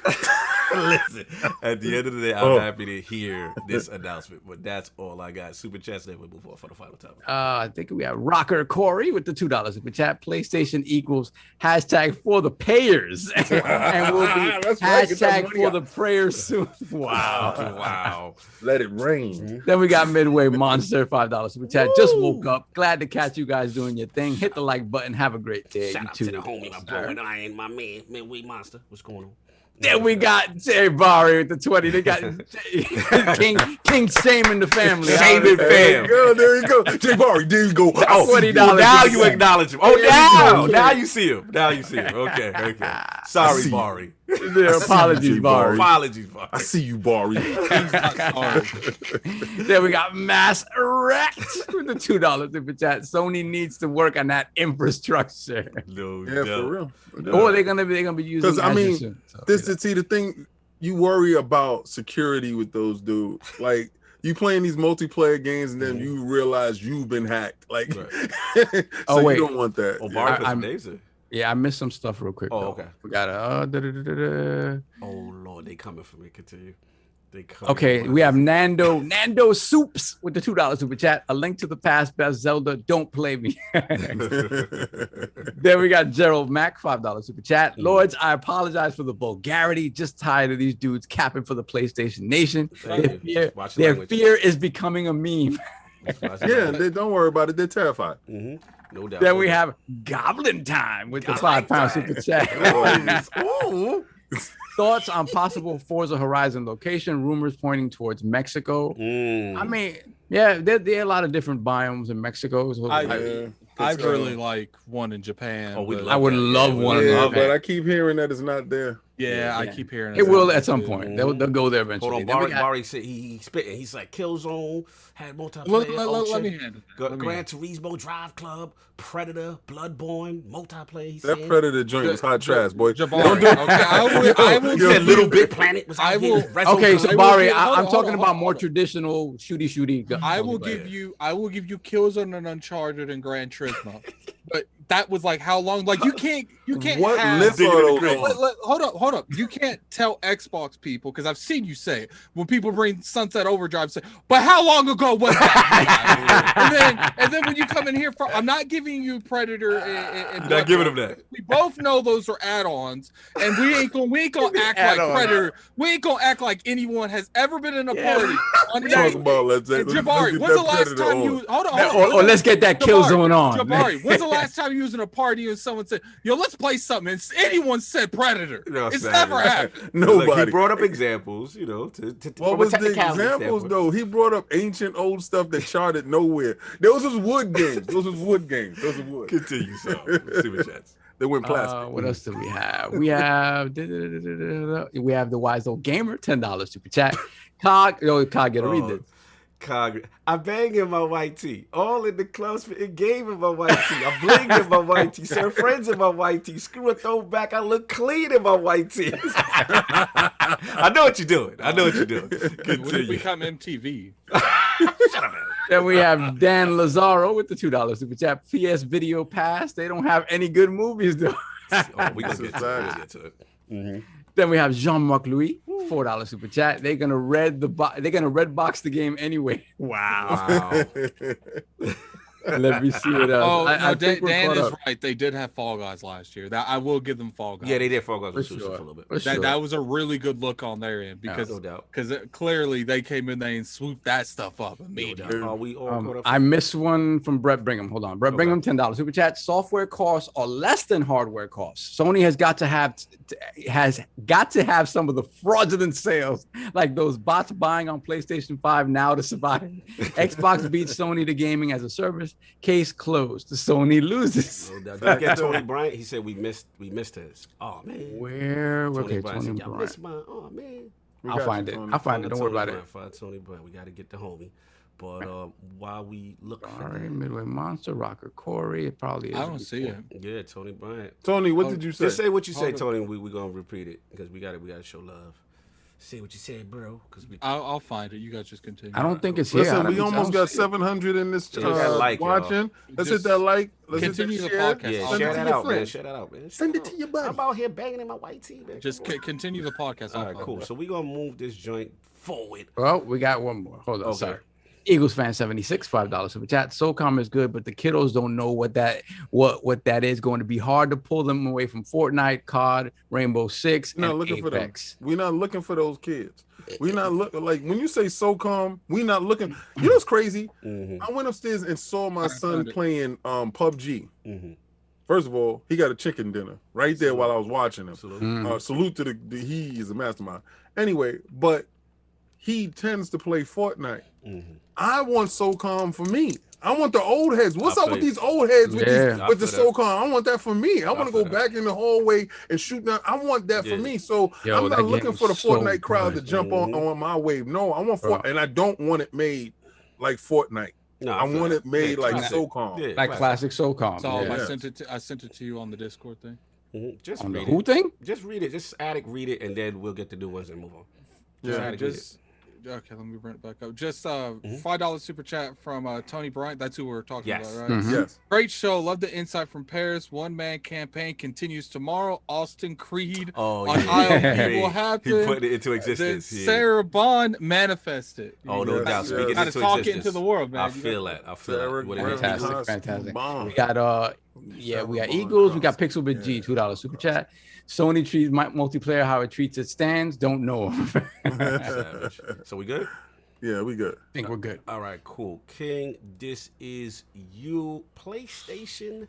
Listen, at the end of the day, I'm happy to hear this announcement, but that's all I got. Super chats, then we move on for the final topic. I think we have Rocker Corey with the $2 super chat. PlayStation equals hashtag for the payers, and will be That's right, get that hashtag money for out. the prayers soon. Wow. Wow. Let it rain. Then we got Midway Monster $5 super chat. Just woke up. Glad to catch you guys doing your thing. Hit the like button. Have a great day. Shout You out too. to the homie, my boy, and I ain't my man, Midway Monster. What's going on? Then we got Jay Barry with the 20. They got King Shame in the family. Shame in fam. There you go. Jay Barry, there you go. Oh, $20. now you acknowledge him. Oh, now you see him. Now you see him. Okay. Sorry, Barry. Apologies, Barry. Apologies, Barry. I see you, Barry. Then we got Mass Erect with the $2 super chat. Sony needs to work on that infrastructure. No, For real. Or they're gonna be using. Because I mean, soon, so, the thing, you worry about security with those dudes. Like you playing these multiplayer games and then you realize you've been hacked. Like, so wait, you don't want that. Oh, Barry put some names in. Yeah, I missed some stuff real quick. Oh, okay. We got Oh Lord, they coming for me. Continue. Okay, we have Nando Soups with the $2 super chat. A link to the past best Zelda. Don't play me. Then we got Gerald Mack, $5 super chat. Lords, I apologize for the vulgarity. Just tired of these dudes capping for the PlayStation Nation. Their fear is becoming a meme. Don't worry about it. They're terrified. No doubt. Then we have Goblin Time with the £5 super chat. Thoughts on possible Forza Horizon location? Rumors pointing towards Mexico. I mean, yeah, there are a lot of different biomes in Mexico. I'd really like one in Japan. I would love one in Japan. But I keep hearing that it's not there. Yeah, I keep hearing it will at some point. They'll go there eventually. Hold on, Barry said he's spitting. He's like Killzone, had multiplayer. Let me handle it. Gran Turismo Drive Club, Predator, Bloodborne, multiplayer. That Predator joint was hot trash, boy. Jabari, I will said Little Big Planet was okay, so Barry, I'm talking about more traditional shooty. I will give you Killzone and Uncharted and Gran Turismo. But that was like how long? Like you can't what have, list are those? Hold up. You can't tell Xbox people, because I've seen you say it when people bring Sunset Overdrive, say, but how long ago was that? and then when you come in here, I'm not giving you Predator and not giving them that. We both know those are add-ons, and we ain't gonna act like Predator. We ain't gonna act like anyone has ever been in a party. Talk about Jabari, when's the last time you hold on? Or let's get that Killzone on. Jabari, when's the last time you was in a party and someone said, "Yo, let's play something"? And anyone said Predator. No, it's never happened. Nobody. Look, he brought up examples, what was the examples though? He brought up ancient old stuff that charted nowhere. Those was wood games. Those was wood. Continue, so super chats. They went plastic. What else do we have? We have the wise old gamer, $10 super chat. Cog, gotta read this. I bang in my white tee, all in the clubs in game in my white tee. I bling in my white tee, serve friends in my white tee. Screw a throwback, I look clean in my white tee. I know what you're doing. Would it become MTV? Shut up, man. Then we have Dan Lazaro with the $2 super chat. PS Video Pass. They don't have any good movies though. We gonna get to it. Mm-hmm. Then we have Jean-Marc Louis, $4 super chat. They're gonna red box the game anyway. Wow. Let me see what else. Dan is right. They did have Fall Guys last year. That I will give them Fall Guys. Yeah, they did Fall Guys for a little bit. That was a really good look on their end because no doubt. Because clearly they came in there and swooped that stuff up immediately. Are we all caught up? I missed one from Brett Brigham. Hold on, Brett Brigham, $10 super chat. Software costs are less than hardware costs. Sony has got to have some of the fraudulent sales, like those bots buying on PlayStation 5 now to survive. Xbox beats Sony to gaming as a service. Case closed. Sony loses. Did you get Tony Bryant? He said we missed his. Oh man. Where? Tony okay, Bryant Tony said, Bryant. missed mine. Oh man. I'll find it. Don't worry about it. Tony Bryant. We got to get the homie. But while we look for that, Midway Monster, Rocker Corey, it probably is. I don't see it. Yeah, Tony Bryant. Tony, what did you say? Just say what you say, Tony. We're gonna repeat it because we got to show love. Say what you said, bro. Because I'll find it. You guys just continue. I don't think it's here. Listen, we almost got 700 in this watching. Let's hit that like. Let's continue hit the podcast. Yeah, share that out, man. Share that out, man. Send it to your buddy. I'm out here banging in my white tee, man. Just continue the podcast. All right, cool. So we're gonna move this joint forward. Well, we got one more. Hold on, sorry. Eagles fan 76, $5 super chat. SOCOM is good, but the kiddos don't know what that is going to be hard to pull them away from Fortnite, COD, Rainbow Six, and Apex. We're not looking for those kids. We're not looking like when you say SOCOM, we're not looking. You know what's crazy? I went upstairs and saw my son playing PUBG. First of all, he got a chicken dinner right there while I was watching him. Salute to the he is a mastermind. Anyway, but he tends to play Fortnite. I want SOCOM for me. I want the old heads. What's up with these old heads with the SOCOM? I want that for me. I want to go back in the hallway and shoot down. I want that for me. So I'm not looking for the Fortnite crowd to jump on my wave. No, I want Fortnite, and I don't want it made like Fortnite. No, I want it made like SOCOM, like classic SOCOM. So I sent it to you on the Discord thing. Just on read the who thing? Just read it. Just Attic read it, and then we'll get the new ones and move on. Okay, let me bring it back up. Just $5 super chat from Tony Bryant. That's who we're talking about, right? Yes. Great show. Love the insight from Parris. One man campaign continues tomorrow. Austin Creed on ILP will happen. He put it into existence. Sarah Bond manifested. No doubt. You got to talk it into the the world, man. I feel that. Fantastic. We got we got Eagles. We got Pixel Bit G, $2 super chat. Sony treats multiplayer how it treats its stands. Don't know. So we good? Yeah, we good. I think we're good. All right, cool. King, this is you PlayStation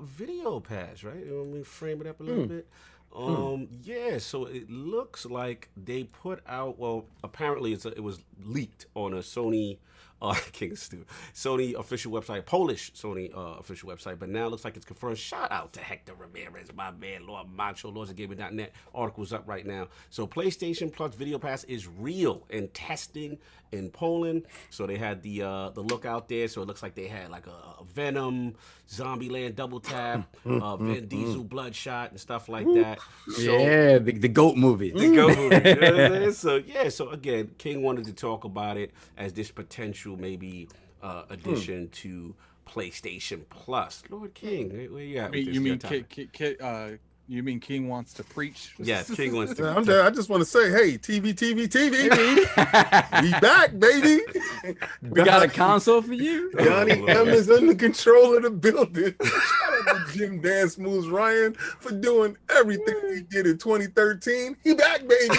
video pass, right? Let me frame it up a little bit. Yeah, so it looks like they put out, well, apparently it was leaked on a Sony Sony official website, Polish Sony official website, but now it looks like it's confirmed. Shout out to Hector Ramirez, my man, Lord Macho, LordsOfGaming.net. Article's up right now. So PlayStation Plus Video Pass is real and testing in Poland. So they had the look out there. So it looks like they had like a Venom, Zombieland double tap, Vin Diesel Bloodshot and stuff like that. So, yeah, the GOAT movie. The GOAT movie. You know what I'm saying? So again, King wanted to talk about it as this potential maybe addition to PlayStation Plus. Lord King, where you at? You mean King wants to preach? Yes, King wants to. I just want to say, hey, TV. We back, baby. We got a console for you. Donnie M is under control of the building. Shout out to Jim Dance Moves Ryan for doing everything he did in 2013. He back, baby.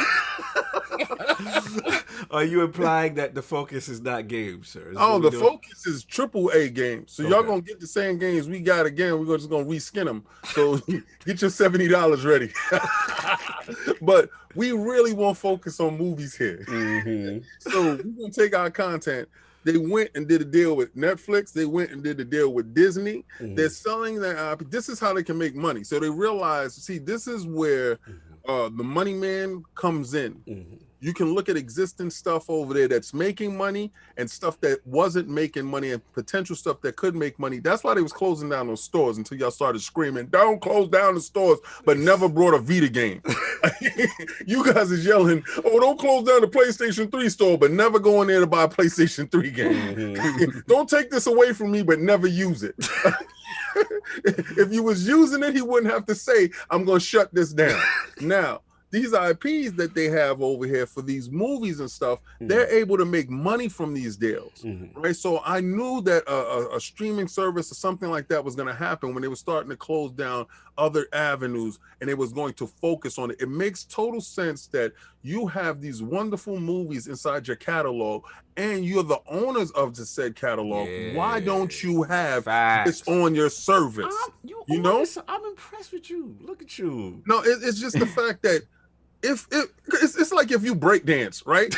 Are you implying that the focus is not games, sir? The focus is AAA games. So y'all gonna get the same games we got again. We're just gonna reskin them. So get your $70 ready. But we really won't focus on movies here. So we're gonna take our content. They went and did a deal with Netflix. They went and did a deal with Disney. They're selling their IP. This is how they can make money. So they realize, see, this is where the money man comes in. You can look at existing stuff over there that's making money and stuff that wasn't making money and potential stuff that could make money. That's why they was closing down those stores until y'all started screaming, don't close down the stores, but never brought a Vita game. You guys is yelling, oh, don't close down the PlayStation 3 store, but never go in there to buy a PlayStation 3 game. Don't take this away from me, but never use it. If you was using it, he wouldn't have to say, I'm going to shut this down. Now, these IPs that they have over here for these movies and stuff, they're able to make money from these deals, right? So I knew that a streaming service or something like that was going to happen when they were starting to close down other avenues and it was going to focus on it. It makes total sense that you have these wonderful movies inside your catalog and you're the owners of the said catalog. Why don't you have this on your service? You know? I'm impressed with you. Look at you. No, it's just the fact that it's like if you break dance, right?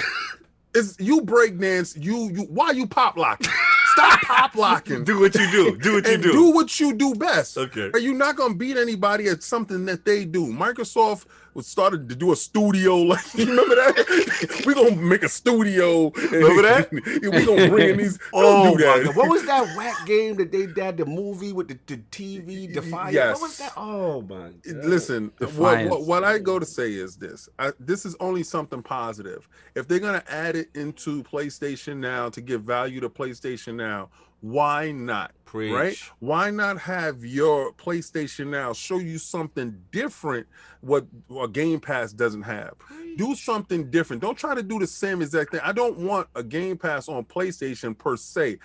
It's you break dance, why you pop locking? Stop pop locking. Do what you do. Do what you do best. Okay. You're not gonna beat anybody at something that they do. Microsoft started to do a studio. Like, you remember that? We're gonna make a studio. Remember that? We're gonna bring in these. Oh my God. What was that whack game that they did the movie with the TV Defiance? Yes. What was that? Oh my God. Listen, what I go to say is this. This is only something positive. If they're gonna add it into PlayStation Now to give value to PlayStation Now, why not? Preach. Right? Why not have your PlayStation Now show you something different what Game Pass doesn't have? Preach. Do something different. Don't try to do the same exact thing. I don't want a Game Pass on PlayStation per se.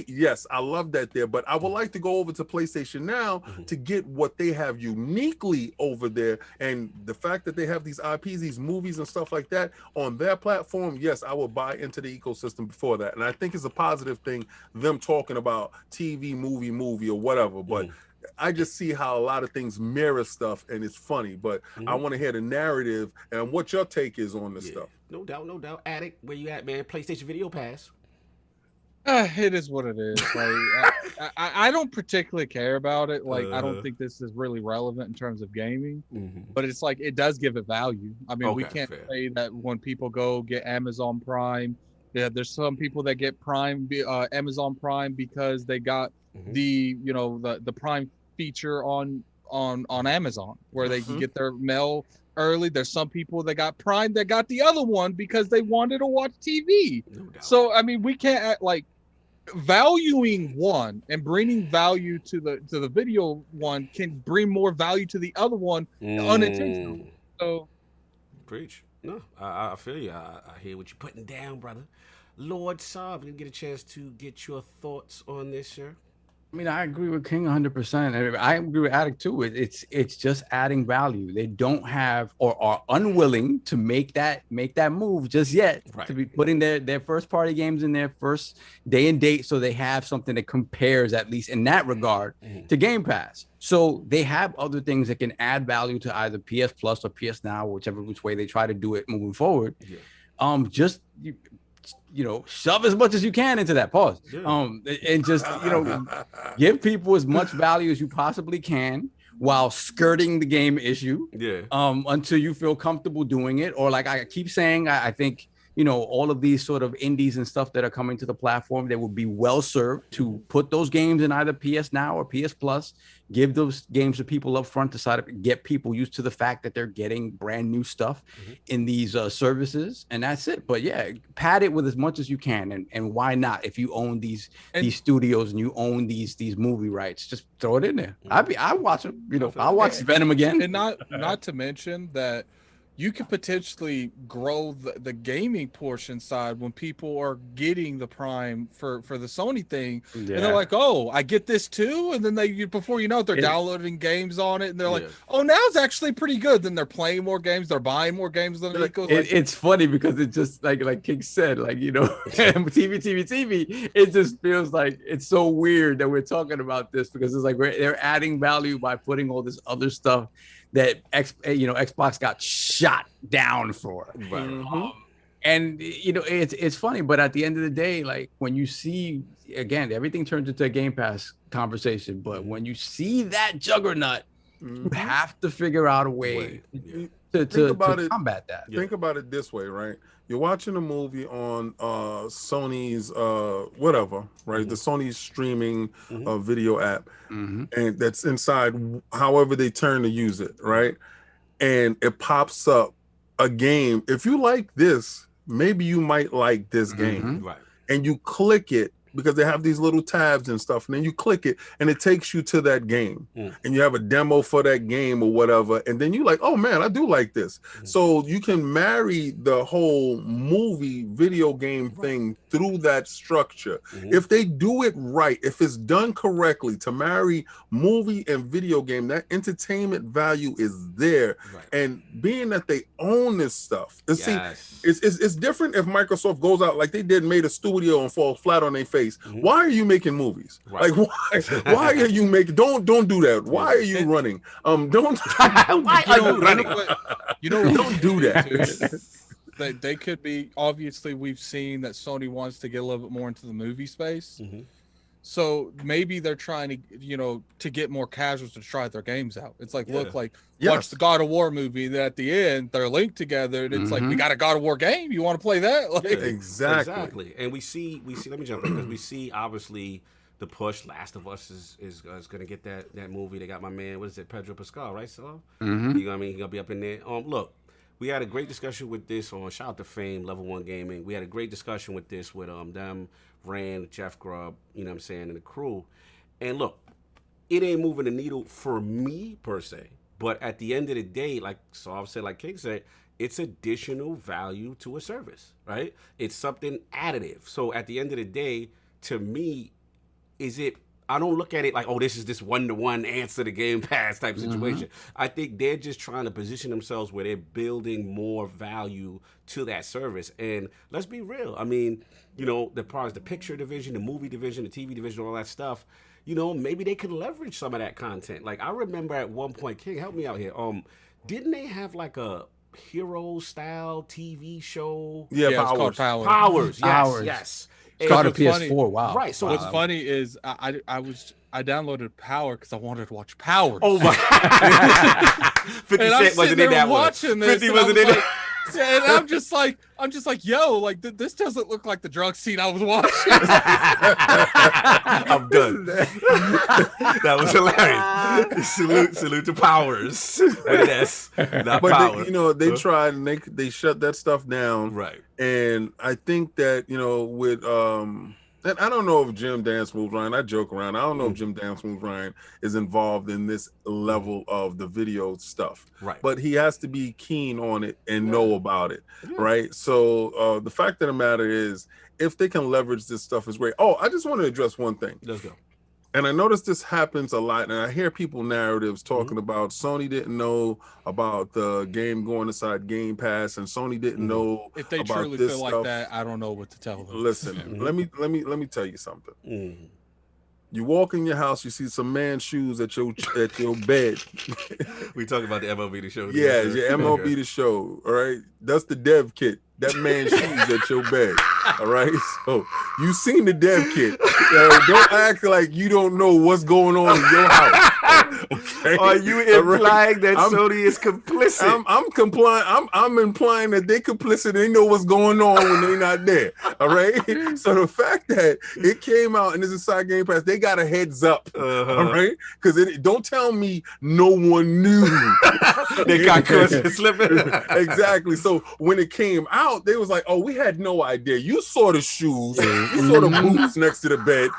Yes, I love that there, but I would like to go over to PlayStation Now to get what they have uniquely over there. And the fact that they have these IPs, these movies and stuff like that on their platform, yes, I will buy into the ecosystem before that. And I think it's a positive thing, them talking about TV, movie, or whatever. But I just see how a lot of things mirror stuff, and it's funny. But I want to hear the narrative and what your take is on this stuff. No doubt, no doubt. Addict, where you at, man? PlayStation Video Pass. It is what it is. Like, I don't particularly care about it. Like, I don't think this is really relevant in terms of gaming, but it's like, it does give it value. I mean, we can't say that when people go get Amazon Prime, there's some people that get Prime, Amazon Prime because they got the Prime feature on Amazon where they can get their mail early. There's some people that got Prime that got the other one because they wanted to watch TV. So I mean, we can't act like valuing one and bringing value to the video one can bring more value to the other one unintentionally. So preach. No, I feel you. I hear what you're putting down, brother. Lord Saab, didn't get a chance to get your thoughts on this, sir. I mean, I agree with King 100%. I agree with Addict too. It's just adding value. They don't have or are unwilling to make that move just yet to be putting their first party games in their first day and date, so they have something that compares, at least in that regard, to Game Pass. So they have other things that can add value to either PS Plus or PS Now, whichever which way they try to do it moving forward. Just shove as much as you can into that pause. And just, give people as much value as you possibly can while skirting the game issue. Until you feel comfortable doing it. Or like I keep saying, I think, all of these sort of indies and stuff that are coming to the platform, they would be well served to put those games in either PS Now or PS Plus, give those games to people up front to side up, get people used to the fact that they're getting brand new stuff in these services, and that's it. But yeah, pad it with as much as you can, and why not? If you own these studios and you own these movie rights, just throw it in there. I watch them. I'll watch Venom again. And not to mention that you could potentially grow the gaming portion side when people are getting the Prime for the Sony thing, and they're like, "Oh, I get this too," and then before you know it, they're downloading games on it, and they're like, "Oh, now it's actually pretty good." Then they're playing more games, they're buying more games than it's funny because it's just like King said, TV. It just feels like it's so weird that we're talking about this because it's like they're adding value by putting all this other stuff that Xbox got shot down for. And it's funny, but at the end of the day, like when you see, again, everything turns into a Game Pass conversation, but when you see that juggernaut, you have to figure out a way to combat that. Think about it this way, right? You're watching a movie on Sony's whatever, right? The Sony streaming video app, and that's inside however they turn to use it, right? And it pops up a game. If you like this, maybe you might like this game, and you click it because they have these little tabs and stuff, and then you click it and it takes you to that game, and you have a demo for that game or whatever, and then you like, oh man, I do like this. So you can marry the whole movie video game thing through that structure. If they do it right, if it's done correctly to marry movie and video game, that entertainment value is there. And being that they own this stuff, see, it's different if Microsoft goes out like they did, made a studio and falls flat on their face. Why are you making movies? Like why are you making? Don't do that. Why are you running? Don't. Why are you running? Don't do that. They could be. Obviously, we've seen that Sony wants to get a little bit more into the movie space. So maybe they're trying to, to get more casuals to try their games out. It's like, watch the God of War movie. That at the end they're linked together, and it's like, we got a God of War game. You want to play that? Like, exactly. And we see. Let me jump in because we see obviously the push. Last of Us is going to get that movie. They got my man. What is it? Pedro Pascal, right? So you know what I mean? He's gonna be up in there. Look. We had a great discussion with this on shout out to Fame, Level 1 Gaming. We had a great discussion with this with them, Rand, Jeff Grubb, and the crew. And look, it ain't moving the needle for me per se. But at the end of the day, like Saul said, like King said, it's additional value to a service, right? It's something additive. So at the end of the day, to me, I don't look at it like, oh, this is this one-to-one answer to Game Pass type situation. I think they're just trying to position themselves where they're building more value to that service. And let's be real. I mean, the products, the picture division, the movie division, the TV division, all that stuff, you know, maybe they could leverage some of that content. Like I remember at one point, King, help me out here. Didn't they have like a hero style TV show? Yeah, it's called Power. Powers, yes, Powers. yes. Started what's PS4. funny- Wow. Right. So What's funny is I downloaded Power because I wanted to watch Power. Oh my! 50 and I'm Cent wasn't sitting there in that one. watching this, 50 and I wasn't was in it. like, and I'm just like, yo, like this doesn't look like the drug scene I was watching. I'm done. That was hilarious. Salute to Powers. With an S, not But Power. they, you know, they tried and they shut that stuff down. Right. And I think that, you know, with and I don't know if Jim Dance Moves Ryan, I joke around. I don't know if Jim Dance Moves Ryan is involved in this level of the video stuff. Right. But he has to be keen on it and know about it. Right. So the fact of the matter is, if they can leverage this stuff is great. Oh, I just want to address one thing. Let's go. And I notice this happens a lot, and I hear people narratives talking about Sony didn't know about the game going inside Game Pass, and Sony didn't know If they about truly this feel like stuff. that, I don't know what to tell them. Listen, let me tell you something. You walk in your house, you see some man's shoes at your bed. We talking about the MLB The Show. Yeah, your MLB The Show. All right, that's the dev kit. That man's shoes at your bed. All right, so you seen the dev kit. Don't act like you don't know what's going on in your house. Okay? Are you implying that Sony is complicit? I'm complying. I'm implying that they complicit. They know what's going on when they're not there. All right. So the fact that it came out and it's inside Game Pass, they got a heads up. All right. Because don't tell me no one knew. They got slipping. Exactly. So when it came out, they was like, "Oh, we had no idea. You saw the shoes. You saw the boots next to the bed."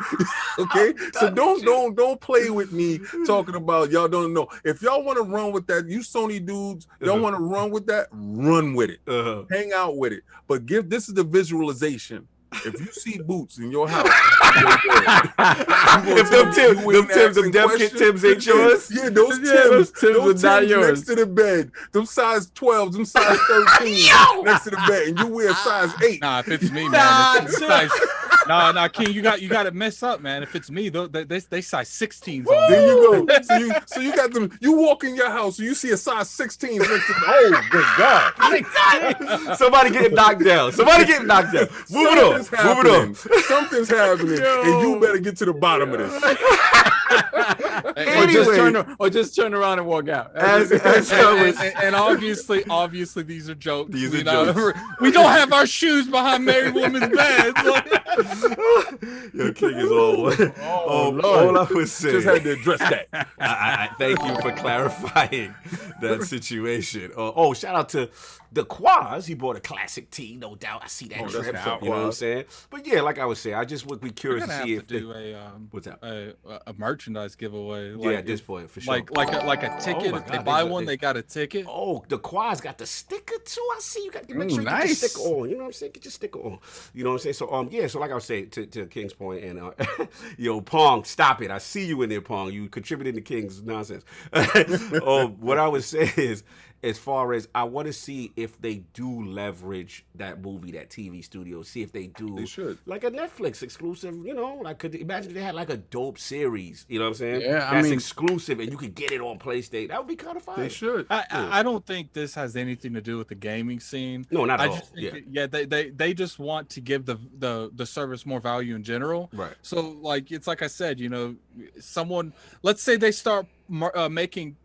Okay. So don't play with me talking about y'all don't know. If y'all want to run with that, you Sony dudes, y'all want to run with that, run with it. Hang out with it. But this is the visualization. If you see boots in your house, if them Tims ain't yours, yeah, those Tims are not yours. Next to the bed, them size 12, them size 13 next to the bed, and you wear size 8. Nah, if it's me, man. Nah, King, you got to mess up, man. If it's me, they size 16s. There you go. So you got them. You walk in your house, you see a size 16 next to the, oh good God! Somebody getting knocked down. Move it on. Something's happening, and you better get to the bottom of this. Anyway. or just turn around and walk out. And obviously these are jokes. These are jokes. We don't have our shoes behind married women's beds. Your King is all I was saying. Just had to address that. I thank you for clarifying that situation. Shout out to the Quaz. He bought a classic tee, no doubt. I see that trip. You know what I'm saying? But yeah, like I was saying, I just would be curious to see if do what's that? A merchandise giveaway. Yeah, at this point for sure. Like a ticket. If they buy one, they got a ticket. Oh, the Quaz got the sticker too. I see you got to make sure you get your sticker on. You know what I'm saying? Get your sticker on. You know what I'm saying? So so like I was saying to King's point, and yo, Pong, stop it. I see you in there, Pong. You contributed to King's nonsense. What I would say is, as far as I want to see if they do leverage that movie, that TV studio, see if they do. They should. Like a Netflix exclusive, you know, like could imagine if they had like a dope series, you know what I'm saying? Yeah, that's exclusive and you could get it on PlayStation. That would be kind of fun. They should. I don't think this has anything to do with the gaming scene. No, not at all. Just think they just want to give the service more value in general. Right. So it's like I said, you know, let's say they start making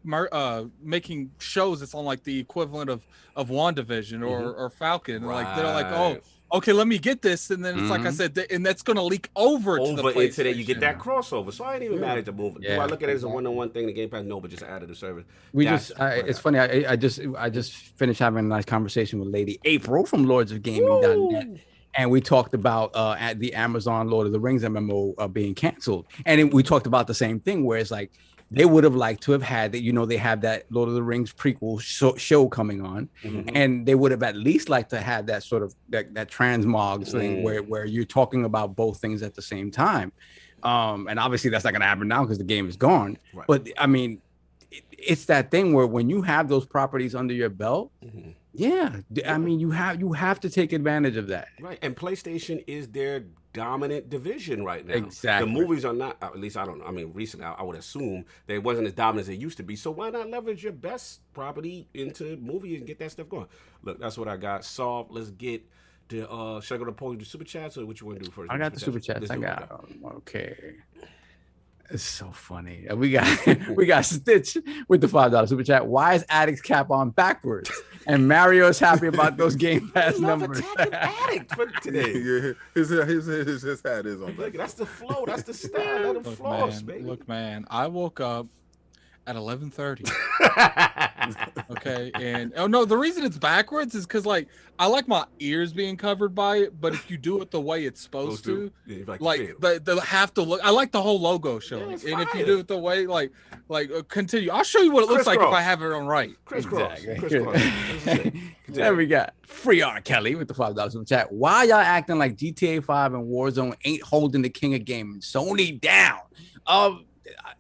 shows that's on like the equivalent of WandaVision or Falcon. Right. Like they're like, oh, okay, let me get this, and then it's like I said, and that's gonna leak over to the PlayStation. Into that. You get that crossover. So I ain't even mad at the move. Do I look at it as a one-on-one thing? The Game Pass, no, but just added the service. It's funny. I just finished having a nice conversation with Lady April from LordsOfGaming.net. And we talked about at the Amazon Lord of the Rings MMO being canceled, and we talked about the same thing where it's like they would have liked to have had that. You know, they have that Lord of the Rings prequel show coming on, and they would have at least liked to have that sort of that transmogs thing where you're talking about both things at the same time. And obviously that's not going to happen now because the game is gone. Right. But I mean, it's that thing where when you have those properties under your belt, I mean, you have to take advantage of that. Right, and PlayStation is their dominant division right now. Exactly. The movies are not, at least I don't know. I mean, recently I would assume they wasn't as dominant as they used to be. So why not leverage your best property into movies and get that stuff going? Look, that's what I got. Solved. Let's get the. Should I go to poll, do super chats, or what you want to do first? I got the super chats. Let's I do it. got okay. It's so funny. We got Stitch with the $5 super chat. Why is Addict's cap on backwards? And Mario's happy about those Game Pass numbers. Addict for today. Yeah, his hat is on. Look, that's the flow. That's the style. Let him floss, baby. Look, man, I woke up at 11:30. Okay, and the reason it's backwards is because like I like my ears being covered by it, but if you do it the way it's supposed to, like the have to look. I like the whole logo showing, and if you do it the way like continue, I'll show you what it looks like if I have it on right. Crisscross. Then we got Free R. Kelly with the $5 super chat. Why y'all acting like GTA 5 and Warzone ain't holding the king of gaming? Sony down.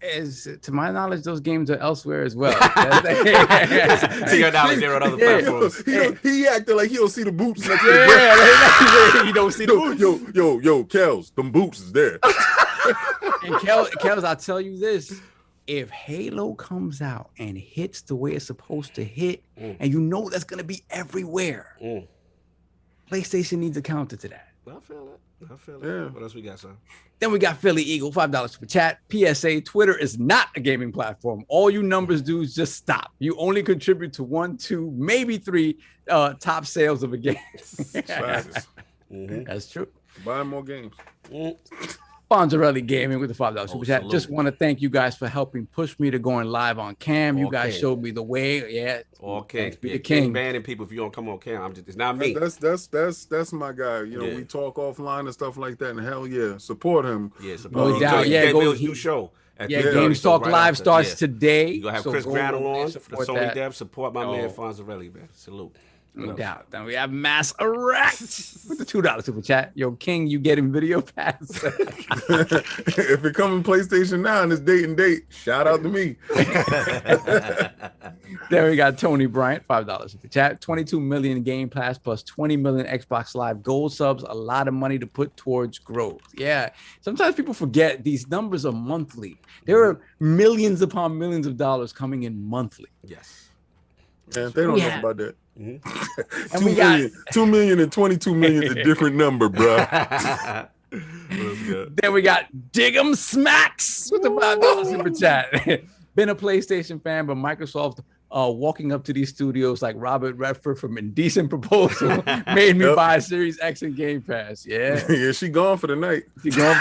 As to my knowledge, those games are elsewhere as well. To your knowledge, they're on other platforms. He acted like he don't see the boots. Next He don't see the boots. Yo, Kels, them boots is there. And Kels, I'll tell you this: if Halo comes out and hits the way it's supposed to hit, and you know that's gonna be everywhere, PlayStation needs a counter to that. I feel it. Yeah. What else we got, son? Then we got Philly Eagle, $5 super chat. PSA, Twitter is not a gaming platform. All you numbers do is just stop. You only contribute to 1, 2, maybe 3 top sales of a game. That's true. Buy more games. Bonzarelli Gaming with the $5 super chat. Just want to thank you guys for helping push me to going live on cam. You guys showed me the way. Yeah. Okay. Be the king. Banning people if you don't come on cam. It's not me. That's my guy. You know, we talk offline and stuff like that. And hell yeah, support him. Yeah, support him. Go new show. Games Talk Live starts today. You gonna have Chris Granell on for the Sony Dev. Support my man Fonzarelli, man. Salute. No doubt. Then we have Mass Erect with the $2 super chat. Yo, King, you getting video pass? If it comes in PlayStation Now and it's date, shout out to me. Then we got Tony Bryant, $5 super chat. 22 million Game Pass plus 20 million Xbox Live Gold subs. A lot of money to put towards growth. Yeah. Sometimes people forget these numbers are monthly. There are millions upon millions of dollars coming in monthly. Yes. And they don't know about that. And 2 million and 22 million is a different number, bro. Then we got Dig'em Smacks with the $5 super chat. Been a PlayStation fan, but Microsoft walking up to these studios like Robert Redford from Indecent Proposal made me buy Series X and Game Pass. Yeah, she gone for the night. She gone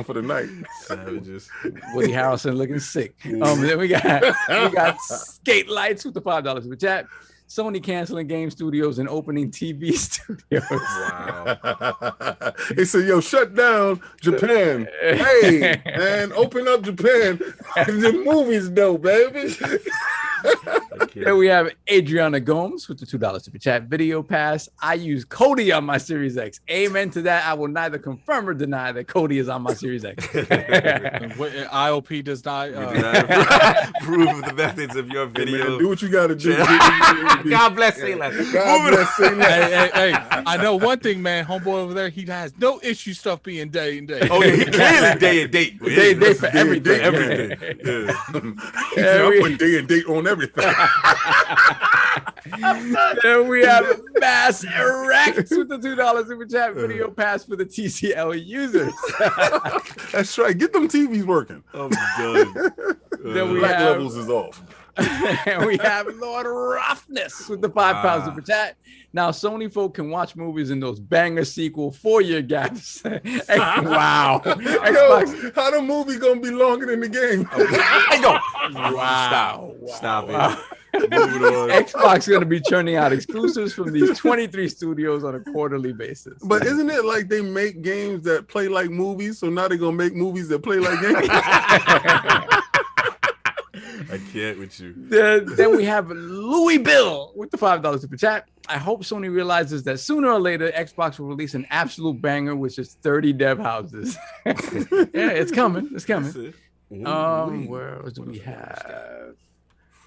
for the night. Savages. Woody Harrelson looking sick. Then we got Skate Lights with the $5 super chat. Sony canceling game studios and opening TV studios. Wow. They said, yo, shut down Japan. Hey, man, open up Japan. The movies, though, baby. Then we have Adriana Gomes with the $2 super chat. Video pass. I use Cody on my Series X. Amen to that. I will neither confirm or deny that Cody is on my Series X. ILP does not prove the methods of your video. Hey, man, do what you got to do. God bless Sayla. Hey, I know one thing, man. Homeboy over there, he has no issue stuff being day and day. Oh, yeah, he clearly day and date. Day for everything. Everything. Yeah. I put day and date on everything. Then we have Mass Erect with the $2 super chat. Video pass for the TCL users. That's right. Get them TVs working. I'm done. Then we Black have levels is off. And we have Lord Roughness with the £5 super chat. Now Sony folk can watch movies in those banger sequel 4-year gaps. Wow. Yo, how the movie gonna be longer than the game? I know. Wow. Stop it. Wow. Moving on. Xbox going to be churning out exclusives from these 23 studios on a quarterly basis. But isn't it like they make games that play like movies? So now they're gonna make movies that play like games. I can't with you. Then we have Louis Bill with the $5 super chat. I hope Sony realizes that sooner or later Xbox will release an absolute banger, which is 30 dev houses. Yeah, it's coming. It's coming. Where do we have?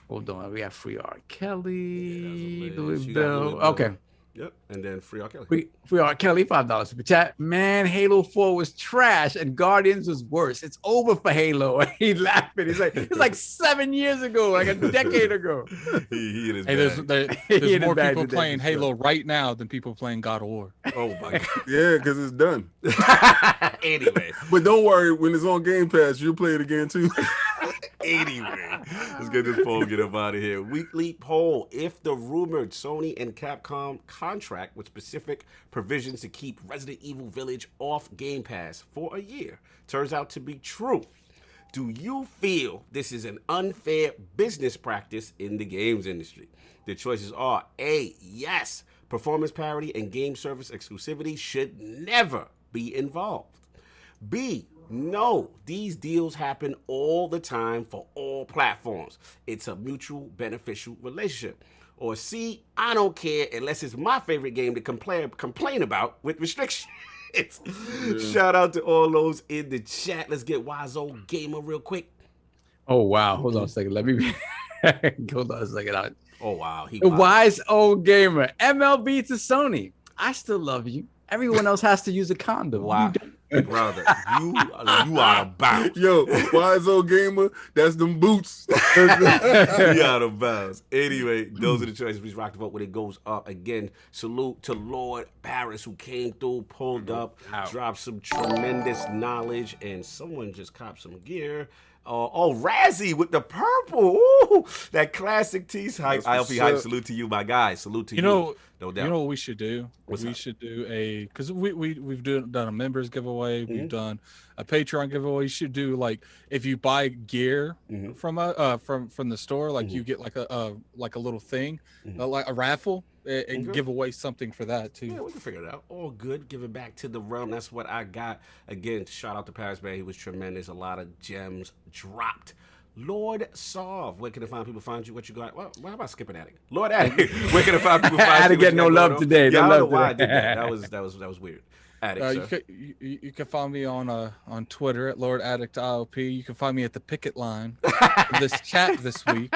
Hold on, we have Free R. Kelly, Louis Bell. Okay. Yep, and then Free R. Kelly. Free R. Kelly, $5 super chat. Man, Halo 4 was trash and Guardians was worse. It's over for Halo. He's laughing. He's like, it's like 7 years ago, like a decade ago. There's more people playing Halo right now than people playing God of War. Oh my God. Yeah, because it's done. Anyway. But don't worry, when it's on Game Pass, you'll play it again too. Anyway, let's get this poll, get up out of here. Weekly poll. If the rumored Sony and Capcom contract with specific provisions to keep Resident Evil Village off Game Pass for a year turns out to be true, do you feel this is an unfair business practice in the games industry? The choices are A, yes, performance parity and game service exclusivity should never be involved. B, no, these deals happen all the time for all platforms. It's a mutual beneficial relationship. Or C, I don't care unless it's my favorite game to complain about with restrictions. Shout out to all those in the chat. Let's get Wise Old Gamer real quick. Oh, wow. Hold on a second. Let me hold on a second. Oh, wow. The Wise Old Gamer. MLB to Sony. I still love you. Everyone else has to use a condom. Wow. Brother, you out of bounds. Yo, Wise Old Gamer, that's them boots. You out of bounds. Anyway, those are the choices. Please rock the vote when it goes up. Again, salute to Lord Parris who came through, pulled up, dropped some tremendous knowledge, and someone just copped some gear. Razzie with the purple. Ooh, that classic tease hype. ILP hype. Salute to you, my guy. Salute to you. No doubt. You know what we should do? Should do because we've done a members giveaway. We've done a Patreon giveaway. You should do like if you buy gear from the store, like you get like a little thing, like a raffle. And give away something for that too. Yeah, we can figure it out. All good. Give it back to the realm. That's what I got. Again, shout out to Parris, man. He was tremendous. A lot of gems dropped. Lord Solve, where can the people find you? What you got? Well, how about skipping Addict? Lord Addict, where can the people find you? I had to get no love today. Yeah, I don't know why I did that. That was weird. Addict, you can find me on Twitter at Lord Addict ILP. You can find me at the picket line for this chat this week.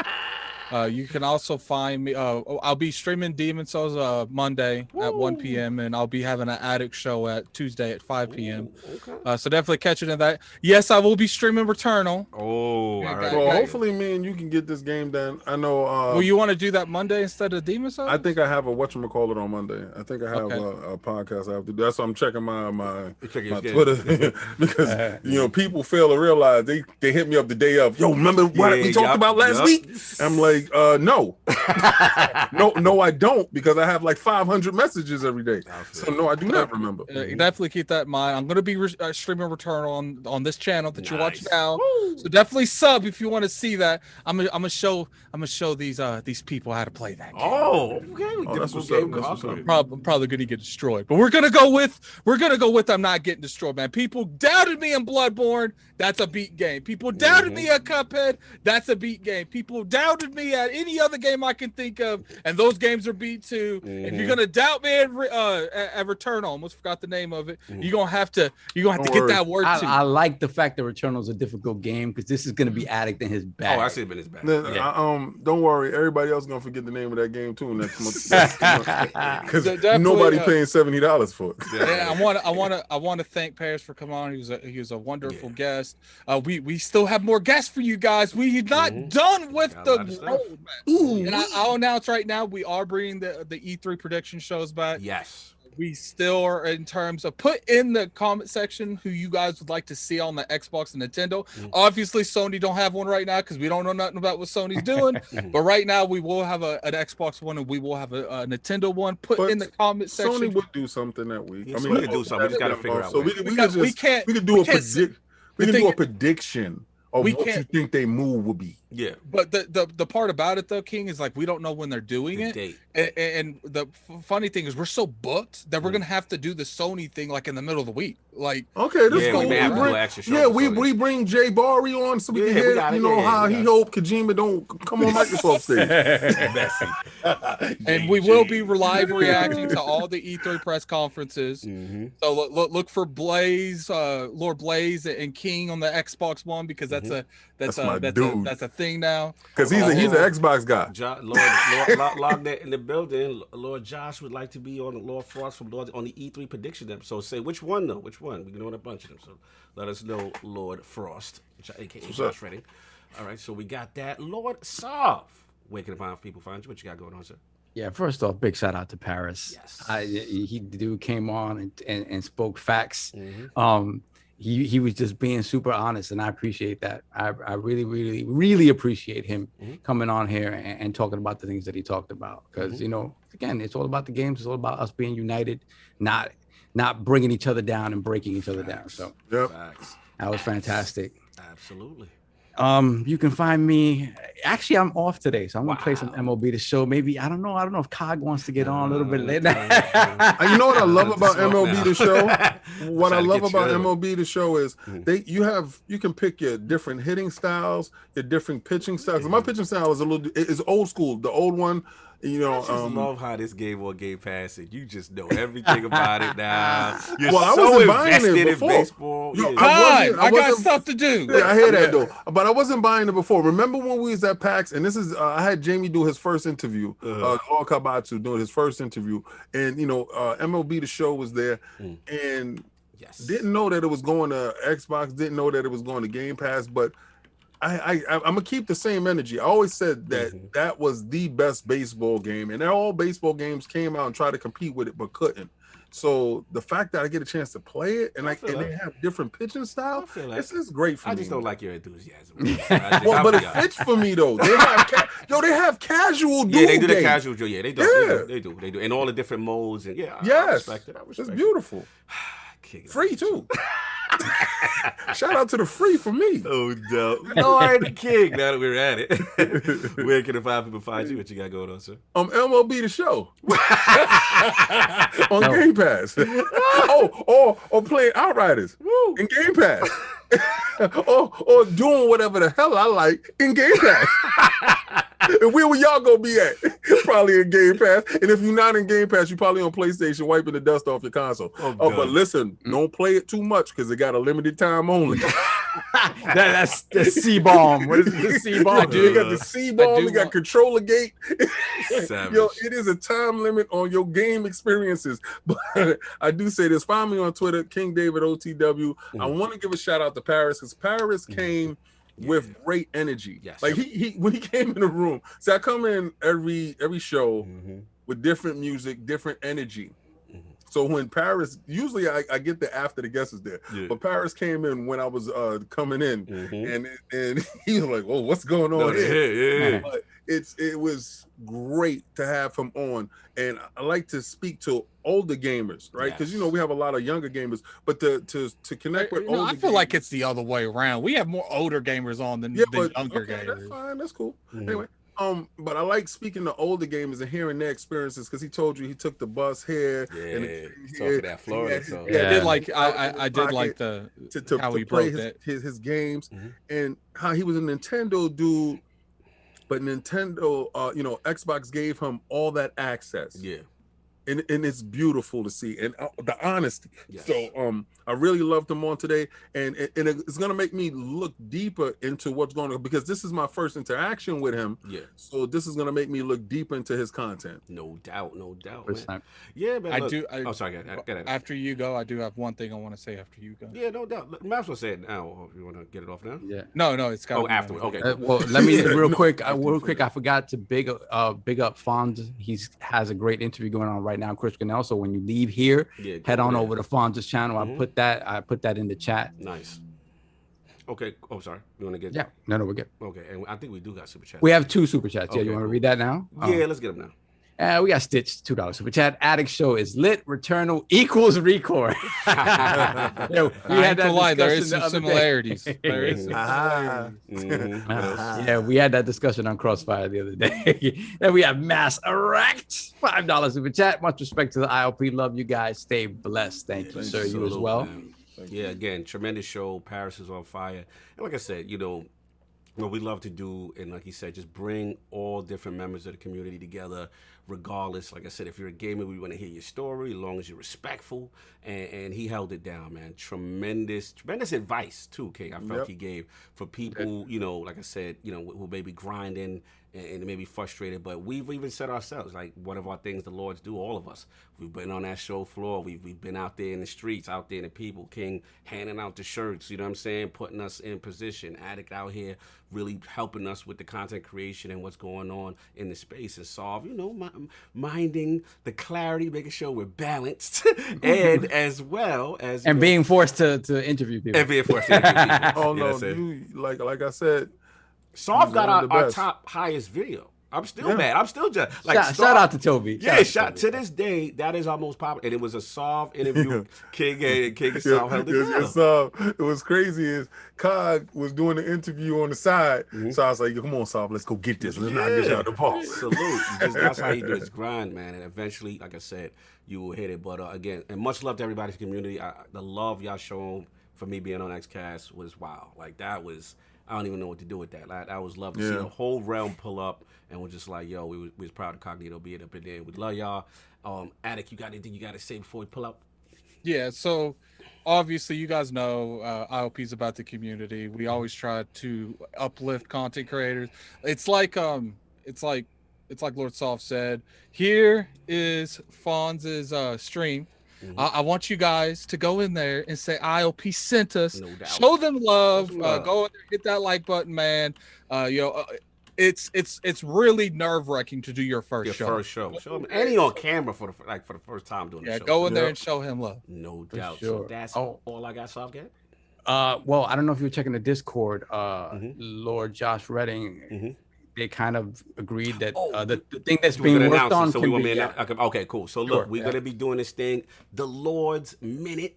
You can also find me. I'll be streaming Demon Souls Monday at 1 p.m. and I'll be having an Addict show at Tuesday at 5 p.m. Okay. So definitely catch it in that. Yes, I will be streaming Returnal. Oh, all right. Well, hopefully, man, you can get this game done. I know. Well, you want to do that Monday instead of Demon Souls? I think I have a whatchamacallit on Monday. I think I have a podcast I have to do. That's why I'm checking my Twitter because people fail to realize they hit me up the day of. Yo, remember what we talked about last week? I'm like. No, I don't because I have like 500 messages every day. So no, I do not remember. Definitely keep that in mind. I'm going to be streaming Returnal on this channel that you're watching now. So definitely sub if you want to see that. I'm gonna show these people how to play that game. Oh, okay. That's what's up. I'm probably going to get destroyed, but we're gonna go with I'm not getting destroyed, man. People doubted me in Bloodborne. That's a beat game. People doubted me at Cuphead. That's a beat game. People doubted me at any other game I can think of, and those games are beat too. If you're gonna doubt me at Returnal, almost forgot the name of it. You're gonna have to get that word too. I like the fact that Returnal is a difficult game because this is gonna be Addict in his bag. Oh, I see it in his bag. Don't worry, everybody else gonna forget the name of that game too next month because nobody paying $70 for it. Yeah, I want to thank Parris for coming on. He was a wonderful guest. We still have more guests for you guys. We're not done with the road, man. And I'll announce right now we are bringing the E3 prediction shows back. Yes. We still are in terms of put in the comment section who you guys would like to see on the Xbox and Nintendo. Obviously, Sony don't have one right now because we don't know nothing about what Sony's doing. But right now, we will have an Xbox one and we will have a Nintendo one. Put in the comment section. Sony would do something that week. I mean, we can do something. We just got to figure out. So we can do a prediction of what you think they move will be. Yeah. But the part about it though, King, is like we don't know when they're doing it. Date. And the funny thing is we're so booked that we're gonna have to do the Sony thing like in the middle of the week. Like okay, this yeah, cool. we may have to do an extra show. Yeah, we bring Jay Barry on so we can hear how he hope Kojima don't come on Microsoft stage. And we will be live reacting to all the E3 press conferences. So look for Blaze, Lord Blaze, and King on the Xbox One because that's a thing now. Because he's an Xbox guy. Lord LOGNET in the building. Lord Josh would like to be on the Lord Frost from Lord on the E3 prediction episode. Say which one though? Which one? We can know a bunch of them. So let us know, Lord Frost, aka Josh Redding. All right, so we got that. Lord Sov. Where can people find you? What you got going on, sir? Yeah, first off, big shout out to Parris. Yes. The dude came on and spoke facts. He was just being super honest, and I appreciate that. I really, really, really appreciate him coming on here and talking about the things that he talked about. Because, again, it's all about the games. It's all about us being united, not bringing each other down and breaking each other down. So that was fantastic. Absolutely. You can find me. Actually, I'm off today, so I'm gonna play some MLB The Show. Maybe I don't know if Cog wants to get on a little bit later. You know what I love about MLB The Show? What I love about MLB The Show is you can pick your different hitting styles, your different pitching styles. My pitching style is old school, the old one. I just love how this game on Game Pass and you just know everything about it now. You're I so wasn't buying it invested in before. baseball. I got stuff to do. Yeah, I hear that though, but I wasn't buying it before. Remember when we was at PAX, and this is I had Jamie do his first interview, LordCognito doing his first interview, and MLB The Show was there, and didn't know that it was going to Xbox, didn't know that it was going to Game Pass, but I'm gonna keep the same energy. I always said that that was the best baseball game, and all baseball games came out and tried to compete with it but couldn't. So the fact that I get a chance to play it and they have different pitching styles, this is great for me. I just don't like your enthusiasm. But it fits for me though. They have casual dude. Yeah, they do the game. casual. Yeah, they do. They do. And all the different modes and I respect it. It's beautiful. Free too. Shout out to the free for me. Oh no, Lord King. Now that we're at it, where can the people find you? What you got going on, sir? MLB The Show on Game Pass. or playing Outriders in Game Pass. or doing whatever the hell I like in Game Pass. And where will y'all go be at? Probably in Game Pass. And if you're not in Game Pass, you're probably on PlayStation wiping the dust off your console. But listen, don't play it too much because it got a limited time only. That's the C-bomb. What is the C-bomb? You got the C-bomb. You got controller gate. It is a time limit on your game experiences. But I do say this. Find me on Twitter, King David OTW. I want to give a shout out to Parris because Parris came with great energy. Like he when he came in the room. So I come in every show with different music, different energy. So when Parris, usually I get there after the guest is there, but Parris came in when I was coming in, and he was like, "Oh, what's going on here?" But it was great to have him on, and I like to speak to older gamers, right? Because we have a lot of younger gamers, but to connect with older. I feel like it's the other way around. We have more older gamers on than younger gamers. That's fine. That's cool. Anyway. But I like speaking to older gamers and hearing their experiences because he told you he took the bus here. Talking that Florida. I did like to how he play broke his games and how he was a Nintendo dude, but Nintendo, Xbox gave him all that access. Yeah. And it's beautiful to see, and the honesty. So I really loved him on today, and it's gonna make me look deeper into what's going on because this is my first interaction with him. Yeah. So this is gonna make me look deeper into his content. No doubt. Man. Yeah, man. Sorry. After you go, I do have one thing I want to say after you go. Yeah, no doubt. Might as well say it now. If you want to get it off now. Yeah. No, it's got. Afterward. Okay. Well, let me real quick. I forgot to big up Fonz. He has a great interview going on right now, Chris Ganell. So when you leave here, head on over to Fonz's channel. I put that in the chat. Nice. Okay. Oh, sorry. You want to get? Yeah. No, we're good. Okay. And I think we do got super chats. We have 2 super chats. Okay, you want to read that now? Yeah, let's get them now. We got Stitch, $2 super chat. Addict Show is lit. Returnal equals Record. We had that lie. There is discussion some the other day. similarities. There is some Yeah, we had that discussion on Crossfire the other day. Then we have Mass Erect, $5 super chat. Much respect to the ILP. Love you guys. Stay blessed. Thank you, sir. You as well. Man. Yeah, again, tremendous show. Parris is on fire. And like I said, what we love to do, and like he said, just bring all different members of the community together, regardless. Like I said, if you're a gamer, we want to hear your story, as long as you're respectful. And he held it down, man. Tremendous advice, too, King. I felt he gave for people, like I said, who may be grinding and maybe frustrated. But we've even said ourselves, like, one of our things the Lords do, all of us. We've been on that show floor. We've been out there in the streets, out there in the people. King handing out the shirts, you know what I'm saying? Putting us in position. Addict out here really helping us with the content creation and what's going on in the space. And Solve, minding the clarity, making sure we're balanced. And as well as... And being forced to interview people. And being forced to interview people. Oh, no, like I said... Solve got our top highest video. I'm still mad. I'm still just like shout out to Toby. Shout to this day. That is our most popular, and it was a Solve interview. King and Solve held it down. It was crazy. Is Cog was doing the interview on the side, so I was like, "Come on, Solve, let's go get this. Let's not get out the ball." Salute. That's how he do his grind, man. And eventually, like I said, you will hit it. But again, and much love to everybody's community. The love y'all shown for me being on XCast was wild. Like that was. I don't even know what to do with that. Like, I was love to see the whole realm pull up, and we're just like, yo, we was proud of Cognito being up in there. We love y'all. Attic, you got anything you got to say before we pull up? Yeah, so obviously you guys know ILP's about the community. We always try to uplift content creators. It's like Lord Soft said. Here is Fonz's stream. I want you guys to go in there and say ILP sent us. No doubt. Show them love. Go in there, hit that like button, man. It's really nerve-wracking to do your first show. Show him, and he on camera for the first time doing the show. Go in there and show him love. No doubt. Sure. So that's all I got, Soft Gat? Well, I don't know if you were checking the Discord. Lord Josh Redding. They kind of agreed that the thing that's being worked on can be... Okay, cool. So look, we're going to be doing this thing, the Lord's Minute,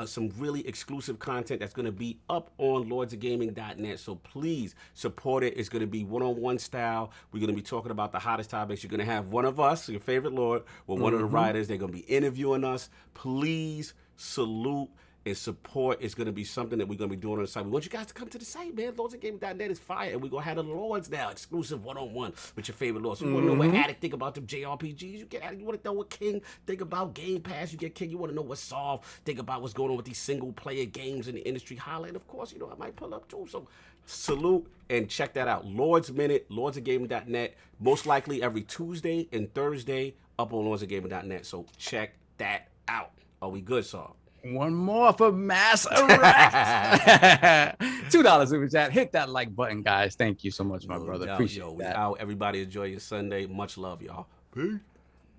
some really exclusive content that's going to be up on lordsofgaming.net. So please support it. It's going to be one-on-one style. We're going to be talking about the hottest topics. You're going to have one of us, your favorite Lord, or one of the writers. They're going to be interviewing us. Please salute and support. Is going to be something that we're going to be doing on the site. We want you guys to come to the site, man. LordsofGaming.net is fire. And we're going to have the Lords now, exclusive one-on-one with your favorite Lords. So you want to know what Addict think about them JRPGs? You get Addict. You want to know what King think about Game Pass? You get King. You want to know what Solve think about what's going on with these single-player games in the industry? Holla. And, of course, I might pull up, too. So salute and check that out. Lords Minute, lordsofgaming.net. Most likely every Tuesday and Thursday up on lordsofgaming.net. So check that out. Are we good, Solve? One more for Mass Erect. $2 super chat. Hit that like button, guys. Thank you so much, my brother. Appreciate that. Out. Everybody enjoy your Sunday. Much love, y'all. Peace.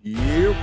Yep.